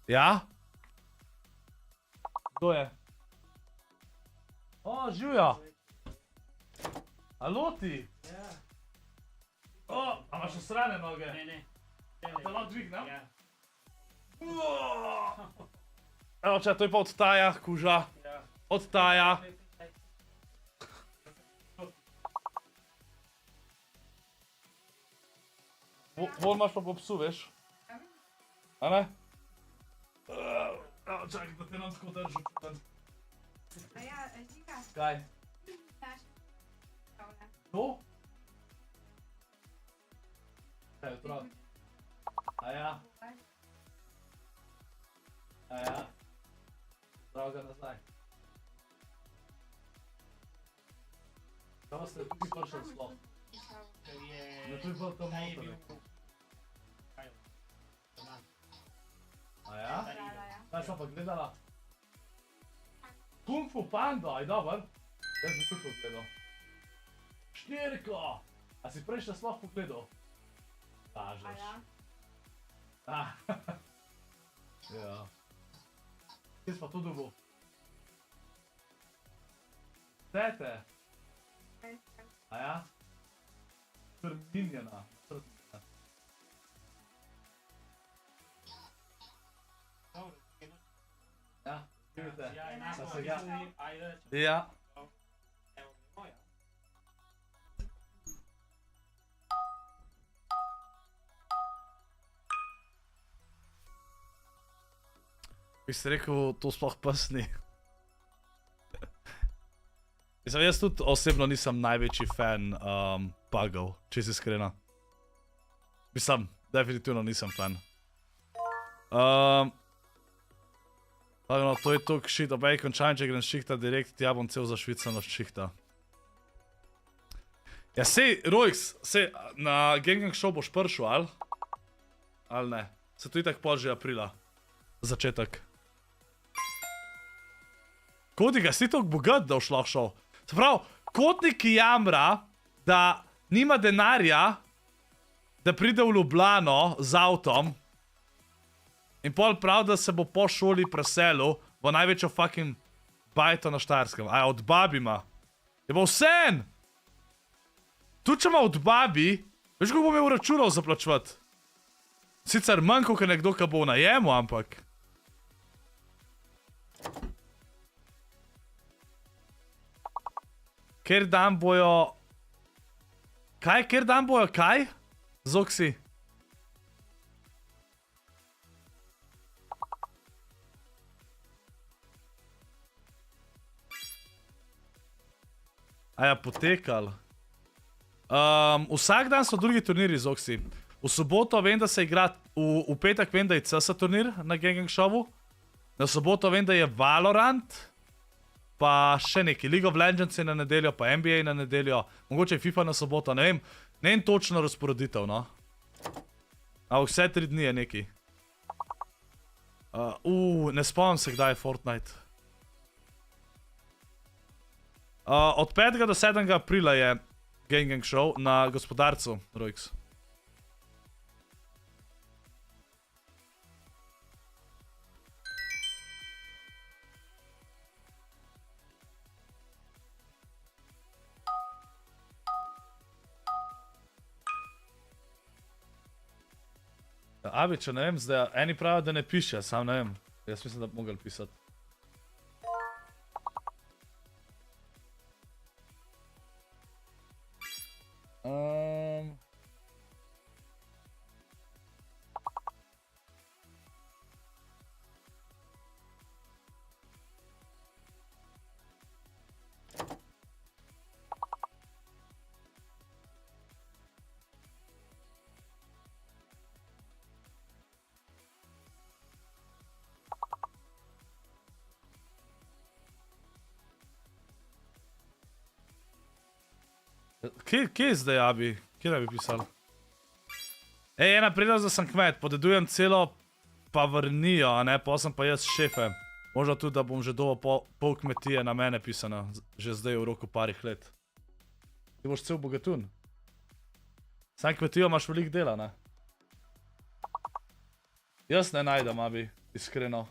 Ja? Kdo je? O, živja! Alo ti? Ja. O, a imaš osrane noge? Ne. A te lahko dvignem? Ja. Evo če, to je pa odtaja, kuža. Odtaja. Bolj imaš pa po psu, veš? A ne? Evo, čakaj, da te nam tako držu. Kaj? To? Kaj, otrok? A ja? A ja? Prav ga nazaj. Kaj ste tukaj prišel sploh? Ne, to je bilo tam motor. A ja? Kaj sem pa gledala? Kung Fu Panda, aj dober? Jaz bi tudi pogledal. Štyrko! A si prejšnja sploh pogledal? Lažeš. A ja? Ja. Kje si pa to dobil? Tete? A ja? Krminjena. Ja, vidite. Sa se ga. Ja. Bi si rekel, to sploh pes ni. Mislim, jaz tudi osebno nisem največji fan bugov, če si iskrena. Mislim, definitivno nisem fan. No, to je tok shit, obej končan, če grem šihta direkt, ja bom cel zašvicano šihta. Ja sej, Rojks, sej, na Gang Show boš prišel, ali? Ali ne? Se to itak pol že aprila. Začetek. Kodiga, si tok bogat, da boš lahko šel. Se pravi, kotnik ki jamra, da nima denarja, da pride v Ljubljano z avtom, in pol prav, da se bo po šoli preselil v največjo fucking bajto na Štajerskem. A ja, od babi ima. Je pa vsem! Tudi če ima od babi, veš, kako bom imel računov zaplačevati? Sicer manj, kot je nekdo, ki bo v najemu, ampak... Ker dan bojo... Kaj? Ker dan bojo kaj? Zoksi. A ja, potekal. Vsak dan so drugi turniri z Oksi. V soboto vem, da se igra, v petek vem, da je CS turnir na Gang Showu. Na soboto vem, da je Valorant. Pa še neki, League of Legends je na nedeljo, pa NBA na nedeljo. Mogoče je FIFA na soboto, ne vem. Ne vem točno razporeditev, no. Ampak vse 3 dni je neki. Ne spomnim se, kdaj je Fortnite. Od 5. do 7. aprila je Gang Show na Gospodarcu, Rojks. Abi, če ne vem, zdaj, eni pravijo, da ne piše, sam ne vem. Jaz mislim, da bi mogli pisati. Kje je zdaj, Abi? Kje da bi pisal? Ej, ena prednost, da sem kmet, podedujem celo pavrnijo, a ne, pa sem pa jaz šefe. Možda tudi, da bom že dobil pol kmetije na mene pisana, že zdaj v roku parih let. Ti boš cel bogatun. Sam kmetijo imaš veliko dela, ne? Jaz ne najdem, Abi, iskreno.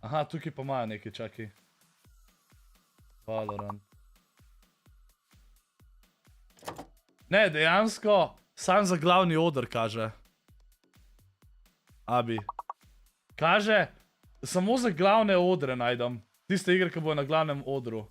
Aha, tukaj pa imajo nekaj, čakaj. Valorant. Ne, dejansko, sam za glavni oder kaže. Abi. Kaže, samo za glavne odre najdem. Tiste igre, ki bojo na glavnem odru.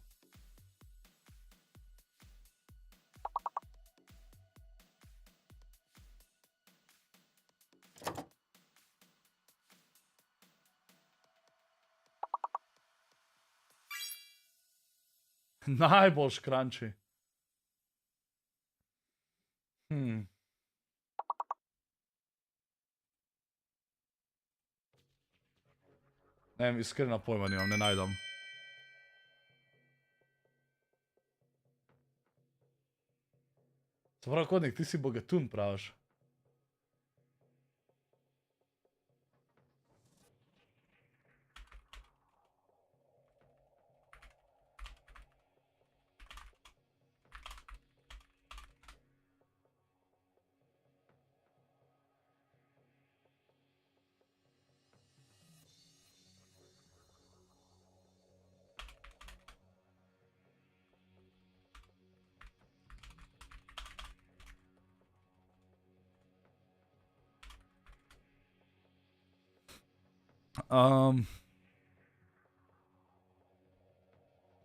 Najbolj škranči. Ne vem, iskreno pojma nimam, ne najdem. Se pravi, Kodnik, ti si bogatun, praviš.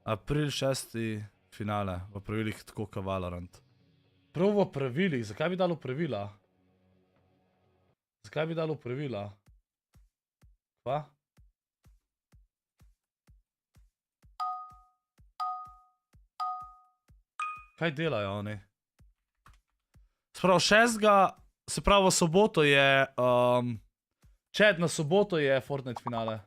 April 6. finale, v pravilih tako kot Valorant. Prav v pravilih, zakaj bi dalo pravila? Zakaj bi dalo pravila? Kva? Kaj delajo oni? Sprav 6. se pravi v soboto je... Chat, na soboto je Fortnite finale.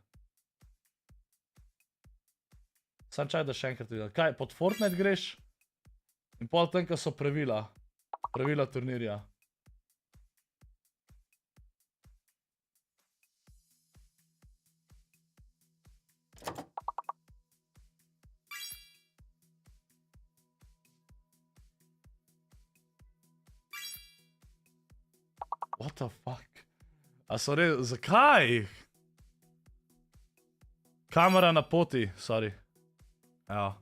Sam čaj, da še enkrat vidim. Kaj, pod Fortnite greš? In pol tam, ko so pravila. Pravila turnirja. What the fuck? A so res, zakaj? Kamera na poti, sorry. Evo.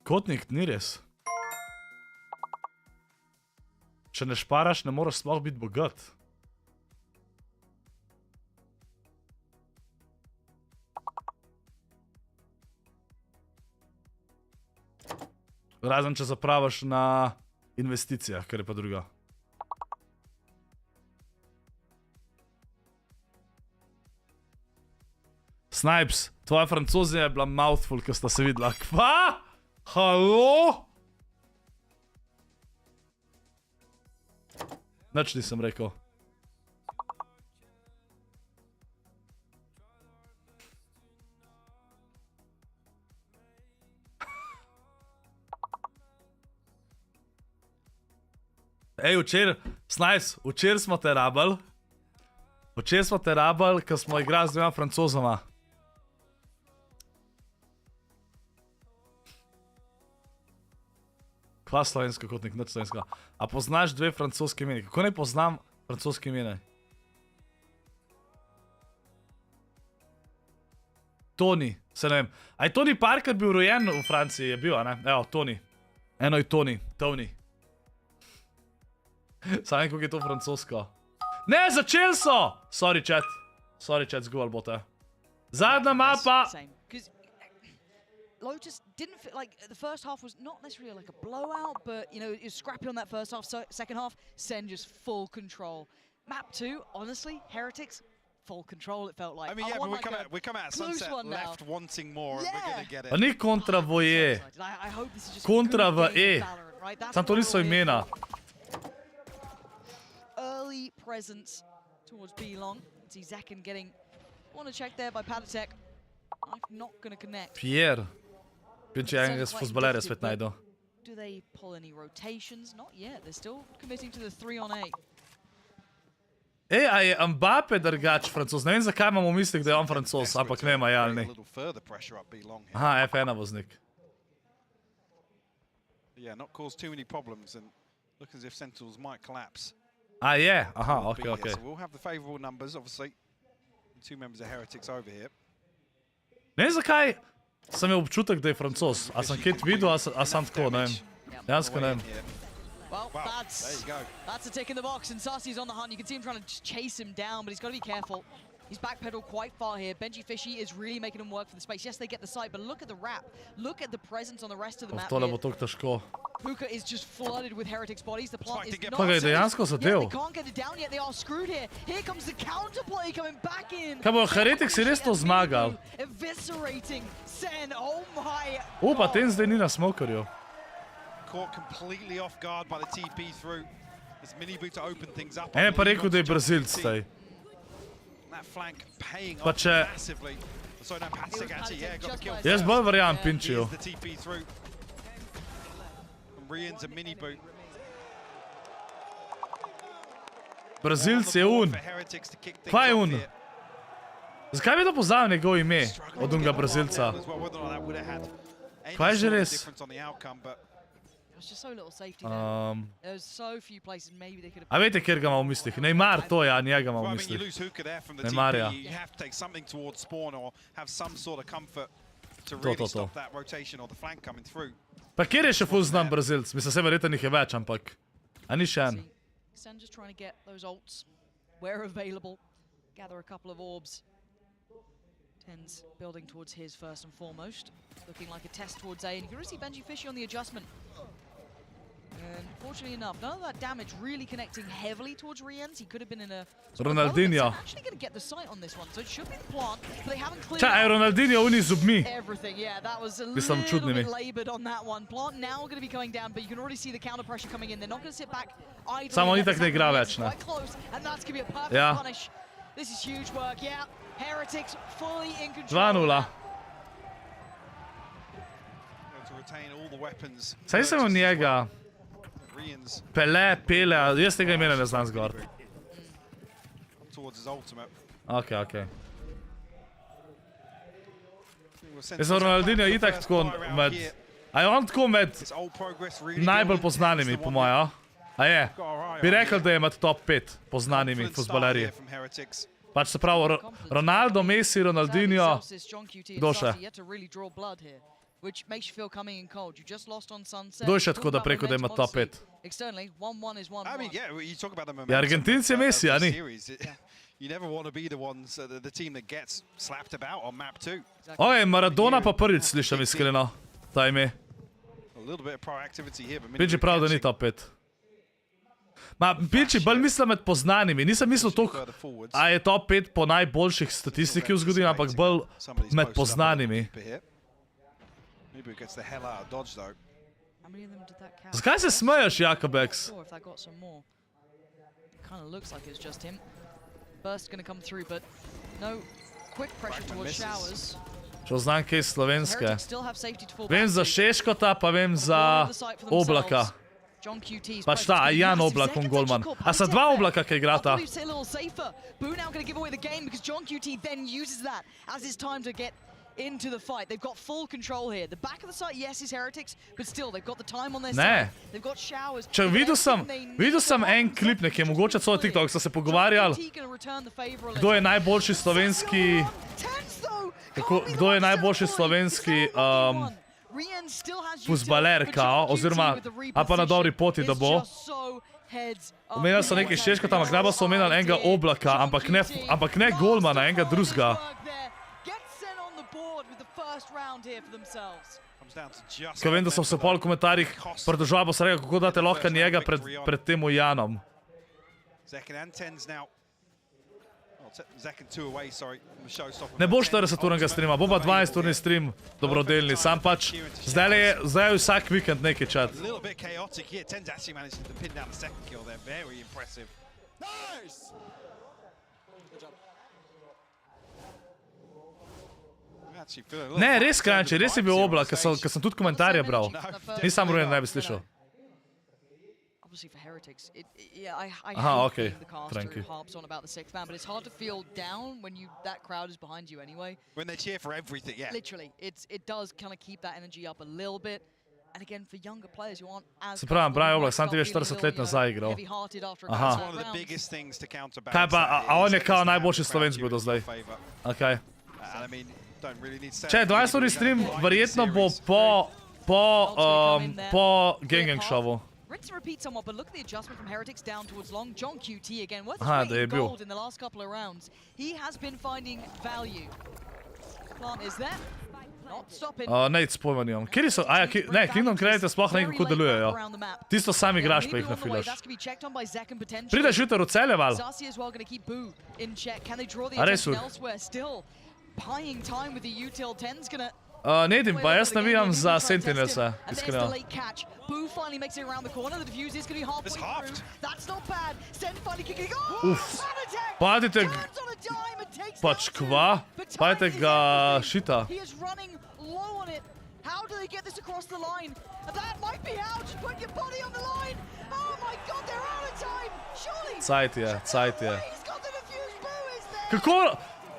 Kotnik, ni res. Če ne šparaš, ne moraš sploh biti bogat. Razen, če zapravaš na investicijah, kar je pa druga. Snipes, tvoja Francozija je bila mouthful, ko sta se videla. Kva? Halo? Nič nisem rekel. Ej, Snipes, včeraj smo te rabili. Včeraj smo te rabili, ko smo igrali z dvema Francozoma. Kva slovensko kotnik, nič slovensko. A poznaš dve francoske imene? Kako ne poznam francoske imene? Tony, se ne vem. A je Tony Parker bil rojen v Franciji? Je bil, a ne? Evo, Tony. Eno je Tony. Tony. Sam vem, kako je to francosko. Ne, začel so! Sorry, chat. Sorry, chat, zgubil bote. Zadnja mapa! Lotus didn't feel like the first half was not necessarily like a blowout, but you know, it was scrappy on that first half. So second half, Sen just full control. Map 2, honestly, Heretics, full control. It felt like. I mean, yeah, but we come out Sunset left wanting more, and we're gonna get it. Pa ni kontra v E. Kontra v E. Sam to niso imena. Early presence towards B-Long. See Zekin getting want to check there by Padatek. I'm not gonna connect. Pierre. Pinče enega s fuzbalerja spet najdu. Do they pull any rotations? Not yet. They're still committing to the 3-on-8. Ej, a je Mbappe drugač Francoz? Ne vem, zakaj imamo v mislih, da je on Francoz, ampak nema, ja ali ni. Aha, F1 voznik. Yeah, not cause too many problems and look as if Sentinels might collapse. A je, aha, okej, okej. So we'll have the favorable numbers, obviously. Two members of Heretics over here. Ne vem, zakaj sem imel občutek, da je Francoz. A sem kjet videl, a sem tako, ne vem. Dejansko ne vem. Well, that's a tick in the box, and Sassy's on the hunt. You can see him trying to chase him down, but he's got to be careful. He's backpedaled quite far here. Benji Fishy is really making him work for the space. Yes, they get the site, but look at the wrap. Look at the presence on the rest of the map Tole bo toliko težko. Puka is just flooded with Heretics bodies. The plant is not Pa ga je dejansko zadel. They can't get it down yet. They are screwed here. Here comes the counterplay coming back in. Kaj bo Heretics res to zmagal? Eviscerating Sen. Oh my. Pa ten zdaj ni na smokerju. Caught completely off guard by the TP through. This mini-boot to open things up. En je pa rekel, da je Brazilc zdaj. That flank paying off massively. So no, Patsik actually, yeah, got the kill. Jaz bolj verjamem Pinčiju. The TP through. From Rian's a mini-boot. Brazilc je un. Kva je un? Zakaj bi to poznal njegov ime od unga Brazilca? Kva je že res? A vete, kjer ga ima v mislih? Neymar to je, a njega ima v mislih. Neymarja. To. Pa kjer je še ful znam Brazilc? Mislim, se verjetno njih je več, ampak... A ni še en? Sen just trying to get those ults where available, gather a couple of orbs. Ten's building towards his first and foremost, looking like a test towards A, and you can really see Benji Fishy on the adjustment. And fortunately enough, none of that damage really connecting heavily towards Rian's. He could have been in a... Ronaldinho. Actually going to get the sight on this one, so it should be the plant, but they haven't cleared out Ronaldinho uni zubmi. Everything. Yeah, that was a little bit labored on that one. Plant now going to be going down, but you can already see the counter pressure coming in. They're not going to sit back idly. Samo ni tak ne igra več, ne. Quite close, and that's going to be a perfect punish. This is huge work, yeah. Heretics fully in control. 2-0. Saj sem v njega. Pele, jaz tega imena ne znam zgor. Okej. Jaz sem Ronaldinho itak tako med... A je on tako med najbolj poznanimi, po moja? A je? Bi rekel, da je med top 5 poznanimi fuzbalerji. Pač se pravi, Ronaldo, Messi, Ronaldinho, kdo še? Kdo je še tako, da preko, da ima top 5? Ja, Argentinci je Messi, a ni? Maradona pa prvič slišam iskreno, ta ime. little bit of proactivity here, but Pinči prav, da ni top 5. Ma, Pinči, bolj mislim med poznanimi. Nisem mislil toliko, a je top 5 po najboljših statistiki v zgodini, ampak bolj med poznanimi. Zakaj se smeješ, Jakobex? Čo znam kaj slovenske. Vem za Šeškota, pa vem za Oblaka. Pač ta, a Jan Oblak, on golman. A sa dva Oblaka, kaj igrata? Into the fight. They've got full control here. The back of the site, yes, is Heretics, but still, they've got the time on their side. They've got showers. Če videl sem en klip nekje, mogoče celo TikTok, so se pogovarjali, kdo je najboljši slovenski... Kdo je najboljši slovenski fuzbaler, kao, oziroma, a pa na dobri poti, da bo. Omenjali so nekaj Šeškota, ampak najbolj so omenjali enega Oblaka, ampak ne golmana, enega drugega. Ko vem, da sem se pol v komentarjih pridržal, bo se rekel, kako date lahko njega pred tem Janom. Ne bo 40-urnega streama, bo pa 12-urni stream dobrodelni, sam pač zdaj je vsak vikend neki čat. Ne, res Kranči, res je bil Oblak, ker sem tudi komentarje bral. Nisam Rujen ne bi slišal. Aha, okej, Franky. Se pravim, Brian Oblak, sam ti veš 40 let nazaj igral. Aha. Kaj pa, a on je kao najboljši Slovenc bil do zdaj? Okej. Če, 12-urni stream verjetno bo po Gang šovu. Aha, da je bil. Nate pojma nimam. Kjeri so? Ne, Kingdom Creator sploh ne kako delujejo. Tisto sam igraš, pa jih ne filaš. Prideš jutro v Celje, val? A res ur? Nedim pa, jaz navijam za Sentinelse, iskreno. Padite pač kva? Padite ga šita. Cajt je. Kako?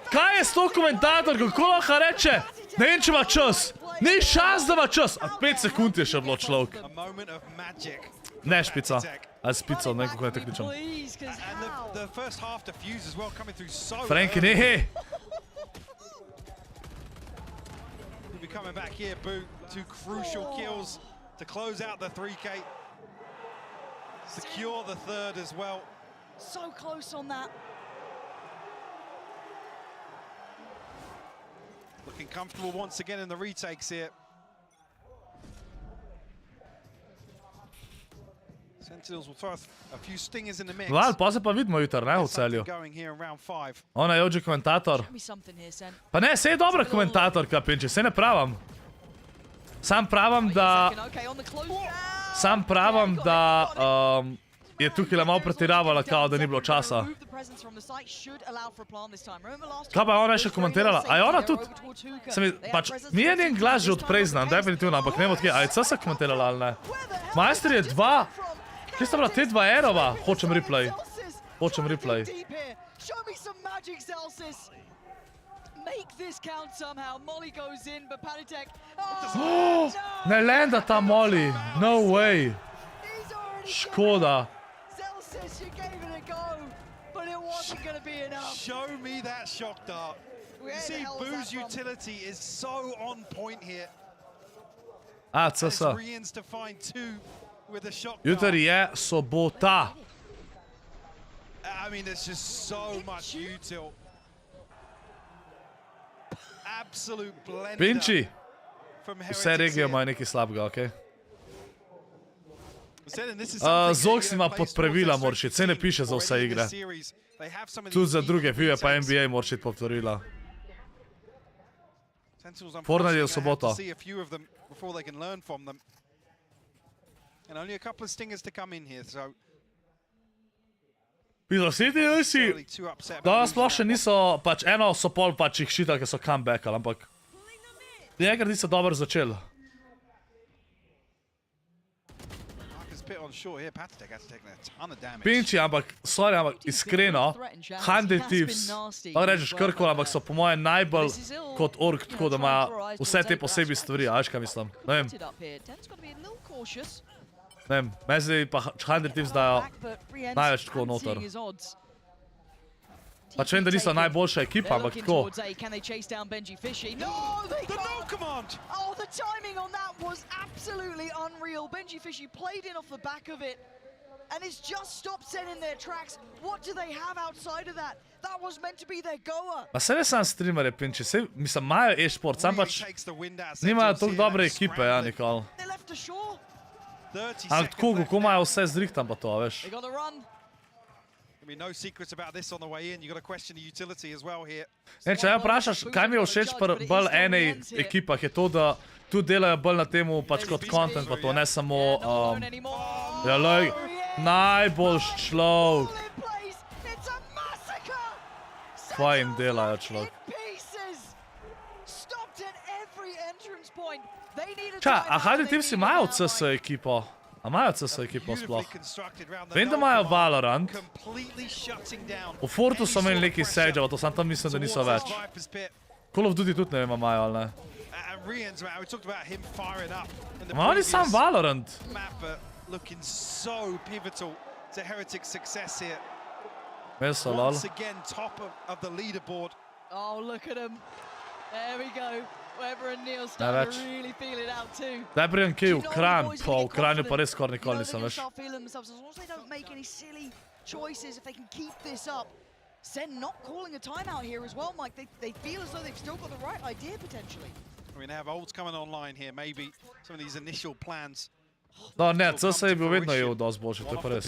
Kaj je s to komentator, kako lahko reče? Ne vem, če ima čas. Ni šans, da ima čas. A 5 sekund je še bilo človek. Ne špica. Ali spico, nekako ne tekničam. Franky, ne, hej. So close on that. Looking comfortable once again in the retakes here. Sentinels will throw a few stingers in the mix. Val, pa se pa vidimo jutr, ne, v Celju. Ona je ođe komentator. Pa ne, sej je dobra komentatorka, Pinči, sej ne pravam. Sam pravam, da je tukaj malo pretiravala, kao da ni bilo časa. Kaj pa je ona še komentirala? A je ona tudi? Pač, mi je njen glas že odprej znam, definitivno, ampak ne vem odkje. A je CS komentirala ali ne? Majster je 2. Kje sta bila te 2 erova? Hočem replay. Ne lenda ta Molly. No way. Škoda. Show me that shock dart. You see, Boo's utility is so on point here. CS. Jutr je sobota. I mean, there's just so much util. Absolute blender. Pinči, vse regije imajo nekaj slabega, okej? Zox ima pod pravila, moraš iti, ne piše za vse igre. Tudi za druge vive pa NBA moraš iti pod pravila. Fortnite je v soboto. Pizdo, Sentinelsi, danes sploh še niso, pač eno so pol pač jih šitali, ker so comebackali, ampak nekaj niso dobro začeli. Pinči, ampak, sorry, ampak iskreno, Hondica Thieves, lahko rečeš karkoli, ampak so po moje najbolj kot ork, tako da imajo vse te posebej stvari, a veš kaj mislim, ne vem. Ne vem, meni zdi pa Hondica Thieves dajo največ tako noter. Pač vem, da niso najboljša ekipa, ampak tako. Oh, the timing on that was absolutely unreal. Benji Fishy played in off the back of it and it's just stopped sending their tracks. What do they have outside of that? That was meant to be their goer. Pa se ne sam streamerje, Pinči, mislim, imajo e-sport, sam pač nimajo toliko dobre ekipe, ja, nikoli. Ampak tako, kako imajo vse zrihtam pa to, veš. Ne, če ja vprašaš, kaj mi je všeč pri bolj enej ekipah, je to, da tu delajo bolj na temu pač kot content pa to, ne samo ja, lej, najboljš človek. Kaj jim delajo človek? Ča, a Hondica Thieves imajo CS ekipo? A imajo CS ekipo sploh? Vem, da imajo Valorant. V Fortu so imeli neki Sage, to sam tam mislim, da niso več. Call of Duty tudi ne vem, imajo ali ne. Ma oni sam Valorant. Meso, lol. Oh, look at him. There we go. Weber and Neil starting to really feel it out too. Daj prijem kaj v Kranj, pa v Kranju pa res skoro nikoli nisem, veš. They don't make any silly choices if they can keep this up. Sen not calling a timeout here as well, Mike. They feel as though they've still got the right idea potentially. I mean, they have ults coming online here, maybe some of these initial plans. No, ne, CS je bil vedno EU dosti boljši, to je pa res.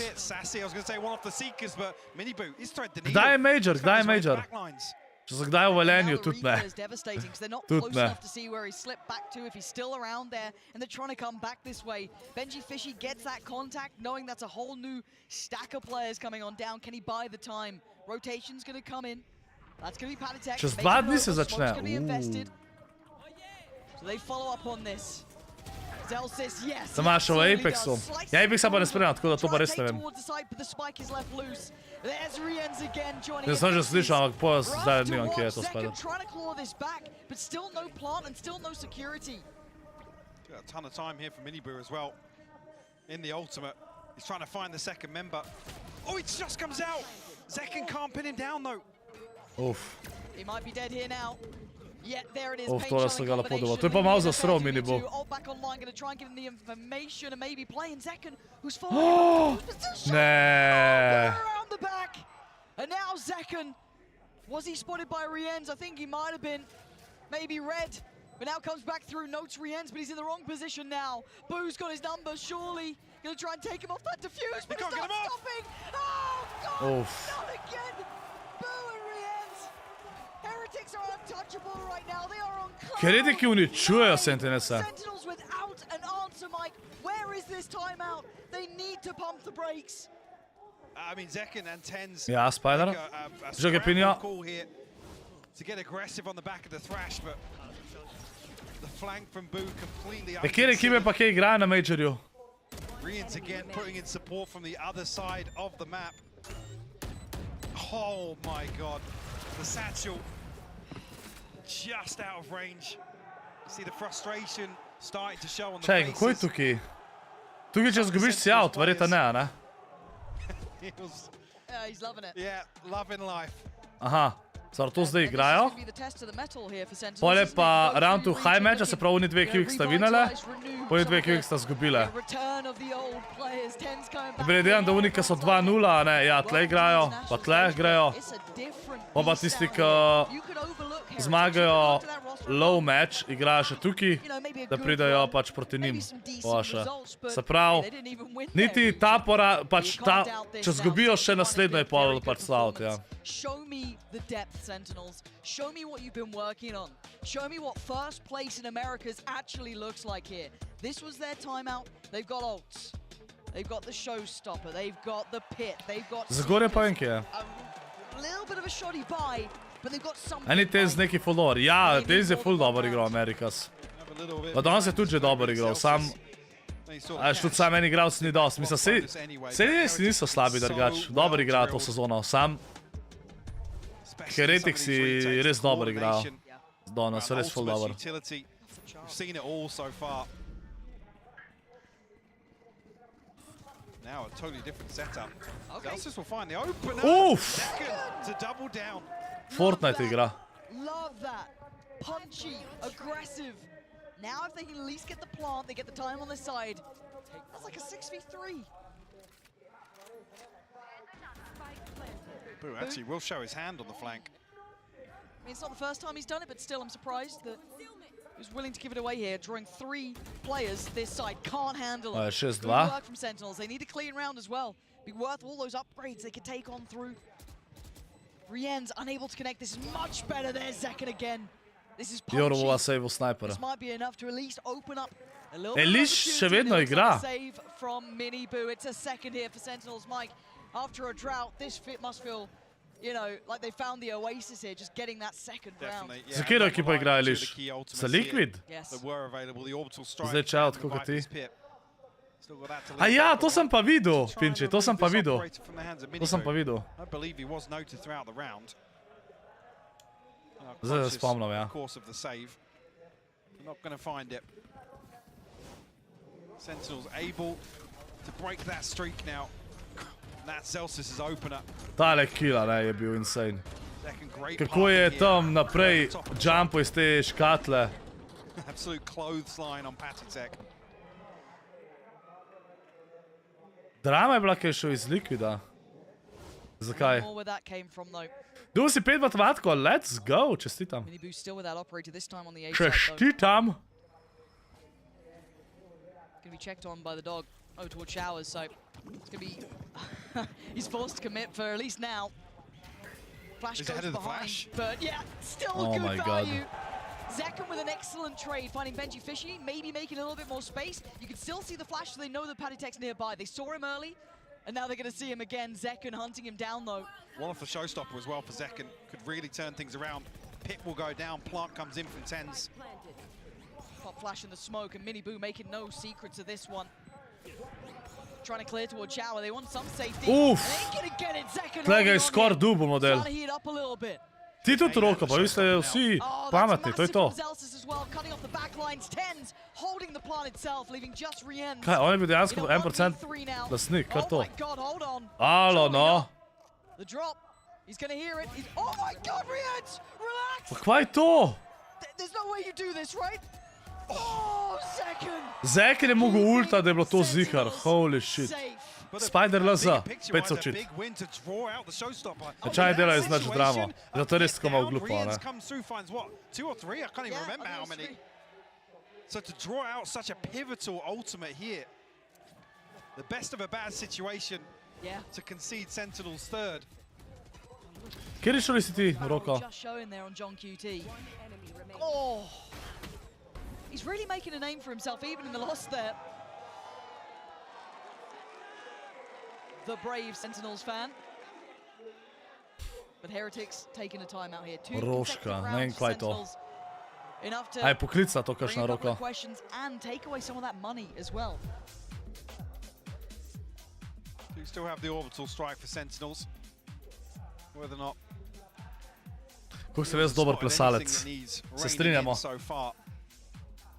Kdaj je Major, kdaj je Major? Če so kdaj v Velenju, tudi ne. Tudi ne. Benji Fishy gets that contact, knowing that's a whole new stack of players coming on down. Can he buy the time? Rotation's going to come in. That's going to be Patatek. Čez 2 dni se začne. So they follow up on this. Sem imaš še v Apexu. Ja, Apexa pa ne spremljam, tako da to pa res ne vem. Ne sem že slišal, ampak po zdaj nimam, kje je to spada. A ton of time here for Miniboo as well. In the ultimate, he's trying to find the second member. Oh, it just comes out! Zekken can't pin him down though. Uf. He might be dead here now. Yeah, there it is. Uf, tole sem ga lepo dobil. To je pa malo zasrov Miniboo. Ne. And now Zekken, was he spotted by Rienz? I think he might have been. Maybe Red. But now comes back through, notes Rienz, but he's in the wrong position now. Boo's got his number, surely. Gonna try and take him off that defuse, but it's not stopping! Oh, God! Not again! Boo and Rienz! Heretics are untouchable right now, they are on cloud! Heretiki uničujejo Sentinelse. Sentinels without an answer, Mike. Where is this timeout? They need to pump the brakes. I mean, Zekken and Tens. Ja, Spider. Žoge pinja. To get aggressive on the back of the Thrash, but the flank from Boo completely. Kjer ekipe pa kaj igrajo na Majorju? Rienz again putting in support from the other side of the map. Oh my God, the satchel just out of range. See the frustration starting to show on the faces. Čaj, kako je tukaj? Tukaj če zgubiš si out, verjetno ne, ne? He's loving it. Yeah, loving life. Aha. Zdaj to zdaj igrajo. Pole pa round to high matcha, se pravi, oni dve ekipi, ki sta vinale, oni dve ekipi, ki sta zgubile. Predvidevam, da oni, ki so 2-0, ne, ja, tle igrajo, pa tle grejo. Pa tisti, ki zmagajo low match, igrajo še tukaj, da pridajo pač proti njim. Se pravi, niti ta pač ta, če zgubijo še naslednjo je pol pač slavt, ja. Show me the depth, Sentinels. Show me what you've been working on. Show me what first place in Americas actually looks like here. This was their timeout. They've got ults. They've got the showstopper. They've got the pit. They've got Zagorje pa vem, kje je. a little bit of a shoddy buy, but they've got something. Eni Tez neki full dober. Ja, Tez je full dober igral Amerikas. Pa danes je tudi že dober igral, sam... tudi sam en igralc ni dost. Mislim, se niso slabi drugač. Dober igra to sezono, sam... Heretik si res dober igral. Danes, res full dober. Now a totally different setup. Zelsis will find the opener. Oof! To double down. Fortnite igra. Love that. Punchy, aggressive. Now if they can at least get the plant, they get the time on their side. That's like a 6v3. Boo actually will show his hand on the flank. I mean, it's not the first time he's done it, but still I'm surprised that he's willing to give it away here, drawing 3 players this side. Can't handle it. 6-2. Good work from Sentinels. They need a clean round as well. Be worth all those upgrades they could take on through. Rien's unable to connect. This is much better. There's Zekken again. This is punchy. This might be enough to at least open up a little bit of še opportunity. vedno Looks like igra. a save from Mini Boo. It's a second here for Sentinels. Mike, after a drought, this fit must feel, you know, like they found the oasis here, just getting that second round. Za katero ekipo igra Eliš? Za Liquid? Yes. Zdaj čao, tako kot ti. A ja, to sem pa videl, Pinči, to sem pa videl. To sem pa videl. Zdaj se spomnim, ja. Sentinels able to break that streak now. That Zelsis' opener. Tale killa, ne, je bil insane. Kako je tam naprej jumpo iz te škatle. Absolute clothesline on Patitek. Drama je bila, ki je šel iz Liquida. Zakaj? More where that came from though. Dal si 5 matematiko, let's go, čestitam. Mini Boo still with that operator, this time on the A side though. Čestitam. Gonna be checked on by the dog over towards Showers, so it's gonna be he's forced to commit for at least now. Flash goes behind, but yeah, still good value. Zekken with an excellent trade, finding Benji fishy, maybe making a little bit more space. You can still see the flash, so they know the Patitek's nearby. They saw him early, and now they're gonna see him again. Zekken hunting him down though. One off the showstopper as well for Zekken. Could really turn things around. Pit will go down, Plant comes in from Tens. Pop flash in the smoke, and Mini Boo making no secrets of this one. Trying to clear towards Shower, they want some safety. Oof! They ain't gonna get it, Zekken Tle ga je skoraj dubl model. trying to heat up a little bit. Ti tudi roko, pa vi ste vsi pametni, to je to. Kaj, on je bil dejansko 1% lasnik, kar to. Alo, no. Pa kva je to? Zekken je mogel ulta, da je bilo to zihar, holy shit. SpiderLZ, 5 se učit. Čaj delajo znač dramo. Zato je res tako malo glupo, ne? So to draw out such a pivotal ultimate here, the best of a bad situation to concede Sentinel's third. Kjer je šli si ti, Roko? Oh, he's really making a name for himself, even in the loss there. The brave Sentinels fan. But Heretics taking a time out here. Roška, ne vem kva je to. Aj, poklicna to kakšna Roko. And take away some of that money as well. You still have the orbital strike for Sentinels. Whether or not Kako se res dober plesalec. Se strinjamo.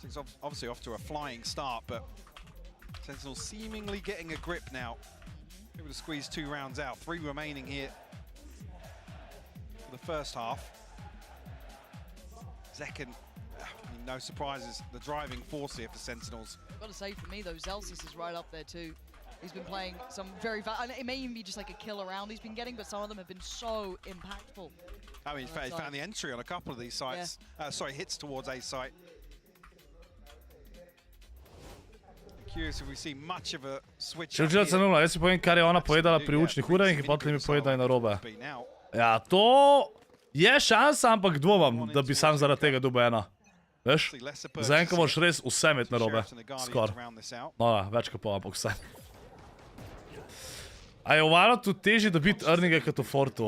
It's obviously off to a flying start, but Sentinels seemingly getting a grip now. Able to squeeze 2 rounds out. 3 remaining here for the first half. Zekken, no surprises, the driving force here for Sentinels. Got to say for me though, Zelsis is right up there too. He's been playing some very, and it may even be just like a kill around he's been getting, but some of them have been so impactful. I mean, he found the entry on a couple of these sites. Sorry, hits towards A site. Curious if we see much of a switch. Če včeraj cenilo, jaz si povem, kar je ona povedala pri učnih urah in potem mi povedala narobe. Ja, to je šansa, ampak dvomam, da bi sam zaradi tega dobil ena. Veš? Zaenkrat moraš res vse imeti narobe. Skor. No da, več kot pol, ampak vse. A je v Valotu težje dobiti earninge kot v Fortu?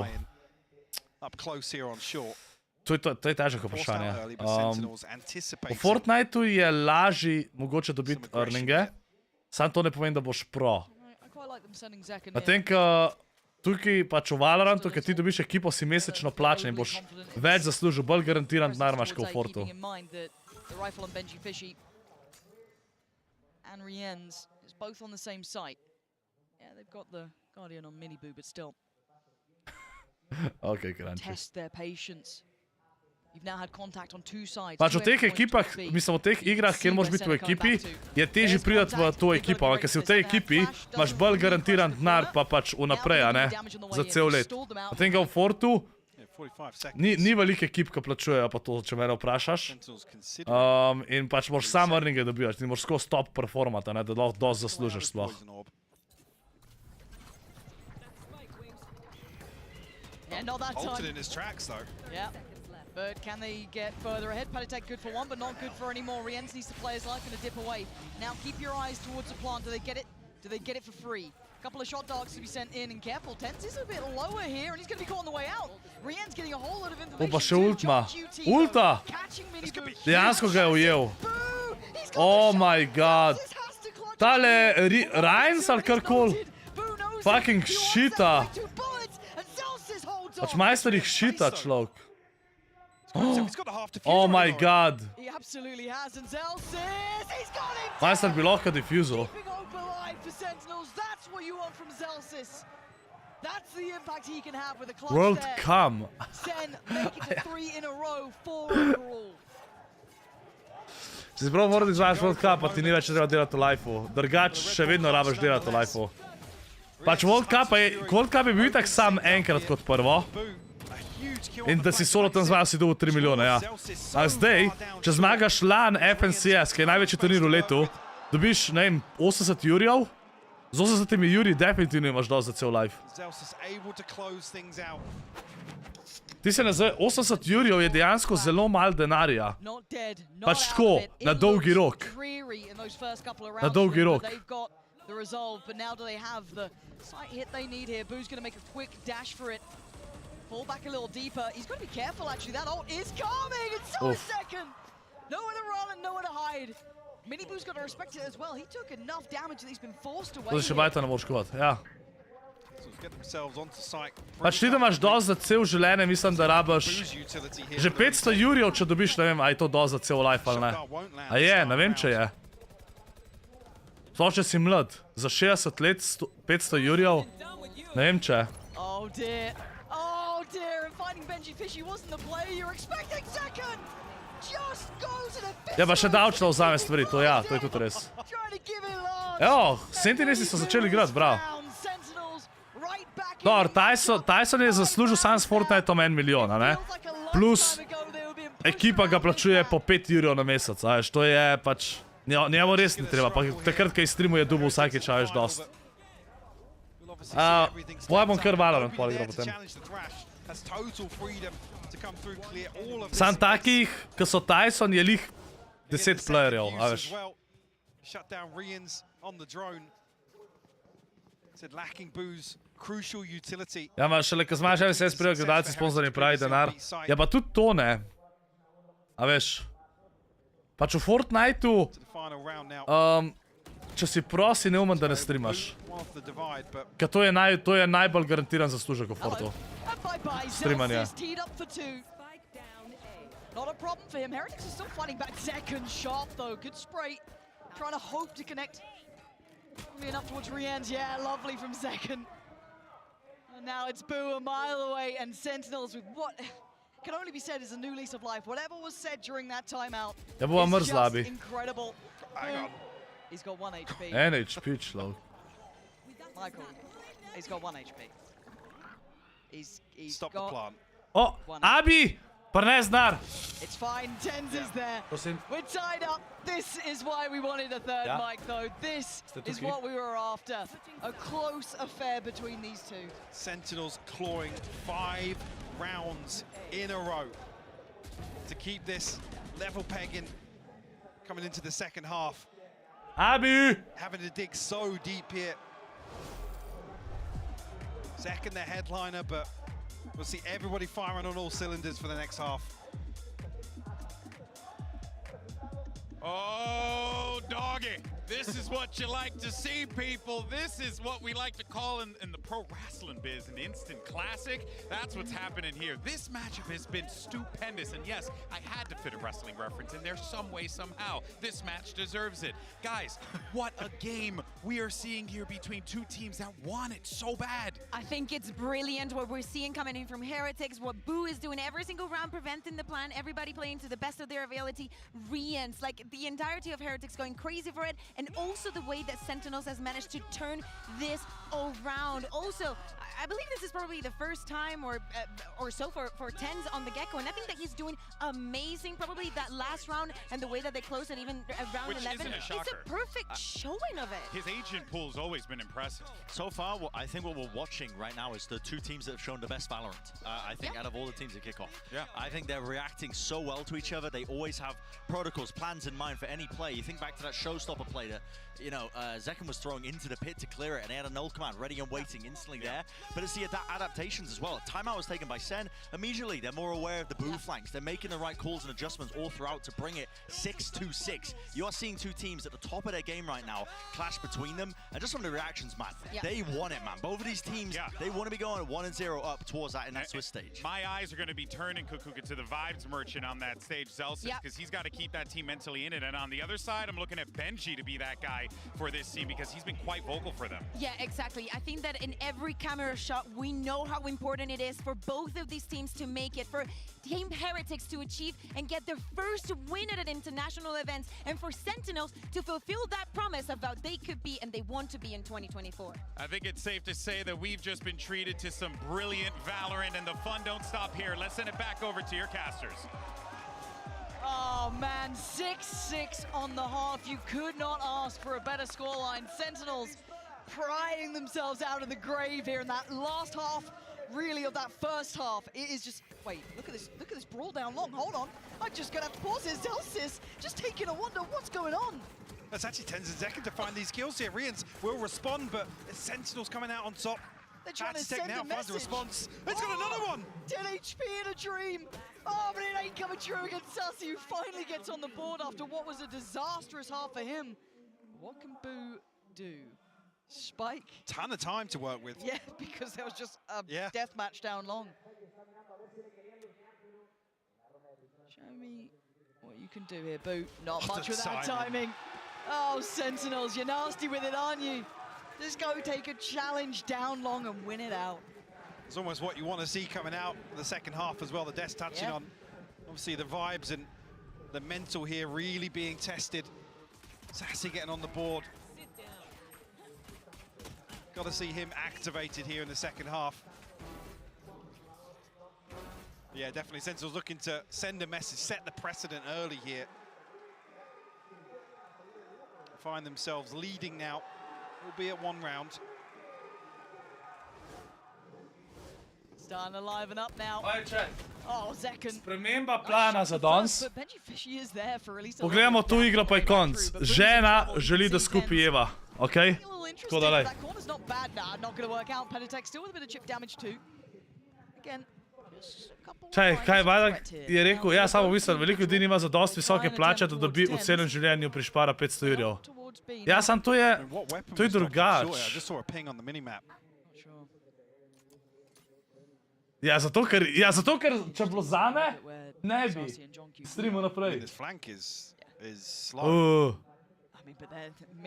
To je težko vprašanje. V Fortniteu je lažje mogoče dobiti earninge, sam to ne pomeni, da boš pro. Medtem, ko tukaj pač v Valorantu, ker ti dobiš ekipo, si mesečno plačen in boš več zaslužil, bolj garantiran denar imaš kot v Fortu. Ok, kranči. Pač v teh ekipah, mislim v teh igrah, kjer moraš biti v ekipi, je težje priti v to ekipo, ampak ker si v tej ekipi, imaš bolj garantiran denar pa pač vnaprej, a ne, za cel let. Potem ga v Fortu, ni veliko ekip, ki plačujejo pa to, če mene vprašaš. In pač moraš sam earninge dobivati, ti moraš skozi top performati, a ne, da lahko dosti zaslužiš sploh. Altered in his tracks though. Yeah. But can they get further ahead? Palitek good for one, but not good for any more. Rienz needs to play his life and a dip away. Now keep your eyes towards the plant. Do they get it? Do they get it for free? A couple of shot dogs to be sent in, and careful. Tense is a bit lower here, and he's going to be caught on the way out. Rienz getting a whole lot of information. Pa še ultima. Ulta! Dejansko ga je ujel. Oh my god. Tale Reinz ali karkoli. Fucking shita. Pač majster jih shita, človek. Oh my god. Majster bi lahko diffusal. World Come. Če si prav moral izvajati World Cup, pa ti ni več treba delati v life-u. Drugač še vedno rabaš delati v life-u. Pač World Cup je bil itak sam enkrat kot prvo. In da si solo tam zmajal, si dobil 3 milijone, ja. A zdaj, če zmagaš LAN FNCS, ki je največji turnir v letu, dobiš, ne vem, 80 jurjev. Z 80 jurji definitivno imaš dosti za cel life. Ti se ne zdaj, 80 jurjev je dejansko zelo malo denarja. Pač tako, na dolgi rok. Na dolgi rok. The resolve, but now do they have the slight hit they need here? Boo's going to make a quick dash for it. Fall back a little deeper. He's got to be careful, actually. That ult is coming! It's so a second! Nowhere to run and nowhere to hide. Mini Boo's got to respect it as well. He took enough damage that he's been forced away. To še bajta ne moraš kovati, ja. Pač ti da imaš dosti za cel življenje, mislim, da rabaš že 500 jurjev, če dobiš, ne vem, a je to dosti za cel life ali ne. A je, ne vem, če je. Sploh, če si mlad, za 60 let 500 jurjev, ne vem če. Oh dear, and finding Benji Fishy wasn't the player you're expecting. Second, just goes in a bit. Ja, pa še davčno vzame stvari, to ja, to je tudi res. Evo, Sentinelse so začeli igrati, bravo. Dobar, Tyson je zaslužil sam s Fortniteom 1 milijon, a ne? Plus, ekipa ga plačuje po 5 jurjev na mesec, a veš, to je pač... Njemu res ne treba, pa takrat, kaj streamuje dubu vsake čaješ dost. Poja bom kar Valorant poligral potem. Sam takih, ko so Tyson, je lih 10 playerjev, a veš. Ja, ma šele, ko zmaš MSS prijo gledalci sponzorni pravi denar. Ja, pa tudi to ne. A veš. Pač v Fortniteu, če si pro, si neumen, da ne streamaš. Ker to je najbolj garantiran zaslužek v Fortu. Streamanje. Not a problem for him. Heretics is still fighting back. Second shot, though. Good spray. Trying to hope to connect. Moving up towards Rienz. Yeah, lovely from second. And now it's Boo a mile away, and Sentinels with what can only be said is a new lease of life. Whatever was said during that timeout is just incredible. He's got 1 HP. 1 HP, človek. Michael, he's got 1 HP. He's Stop got... the plant. O, Abi! Prnes denar! It's fine, Tens is there. Prosim. We're tied up. This is why we wanted a third Yeah. mic, though. This Ste is tukaj? what we were after. A close affair between these two. Sentinels clawing 5 rounds in a row to keep this level pegging coming into the second half. Abi! Having to dig so deep here. Second the headliner, but we'll see everybody firing on all cylinders for the next half. Oh, doggy. This is what you like to see, people. This is what we like to call in the pro wrestling biz an instant classic. That's what's happening here. This matchup has been stupendous. And yes, I had to fit a wrestling reference in there some way, somehow. This match deserves it. Guys, what a game we are seeing here between two teams that want it so bad. I think it's brilliant what we're seeing coming in from Heretics, what Boo is doing every single round, preventing the plan, everybody playing to the best of their ability. Rians, like the entirety of Heretics going crazy for it, and also the way that Sentinels has managed to turn this around. Also, I believe this is probably the first time or so for Tens on the get-go, and I think that he's doing amazing. Probably that last round and the way that they closed it, even round Which 11, isn't a it's shocker. a perfect showing of it. His agent pool's always been impressive. So far, I think what we're watching right now is the two teams that have shown the best Valorant. I think out of all the teams that kick off. Yeah. I think they're reacting so well to each other. They always have protocols, plans in mind for any play. You think back to that showstopper play that, you know, Zekken was throwing into the pit to clear it, and they had a null command ready and waiting instantly there. But it's the adaptations as well. Timeout was taken by Sen. Immediately, they're more aware of the Boo flanks. They're making the right calls and adjustments all throughout to bring it 6-2-6. You are seeing two teams at the top of their game right now clash between them. And just from the reactions, man, they want it, man. Both of these teams, they want to be going 1-0 up towards that in that Swiss stage. My eyes are going to be turning, Kukuka, to the vibes merchant on that stage, Zelsis, because he's got to keep that team mentally in it. And on the other side, I'm looking at Benji to be that guy for this team because he's been quite vocal for them. Yeah, exactly. I think that in every camera shot, we know how important it is for both of these teams to make it, for Team Heretics to achieve and get their first win at an international event, and for Sentinels to fulfill that promise of how they could be and they want to be in 2024. I think it's safe to say that we've just been treated to some brilliant Valorant, and the fun don't stop here. Let's send it back over to your casters. Oh man, 6-6 on the half. You could not ask for a better scoreline. Sentinels prying themselves out of the grave here in that last half, really, of that first half. It is just, wait, look at this brawl down long. Hold on, I'm just gonna have to pause this. Zelsis just taking a wonder what's going on. That's actually Tens and Zekken to find these kills here. Rians will respond, but it's Sentinels coming out on top. They're trying to send a finds message. a response. It's got another one! 10 HP in a dream. Oh, but it ain't coming true against Sassy, who finally gets on the board after what was a disastrous half for him. What can Boo do? Spike? Ton of time to work with. Yeah, because there was just a death match down long. Show me what you can do here, Boo. Not much with that timing. Oh, Sentinels, you're nasty with it, aren't you? Just go take a challenge down long and win it out. It's almost what you want to see coming out the second half as well. The death touching on, obviously, the vibes and the mental here really being tested. Sassy getting on the board. Got to see him activated here in the second half. Yeah, definitely. Sentinels looking to send a message, set the precedent early here. Find themselves leading now, albeit one round. Starting to liven up now. Oh, Zekken. Sprememba plana za danes. But Benji Fishy is there for at least a Pogledamo tu igro pa je konc. Žena želi, da skupaj jeva. Okay? Tako da lej. That corner's not bad. Nah, not going to work out. Penitech still with a bit of chip damage too. Again, just a couple. Čaj, kaj Vadak je rekel? Ja, samo mislim, veliko ljudi nima za dosti visoke plače, da dobi v celem življenju prišpara 500 €. Ja, sam to je drugač. Ja, zato ker, če bilo zame, ne bi. Strimo naprej.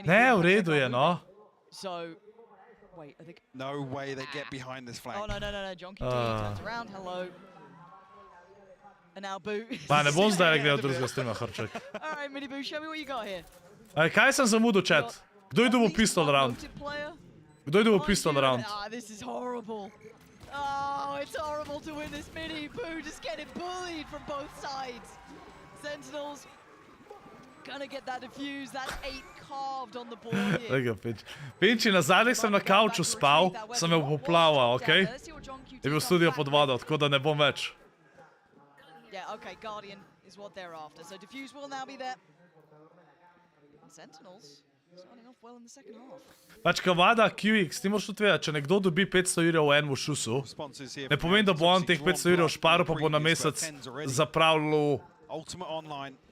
Ne, v redu je, no. No way they get behind this flank. Oh, no. Jonky D turns around, hello. And now Boo. Pa, ne bom zdaj gledal drugega streama, Hrček. All right, Mini Boo, show me what you got here. Kaj sem zamudil, chat? Kdo je dobil pistol round? Kdo je dobil pistol round? Ah, this is horrible. Oh, it's horrible to win this mini. Boo just getting bullied from both sides. Sentinels gonna get that defuse. That's 8 carved on the board here. Lega, Pinči, na zadnjih sem na kauču spal, sem me poplaval, okej? Je bil studio pod vodo, tako da ne bom več. Yeah, okay, Guardian is what they're after. So defuse will now be there. Sentinels starting off well in the second half. Pač kavada QX, ti moraš tudi vedeti, če nekdo dobi 500 jurjev v enem šusu, ne pomeni, da bo on teh 500 jurjev šparil, pa bo na mesec zapravljal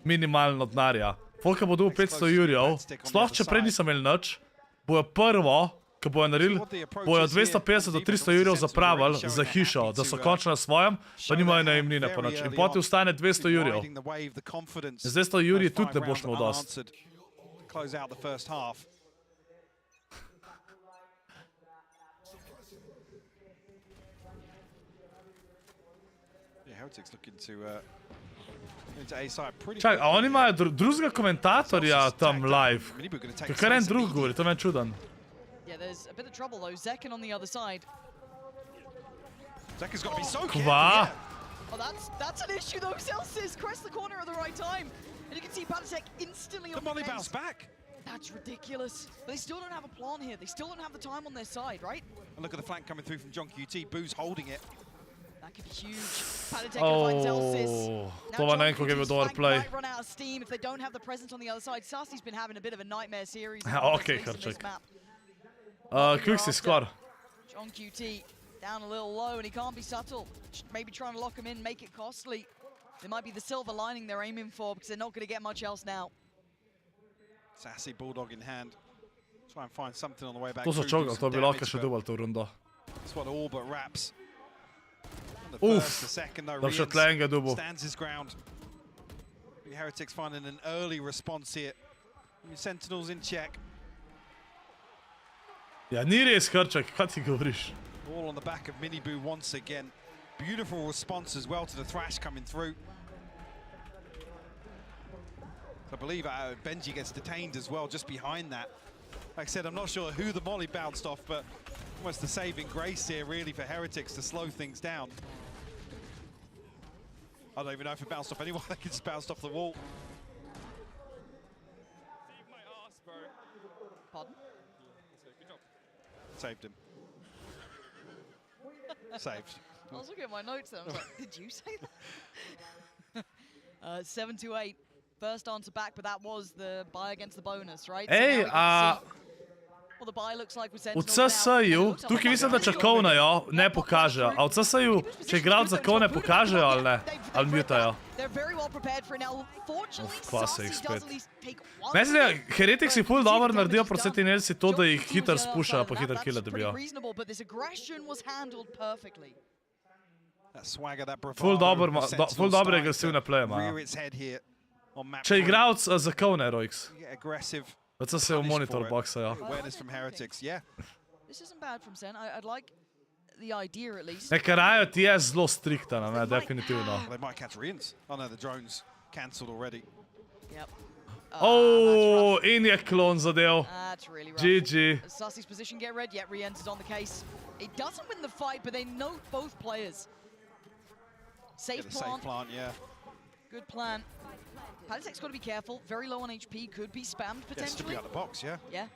minimalno denarja. Folka bo dobil 500 jurjev, sploh če prej nisem imel nič, bojo prvo, ko bojo naredili, bojo 250 do 300 jurjev zapravili za hišo, da so končno na svojem, pa nimajo najemnine po nič. In poti ostane 200 jurjev. Z 200 jurji tudi ne boš imel dost. Close out the first half. Yeah, Heretic's looking to into A side pretty. Čakaj, a oni imajo drugega komentatorja tam live. Kar en drug govori, to me čudan. Yeah, there's a bit of trouble though. Zekken on the other side. Zekken's got to be so careful. Kva? Oh, that's an issue though. Celsius crest the corner at the right time. And you can see Patasek instantly on the molly bounce back. That's ridiculous. But they still don't have a plan here. They still don't have the time on their side, right? And look at the flank coming through from John QT. Boo's holding it. That could be huge. Patasek can find Celsius. To var Nenko gave a door play. Might run out of steam if they don't have the presence on the other side. Sassy's been having a bit of a nightmare series. Okay, Karček. Quixi squad. John QT down a little low and he can't be subtle. Maybe trying to lock him in, make it costly. There might be the silver lining they're aiming for because they're not going to get much else now. Sassy bulldog in hand. Try and find something on the way back. To so čogal, to bi lahko še dobil to rundo. That's what all but wraps. The first, the second though, Rians stands his ground. The Heretics finding an early response here. Sentinels in check. Ja, ni res, Karček, kaj ti govoriš? All on the back of Miniboo once again. Beautiful response as well to the thrash coming through. I believe Benji gets detained as well just behind that. Like I said, I'm not sure who the molly bounced off, but almost the saving grace here really for Heretics to slow things down. I don't even know if it bounced off anyone. I think it just bounced off the wall. Pardon? Saved him. Saved. I was looking at my notes and I was like, did you say that? 7-8. First answer back, but that was the buy against the bonus, right? Ej, Well, the buy looks like v CSU, tukaj mislim, da če kovnajo, ne pokažejo. A v CSU, če igralci za kovne pokažejo ali ne? Ali mutajo? Kva se jih spet. Meni se da, Heretiksi ful dobro naredijo proti Sentinelsi to, da jih hitro spušajo, pa hitro kille dobijo. Ful dobre agresivne play imajo. Če igralc za kovne, Roix. V CSU monitor boxajo. Ne, Karajo ti je zelo striktan, ne, definitivno. Oh, in je klon zadev. GG. Sassy's position get red, yet re-enters on the case. It doesn't win the fight, but they note both players. Safe plant. Yeah. Good plan. Palitek's got to be careful. Very low on HP. Could be spammed potentially. Yes, to be out of the box, yeah. Yeah.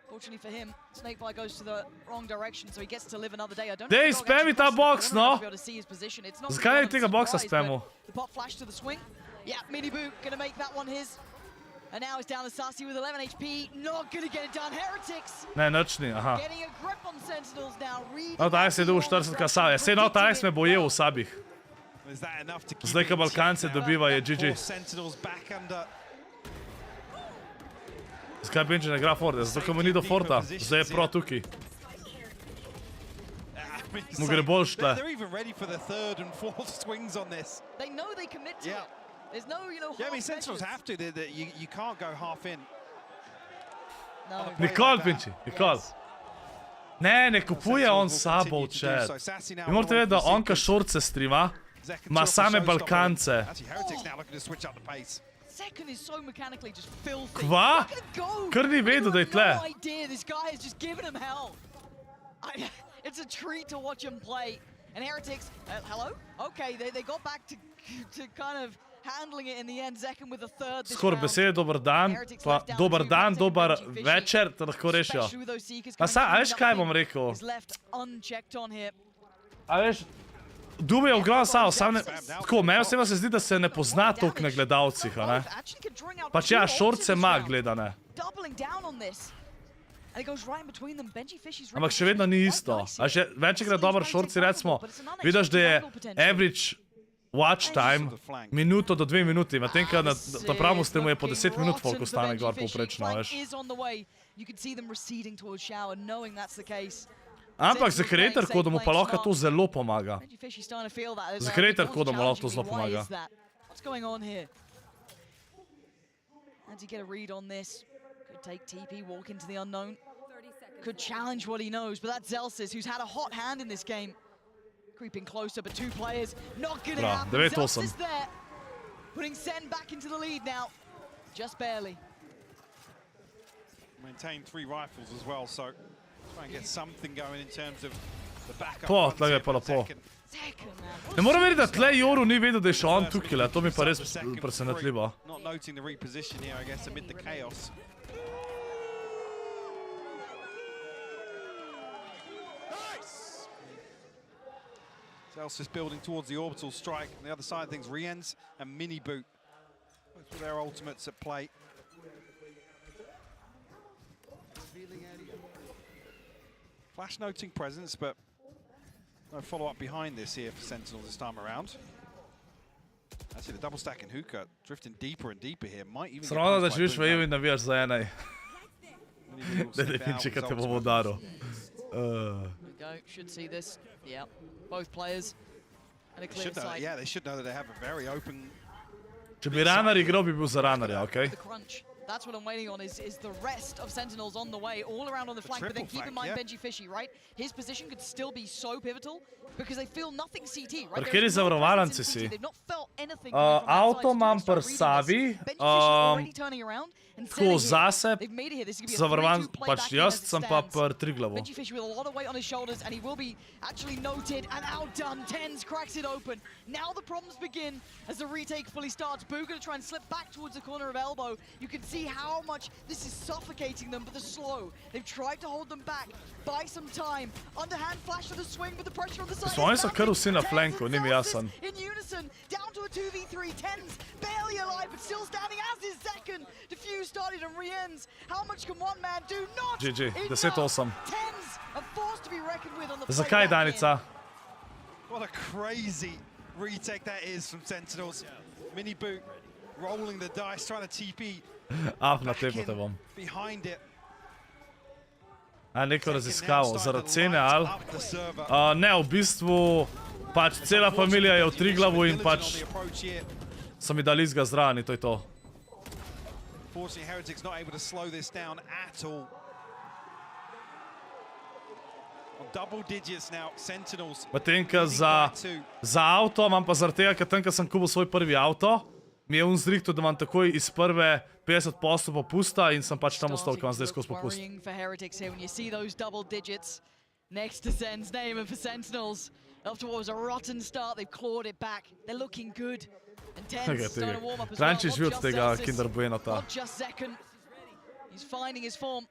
Fortunately for him, Snakebite goes to the wrong direction, so he gets to live another day. I don't Dej, spami ta box, no! Zakaj je tega boxa spamu? The pop flash to the swing. Yeah, Miniboo gonna make that one his. And now it's down to Sassy with 11 HP. Not gonna get it done. Heretics. Ne, nič ni, aha. Getting a grip on Sentinels now. No, ta je dobil 40 sabe. Sej no, ta me bojel v sabih. Zdaj, ko Balkance dobiva, je GG. Zakaj Benji ne igra Forda? Zato, ko mu ni do Forta. Zdaj je pro tukaj. Mu gre boljš tle. They're even ready for the third and fourth swings on this. They know they commit to it. There's no, you know, yeah, I mean, Sentinels have to. You can't go half in. No. Nikoli, Benji, nikoli. Ne kupuje on sabo v chat. Vi morate vedeti, da on, ka šorce streama, ima same Balkance. Second is so mechanically just filthy. Kva? Look at him go. Kar ni vedel, da je tle. No idea. This guy is just giving him hell. It's a treat to watch him play. And Heretics, hello? Okay, they got back to kind of handling it in the end. Zekken with a third this Skorp besede dober dan, pa dober dan, dober večer, te lahko rešijo. A veš kaj bom rekel? A veš, Dube je ogromno sam tako, meni osebno se zdi, da se ne pozna toliko na gledalcih, a ne? Pač ja, short se ima gledane. Ampak še vedno ni isto. A še večkrat dober short si recimo, vidiš, da je average watch time minuto do 2 minuti, medtem ko na pravem streamu je po 10 minut folk ostane gor povprečno, veš. Ampak za creator kodo mu pa lahko to zelo pomaga. Za creator kodo mu lahko to zelo pomaga. Take TP, walk into the unknown. Could challenge what he knows, but that's Zelsis, who's had a hot hand in this game. Creeping closer, but 2 players, not gonna happen. Zelsis there, putting Sen back into the lead now, just barely. Maintain 3 rifles as well, so try and get something going in terms of the backup. Po, tle je pa lepo. Ne moram veriti, da tle Joru ni vedel, da je še on tukaj, to mi pa res presenetljivo. Not noting the reposition here, I guess, amid the chaos. Zelsis building towards the orbital strike. On the other side of things, Riens and Mini Boot. Both with their ultimates at play. Flash noting presence, but no follow-up behind this here for Sentinels this time around. Actually, the double stack in hookah drifting deeper and deeper here. Might even Sravno, da živiš v EU in navijaš za enaj. Da ne pinče, kad te bom udaril. Should see this. Yeah, both players. And a clear sight. Yeah, they should know that they have a very open. Če bi runner igral, bi bil za runnerja, okej? That's what I'm waiting on is the rest of Sentinels on the way, all around on the flank, but then keep in mind Benji Fishy, right? His position could still be so pivotal because they feel nothing CT, right? Kjer zavarovalnice si? Auto imam pri Savi, tako zase, zavarovan pač jaz, sem pa pri Triglavu. Benji Fishy with a lot of weight on his shoulders and he will be actually noted and outdone. Tens cracks it open. Now the problems begin as the retake fully starts. Boo gonna try and slip back towards the corner of elbow. You can see how much this is suffocating them, but they're slow. They've tried to hold them back, buy some time. Underhand flash to the swing, but the pressure on the side. Oni so kar vsi na flanku, ni mi jasen. In unison, down to a 2v3. Tens barely alive, but still standing as is second. Diffuse started and re-ends. How much can one man do? Not GG, enough. 10-8. Tens are forced to be reckoned with on the Zakaj, Danica? What a crazy retake that is from Sentinels. Mini Boot rolling the dice, trying to TP. Na tepo te bom. Behind it. Neko raziskavo, zaradi cene ali? Ne, v bistvu pač cela familija je v Triglavu in pač so mi dali izga zraven in to je to. Fortunately, Heretics not able to slow this down at all. On double digits now, Sentinels. Potem, ko za avto imam pa zaradi tega, ker tam, ko sem kupil svoj prvi avto, mi je zrihtel, da imam takoj iz prve 50% popusta in sem pač tam ostal, ko imam zdaj skozi popust. Next to Zen's name and for Sentinels. After what was a rotten start, they've clawed it back. They're looking good. And Ten's starting to warm up as well. Krančiš bil od tega Kinder Buenota. Not just Zekken. He's finding his form.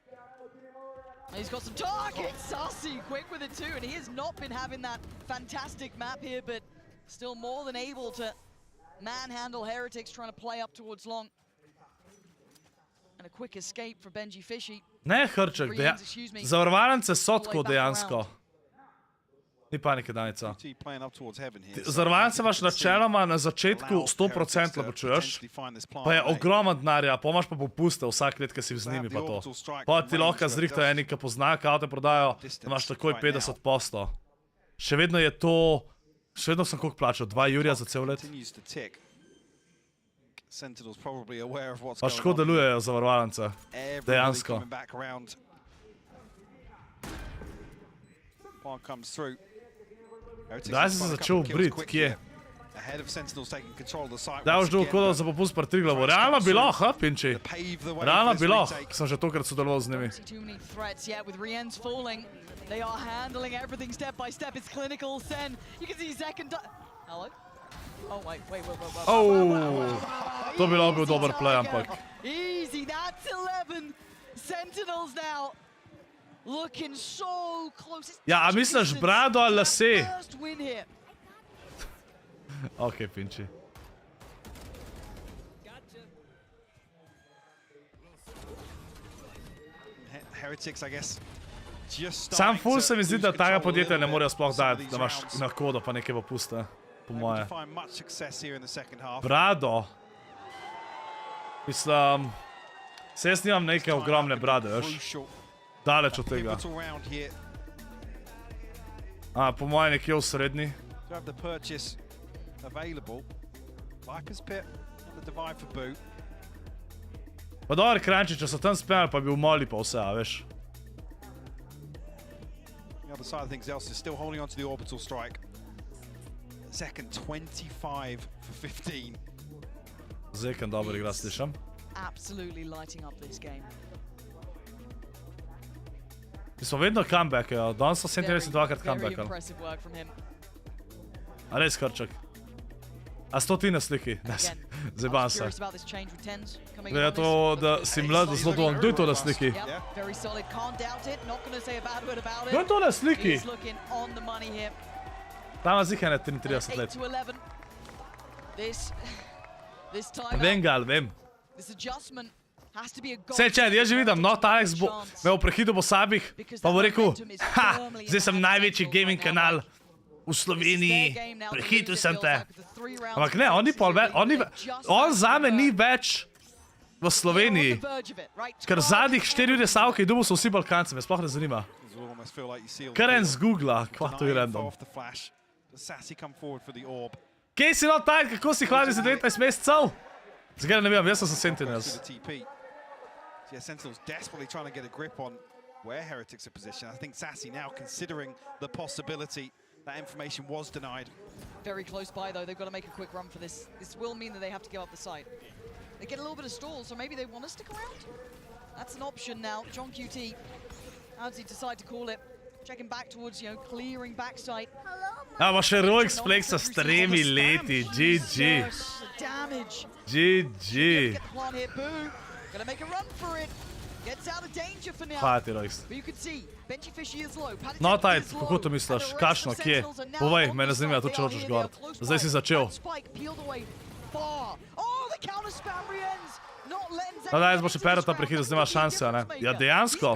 And he's got some targets. Sassy quick with it too. And he has not been having that fantastic map here, but still more than able to manhandle Heretics trying to play up towards long. And a quick escape for Benji Fishy. Ne, Hrček, zavarovalnice so tako dejansko. Ni panike, Danica. Zavarovalnice imaš načeloma na začetku 100% plačuješ, pa je ogromno denarja, pa imaš pa popuste vsak let, ki si z njimi pa to. Pa ti lahko zrihtajo eni, ki poznajo, kaj te prodajo, da imaš takoj 50%. Še vedno je to, še vedno sem koliko plačal, 2 jurja za cel let. Pa ško delujejo zavarovalnice, dejansko. Kdaj si se začel brit, kje? Ahead of Sentinels taking control of the site. Da, už dolgo kodo za popust par Triglavu. Realno bi lahko, Pinči. Realno bi lahko, sem že tokrat sodeloval z njimi. Too many threats yet with Rien's falling. They are handling everything step by step. It's clinical. Sen, you can see second. Hello? Oh, wait. Oh, to bi lahko bil dober play, ampak. Easy, that's 11. Sentinels now looking so close. Ja, a misliš brado ali lase? First win here. Ok, Pinči. Heretics, I guess. Sam ful se mi zdi, da tega podjetja ne morejo sploh dati, da imaš na kodo pa neke popuste, po moje. Brado. Mislim, se jaz nimam neke ogromne brade, veš. Daleč od tega. A, po moje nekje v srednji. Pa dober Kranči, če so tam spenjali, pa bi umoli pa vse, a veš. The other side of things, else is still holding on to the orbital strike. Second 25 for 15. Zeken dober igra, slišam. Absolutely lighting up this game. Mi smo vedno comebackajo, danes so Sentinelse dvakrat comebackali. A res, Krček? A sto ti na sliki? Zajban se. Gleda to, da si mlad, da zelo dovolj. Kdo je to na sliki? Kdo je to na sliki? Tam ima zihane 33 let. Vem ga, ali vem. Vse čed, jaz že vidim, no, Alex bo me v prehidu po sabih, pa bo rekel, ha, zdaj sem največji gaming kanal v Sloveniji, prehitil sem te. Ampak ne, on zame ni več v Sloveniji, ker zadnjih 4 ure savke in dubo so vsi Balkanci, me sploh ne zanima. Kar en z Googla, kva to je random. Kje si no taj, kako si hladi za 19 mesecev? Zgledaj ne vem, jaz sem Sentinelse. Yeah, Sentinels desperately trying to get a grip on where Heretics are positioned. I think Sassy now considering the possibility that information was denied. Very close by though, they've got to make a quick run for this. This will mean that they have to give up the site. They get a little bit of stall, so maybe they want to stick around? That's an option now. John QT, how does he decide to call it? Checking back towards, you know, clearing backside. A pa še Roix Flexa s 3 leti, GG. GG. Gonna make a run for it. Gets out of danger for now. Hvala ti, Roix. But you can see, Benchy Fishy is low. No, Tajt, kako to misliš? Kašno, kje? Povej, me ne zanima to, če hočeš govoriti. Zdaj si začel. No, daj, bo še Perota prehidel, zdaj ima šanse, ne? Ja, dejansko.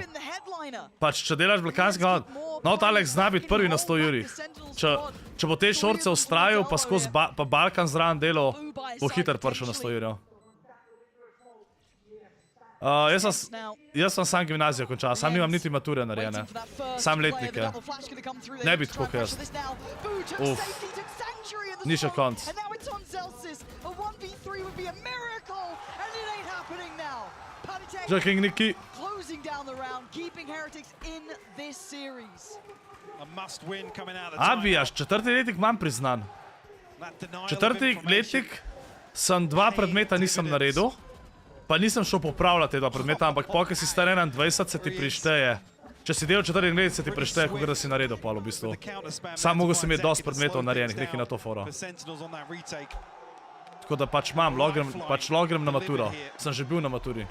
Pač, če delaš balkanski kanal, no, Alex zna biti prvi na 100 jurih. Če bo te šorce ustrajal, pa skozi Balkan zraven delal, bo hiter prišel na 100 jurjev. Jaz sem sam gimnazijo končal, sam nimam niti mature narejene. Sam letnike. Ne bi tako kaj jaz. Uf. Ni še konc. Že King Niki. Abijaš, 4. letnik imam priznan. 4. letnik sem 2 predmeta nisem naredil. Pa nisem šel popravljati te 2 predmeta, ampak pokaj si star 21 se ti prišteje. Če si del 4 let se ti prišteje, kot da si naredil pol v bistvu. Sam mogo si imeti dosti predmetov narejenih, nekaj na to foro. Tako da pač imam, logrem na maturo. Sem že bil na maturi.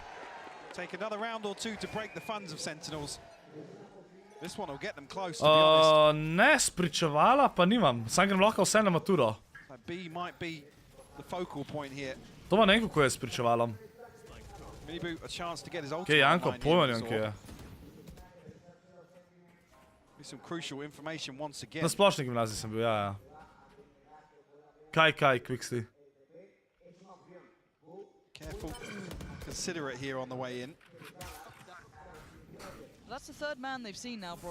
Ne, spričevala pa nimam. Sam grem lahko vse na maturo. To ima nekaj, ko je spričevalom. Kje, Janko, pojma njom, kje je. Na splošni gimnaziji sem bil, ja. Kaj, Quickly?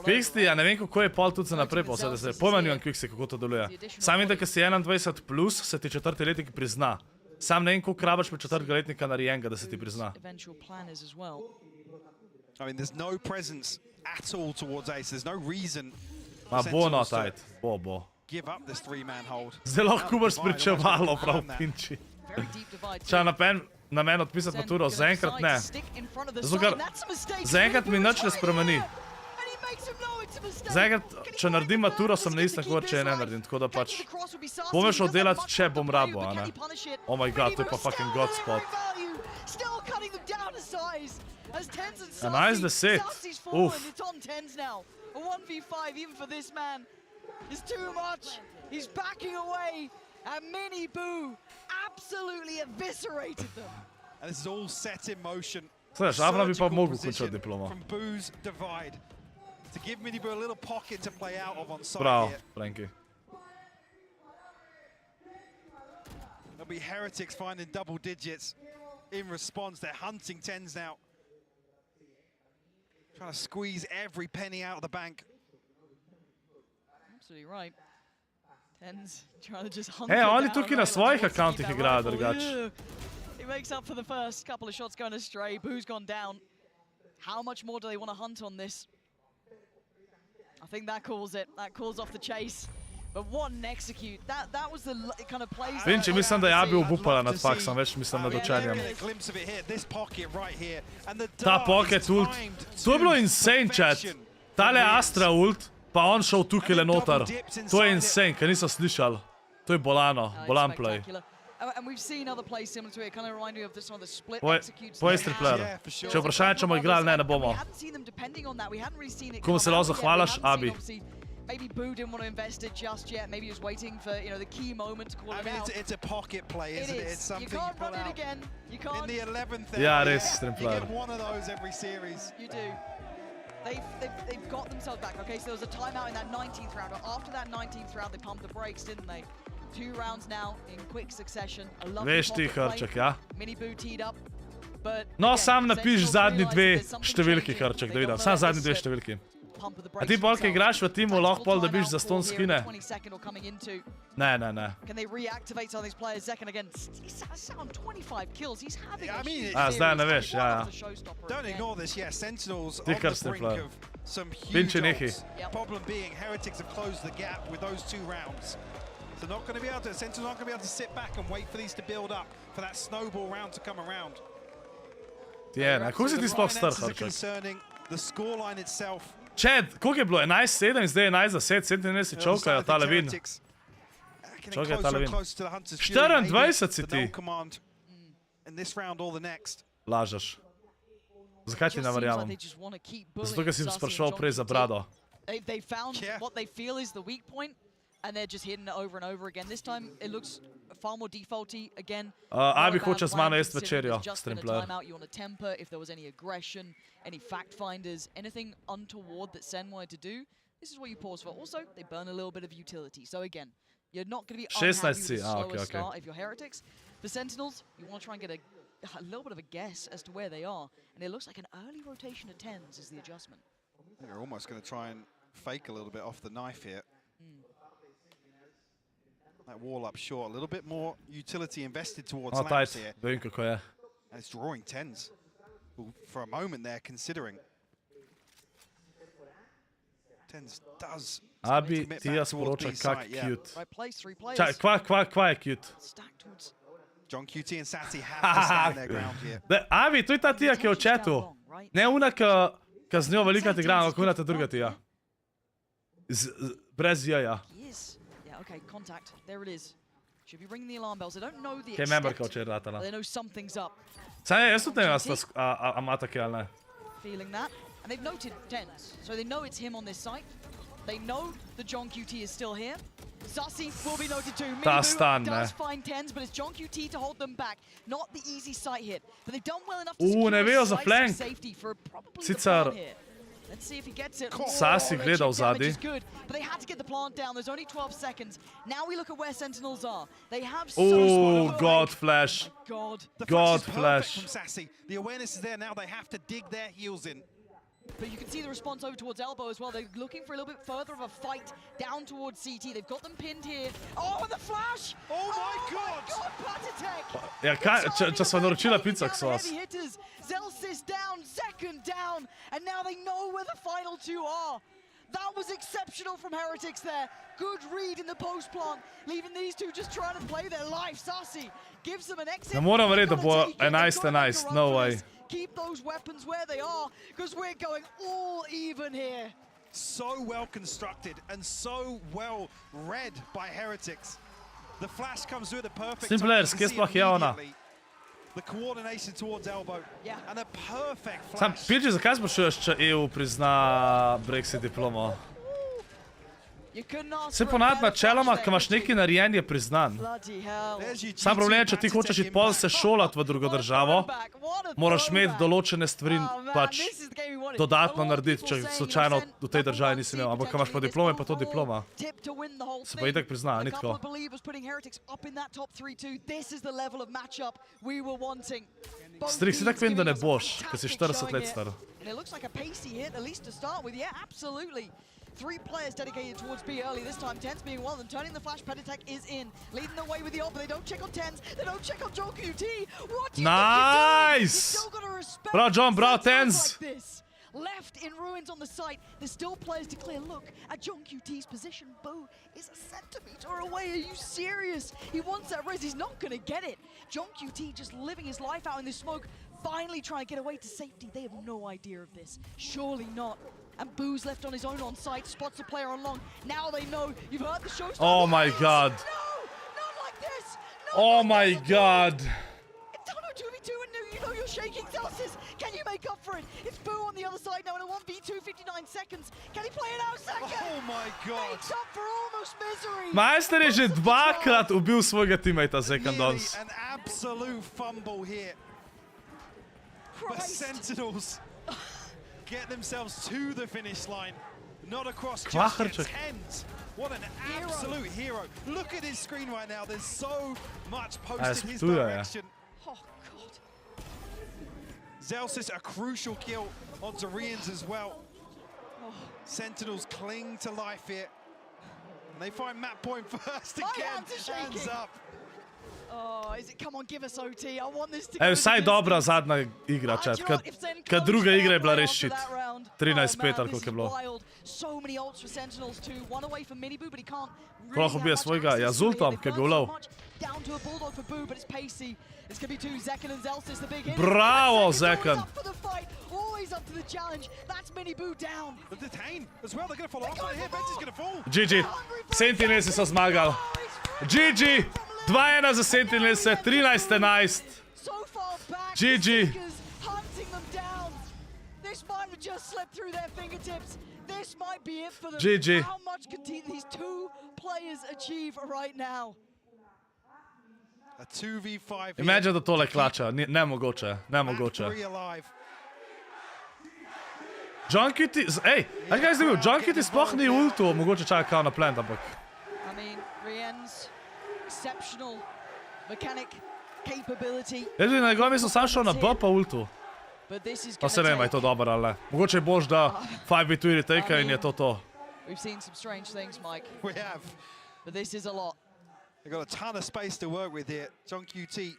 Quickly, ja, ne vem, kako je pol tudi za naprej pa vse, da se pojma njom, Quickly, kako to deluje. Sam vem, da ko si 21 plus, se ti 4. letnik prizna. Sam ne vem, koliko rabaš pri 4. letnika narejenega, da se ti prizna. Ma bo no, Tajt. Bo. give up this three-man hold. Zdaj lahko Kubar spričevalo prav pinči. Če na meni odpisati maturo, zaenkrat ne. Zato ker zaenkrat mi nič ne spremeni. Zaenkrat, če naredim maturo, sem na istem kot če je ne naredim, tako da pač bom šel delat, če bom rabo, a ne. Oh my god, to je pa fucking god spot. 11-10, uf. A 1v5 even for this man is too much. He's backing away, and Mini Boo absolutely eviscerated them. And this is all set in motion. Slaš, Avna bi pa mogel končati diploma. From Boo's divide to give Mini Boo a little pocket to play out of on side Bravo, here. Frankie. There'll be Heretics finding double digits in response. They're hunting tens now. Trying to squeeze every penny out of the bank. Absolutely right. Tens trying to just hunt. Hey, oni tukaj na svojih akauntih igrajo drugače. He makes up for the first couple of shots going astray. Boo's gone down. How much more do they want to hunt on this? I think that calls it. That calls off the chase. But what an execute. That was the kind of plays. Vinči, mislim, da je bil obupala nad faksom, več mislim nad učenjem. Ta pocket ult. To je bilo insane, chat. Tale Astra ult, pa on šel tukaj le notar. To je insane, ker nisem slišal. To je bolano, bolan play. And we've seen other plays similar to it, kind of remind you of some of the split executes. Pojestri player. Če vprašanje, če bomo igrali, ne bomo. Komu se lahko zahvalaš, Abi? Maybe Boo didn't want to invest it just yet. Maybe he was waiting for, you know, the key moment to call it out. It's a pocket play, isn't it? It's something you can't run it again. You can't. In the 11th yeah, area, it is stream you get one of those every series. You do. They've got themselves back. Okay, so there was a timeout in that 19th round. After that 19th round, they pumped the brakes, didn't they? 2 rounds now in quick succession. A lovely pocket Hrček, ja? Mini Boo teed up. But no, sam napiš zadnji dve številki, Hrček, da vidim. Sam zadnji dve številki. A ti pol, ki igraš v timu, lahko pol dobiš za stone skine? Ne, ne, ne. Zdaj ne veš, ja, ja. Ti kar ste player. Pinči nehi. Problem being, Heretics have closed the gap with those 2 rounds. So not going to be able to, Sentinels aren't going to be able to sit back and wait for these to build up, for that snowball round to come around. Ja, ne, kako si ti sploh star, Hrček? The scoreline itself. Chad, koliko je bilo? 11-7, zdaj 11-10, Sentinelse si čovkajo, tale vin. Čovkajo tale vin. 24 si ti. Lažeš. Zakaj ti ne verjamem? Zato, ker si spraševal prej za brado. They found what they feel is the weak point, and they're just hitting it over and over again. This time, it looks far more defaulty again. Abi hoče z mano jest večerjo, stream player. You want to temper if there was any aggression, any fact finders, anything untoward that Sen wanted to do. This is what you pause for. Also, they burn a little bit of utility. So again, you're not going to be unhappy with a slower start if you're Heretics. The Sentinels, you want to try and get a little bit of a guess as to where they are. And it looks like an early rotation of 10s is the adjustment. They're almost going to try and fake a little bit off the knife here. That wall up short, a little bit more utility invested towards lamps here. Vem kako je. And it's drawing 10s. Well, for a moment there, considering. 10s does. Abi ti ja sporoča kak cute. Right place, 3 players. Čaj, kva je cute? John QT and Sassy have to stand their ground here. Abi, to je ta tija, ki je v chatu. Ne una, ki z njo velikrat igram, kako una ta druga tija. Brez jaja. Okay, contact. There it is. Should be ringing the alarm bells. They don't know the extent, but they know something's up. Jaz tudi ne vem, a ima take ali ne. Feeling that. And they've noted 10s. So they know it's him on this site. They know the John QT is still here. Zassi will be noted too. Mini does find 10s, but it's John QT to hold them back. Not the easy site hit. But they've done well enough to secure safety for probably the plan here. Let's see if he gets it. Sasi gleda v zadnji. But they had to get the plant down. There's only 12 seconds. Now we look at where Sentinels are. They have so God flash. God flash. From Sassy. The awareness is there now. They have to dig their heels in. But you can see the response over towards Elbow as well. They're looking for a little bit further of a fight down towards CT. They've got them pinned here. Oh, and the flash! Oh my God! Patitech! Ja, kaj, če sva naročila pizza, k so vas. Zelsys down, second down, and now they know where the final 2 are. That was exceptional from Heretics there. Good read in the post plant, leaving these two just trying to play their life. Sassy gives them an exit. Ne moram verjeti, da They've bo gotta take it. They've 11, gotta make a 11, run no for way. this. Keep those weapons where they are, because we're going all even here. So well constructed and so well read by Heretics. The flash comes through at the perfect time. Simpler, You can kje see sploh je ona? immediately the coordination towards elbow. Yeah. And a perfect Sam, flash. Pilči, zakaj sprašuješ, če EU prizna Brexit diplomo? You couldn't ask Se for a ponavadi better načeloma, flash ko imaš there, nekaj narejen, je priznan. Bloody hell. There's your Sam G2 problem je, če ti back to hočeš take iti pol him se back. šolati v drugo državo, moraš imeti določene stvari pač dodatno narediti, če slučajno v tej državi nisi imel. Ampak ko imaš pa diplome, pa to diploma. Se pa itak prizna, ni tako. Strik, si tak vem, da ne boš, ker si 40 let star. And it looks like a pacey hit, at least to start with. Yeah, absolutely. 3 players dedicated towards B early this time. Tens being one of them. Turning the flash, pet attack is in. Leading the way with the ult, but they don't check on Tens. They don't check on John QT. What do you Nice! think you're doing? You still gotta respect Bravo, John, bravo, Sentinels Tens. like this. Left in ruins on the site. There's still players to clear. Look at John QT's position. Boo is a centimeter away. Are you serious? He wants that res. He's not gonna get it. John QT just living his life out in this smoke. Finally trying to get away to safety. They have no idea of this. Surely not. And Boo's left on his own on site, spots the player on long. Now they know. You've heard the show. Oh my god. No, not like this. Oh my god. It's on a 2v2 and you know you're shaking Celsius. Can you make up for it? It's Boo on the other side now in a 1v2, 59 seconds. Can he play it out second? Oh my god. Makes up for almost misery. Majster je že dvakrat ubil svojega teammata Second Nearly Dance. an absolute fumble here. But Christ. Sentinels get themselves to the finish line. Not across just Kvachertje. yet. Tens. What an absolute hero. Look at his screen right now. There's so much posted in his spooder, ja. direction. Oh, God. Zelsis, a crucial kill onto Rians as well. Sentinels cling to life here. And they find map point first My again. hands are shaking. Hands up. Oh, is it? Come on, give us OT. I want this to Ej, go vsaj the dobra distance. zadnja igra, Ah, čat. do you know what? If Zen Kad close druga fair igra je bila play res after shit. that round. 13-5 man, ali this koliko je is bilo. wild. So many ults for Sentinels too. One away from Miniboo, but he can't really Prav have ubije much svojega, ja, access z to it. ultom, They've ki je bil learned so low. much. Down to a bulldog for Boo, but it's pacey. It's gonna be 2 Zekken and Zelsis, the big hit. Bravo, Zekken's always Zekken. up for the fight, always up to the challenge. That's Miniboo down. The detain as well. They're going to fall off right here. Bench is going to fall. GG. Sentinelse so zmagali. Oh, it's GG. 2-1 za Sentinelse, 13-11. so far back. GG. The Seekers hunting them down. This might have just slipped through their fingertips. This might be it for them. GG. How much could these 2 players achieve right now? A 2v5 here. Imagine, da tole klača, nemogoče, Map nemogoče. 3 alive. John Kitty, ej, kaj je zdaj bil? John Kitty sploh ni ultu, mogoče čaka kao na plant, ampak... I mean, Rien's exceptional mechanic capability, Jaz bi na njegovem mestu sam šel na B pa ultu. but this is Pa se ne vem, je to dobro ali ne. Mogoče je bož, da 5v2 retake in je to. We've seen some strange things, Mike, We have. but this is a lot. They've got a ton of space to work with here. John QT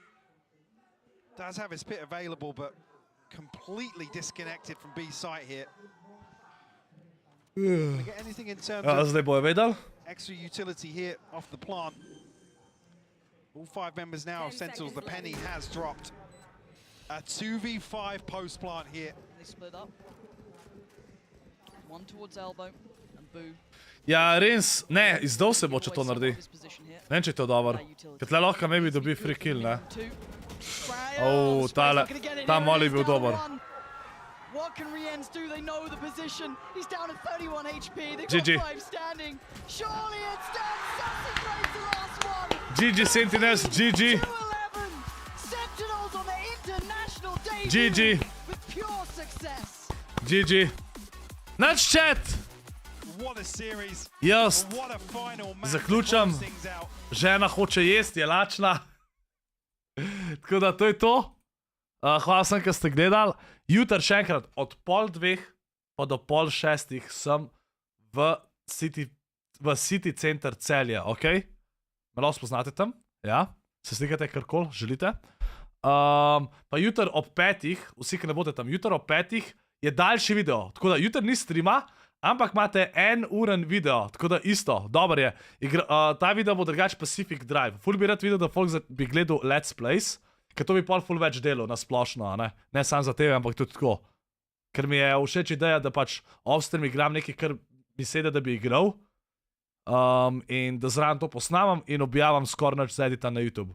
does have his pit available, but completely disconnected from B site here. Can we get anything in terms Ja, of zdaj bojo vedeli. extra utility here off the plant? All 5 members now of Sentinels. The penny has dropped. A 2v5 post plant here. They split up. One towards elbow and Boo. Ja, Rins, ne, izdal se bo, če to naredi. Ne vem, če je to dobro. Ker tle lahko maybe dobi free kill, ne? Oh, ta molly je bil dober. What can Riens do? They know the position. He's down at 31 HP. They've GG. got 5 standing. Surely it's done. Sassy plays the last one. GG Sentinels, GG. 2-11. Sentinels on their international debut GG. with pure success. GG. Nač chat! What a series. Jaz And what a final match. zaključam. to close things out. Žena hoče jesti, je lačna. Tako da to je to. Hvala sem, ker ste gledali. Jutri še enkrat od 12:30 pa do 5:30 sem v City Center Celje, ok? Me lahko spoznate tam, ja? Se slikate karkoli, želite? Pa jutri ob 5:00, vsi, ki ne boste tam, jutri ob 5:00 je daljši video. Tako da jutri ni streama, ampak imate 1 uren video, tako da isto, dober je. Ta video bo drugač Pacific Drive. Ful bi rad videl, da folk bi gledal Let's Plays, ker to bi pol ful več delal na splošno, ne sam za tebe, ampak tudi tako. Ker mi je všeč ideja, da pač off-stream igram nekaj, kar mi sede, da bi igral, in da zraven to posnamam in objavim ScorpLZ na YouTube.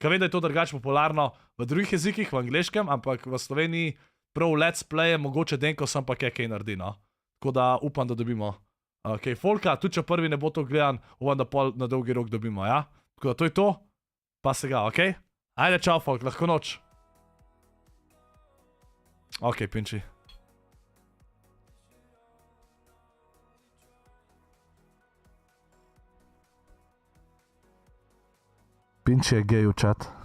Ker vem, da je to drugač popularno v drugih jezikih, v angleškem, ampak v Sloveniji prav Let's Play je mogoče denko sem pa kaj naredi, no. Tako da upam, da dobimo kaj folka, tudi če prvi ne bo to gledan, upam, da pol na dolgi rok dobimo, ja. Tako da to je to, pa se ga, okej? Ajde, čau folk, lahko noč. Okej, pinči. Pinči je gej v chat.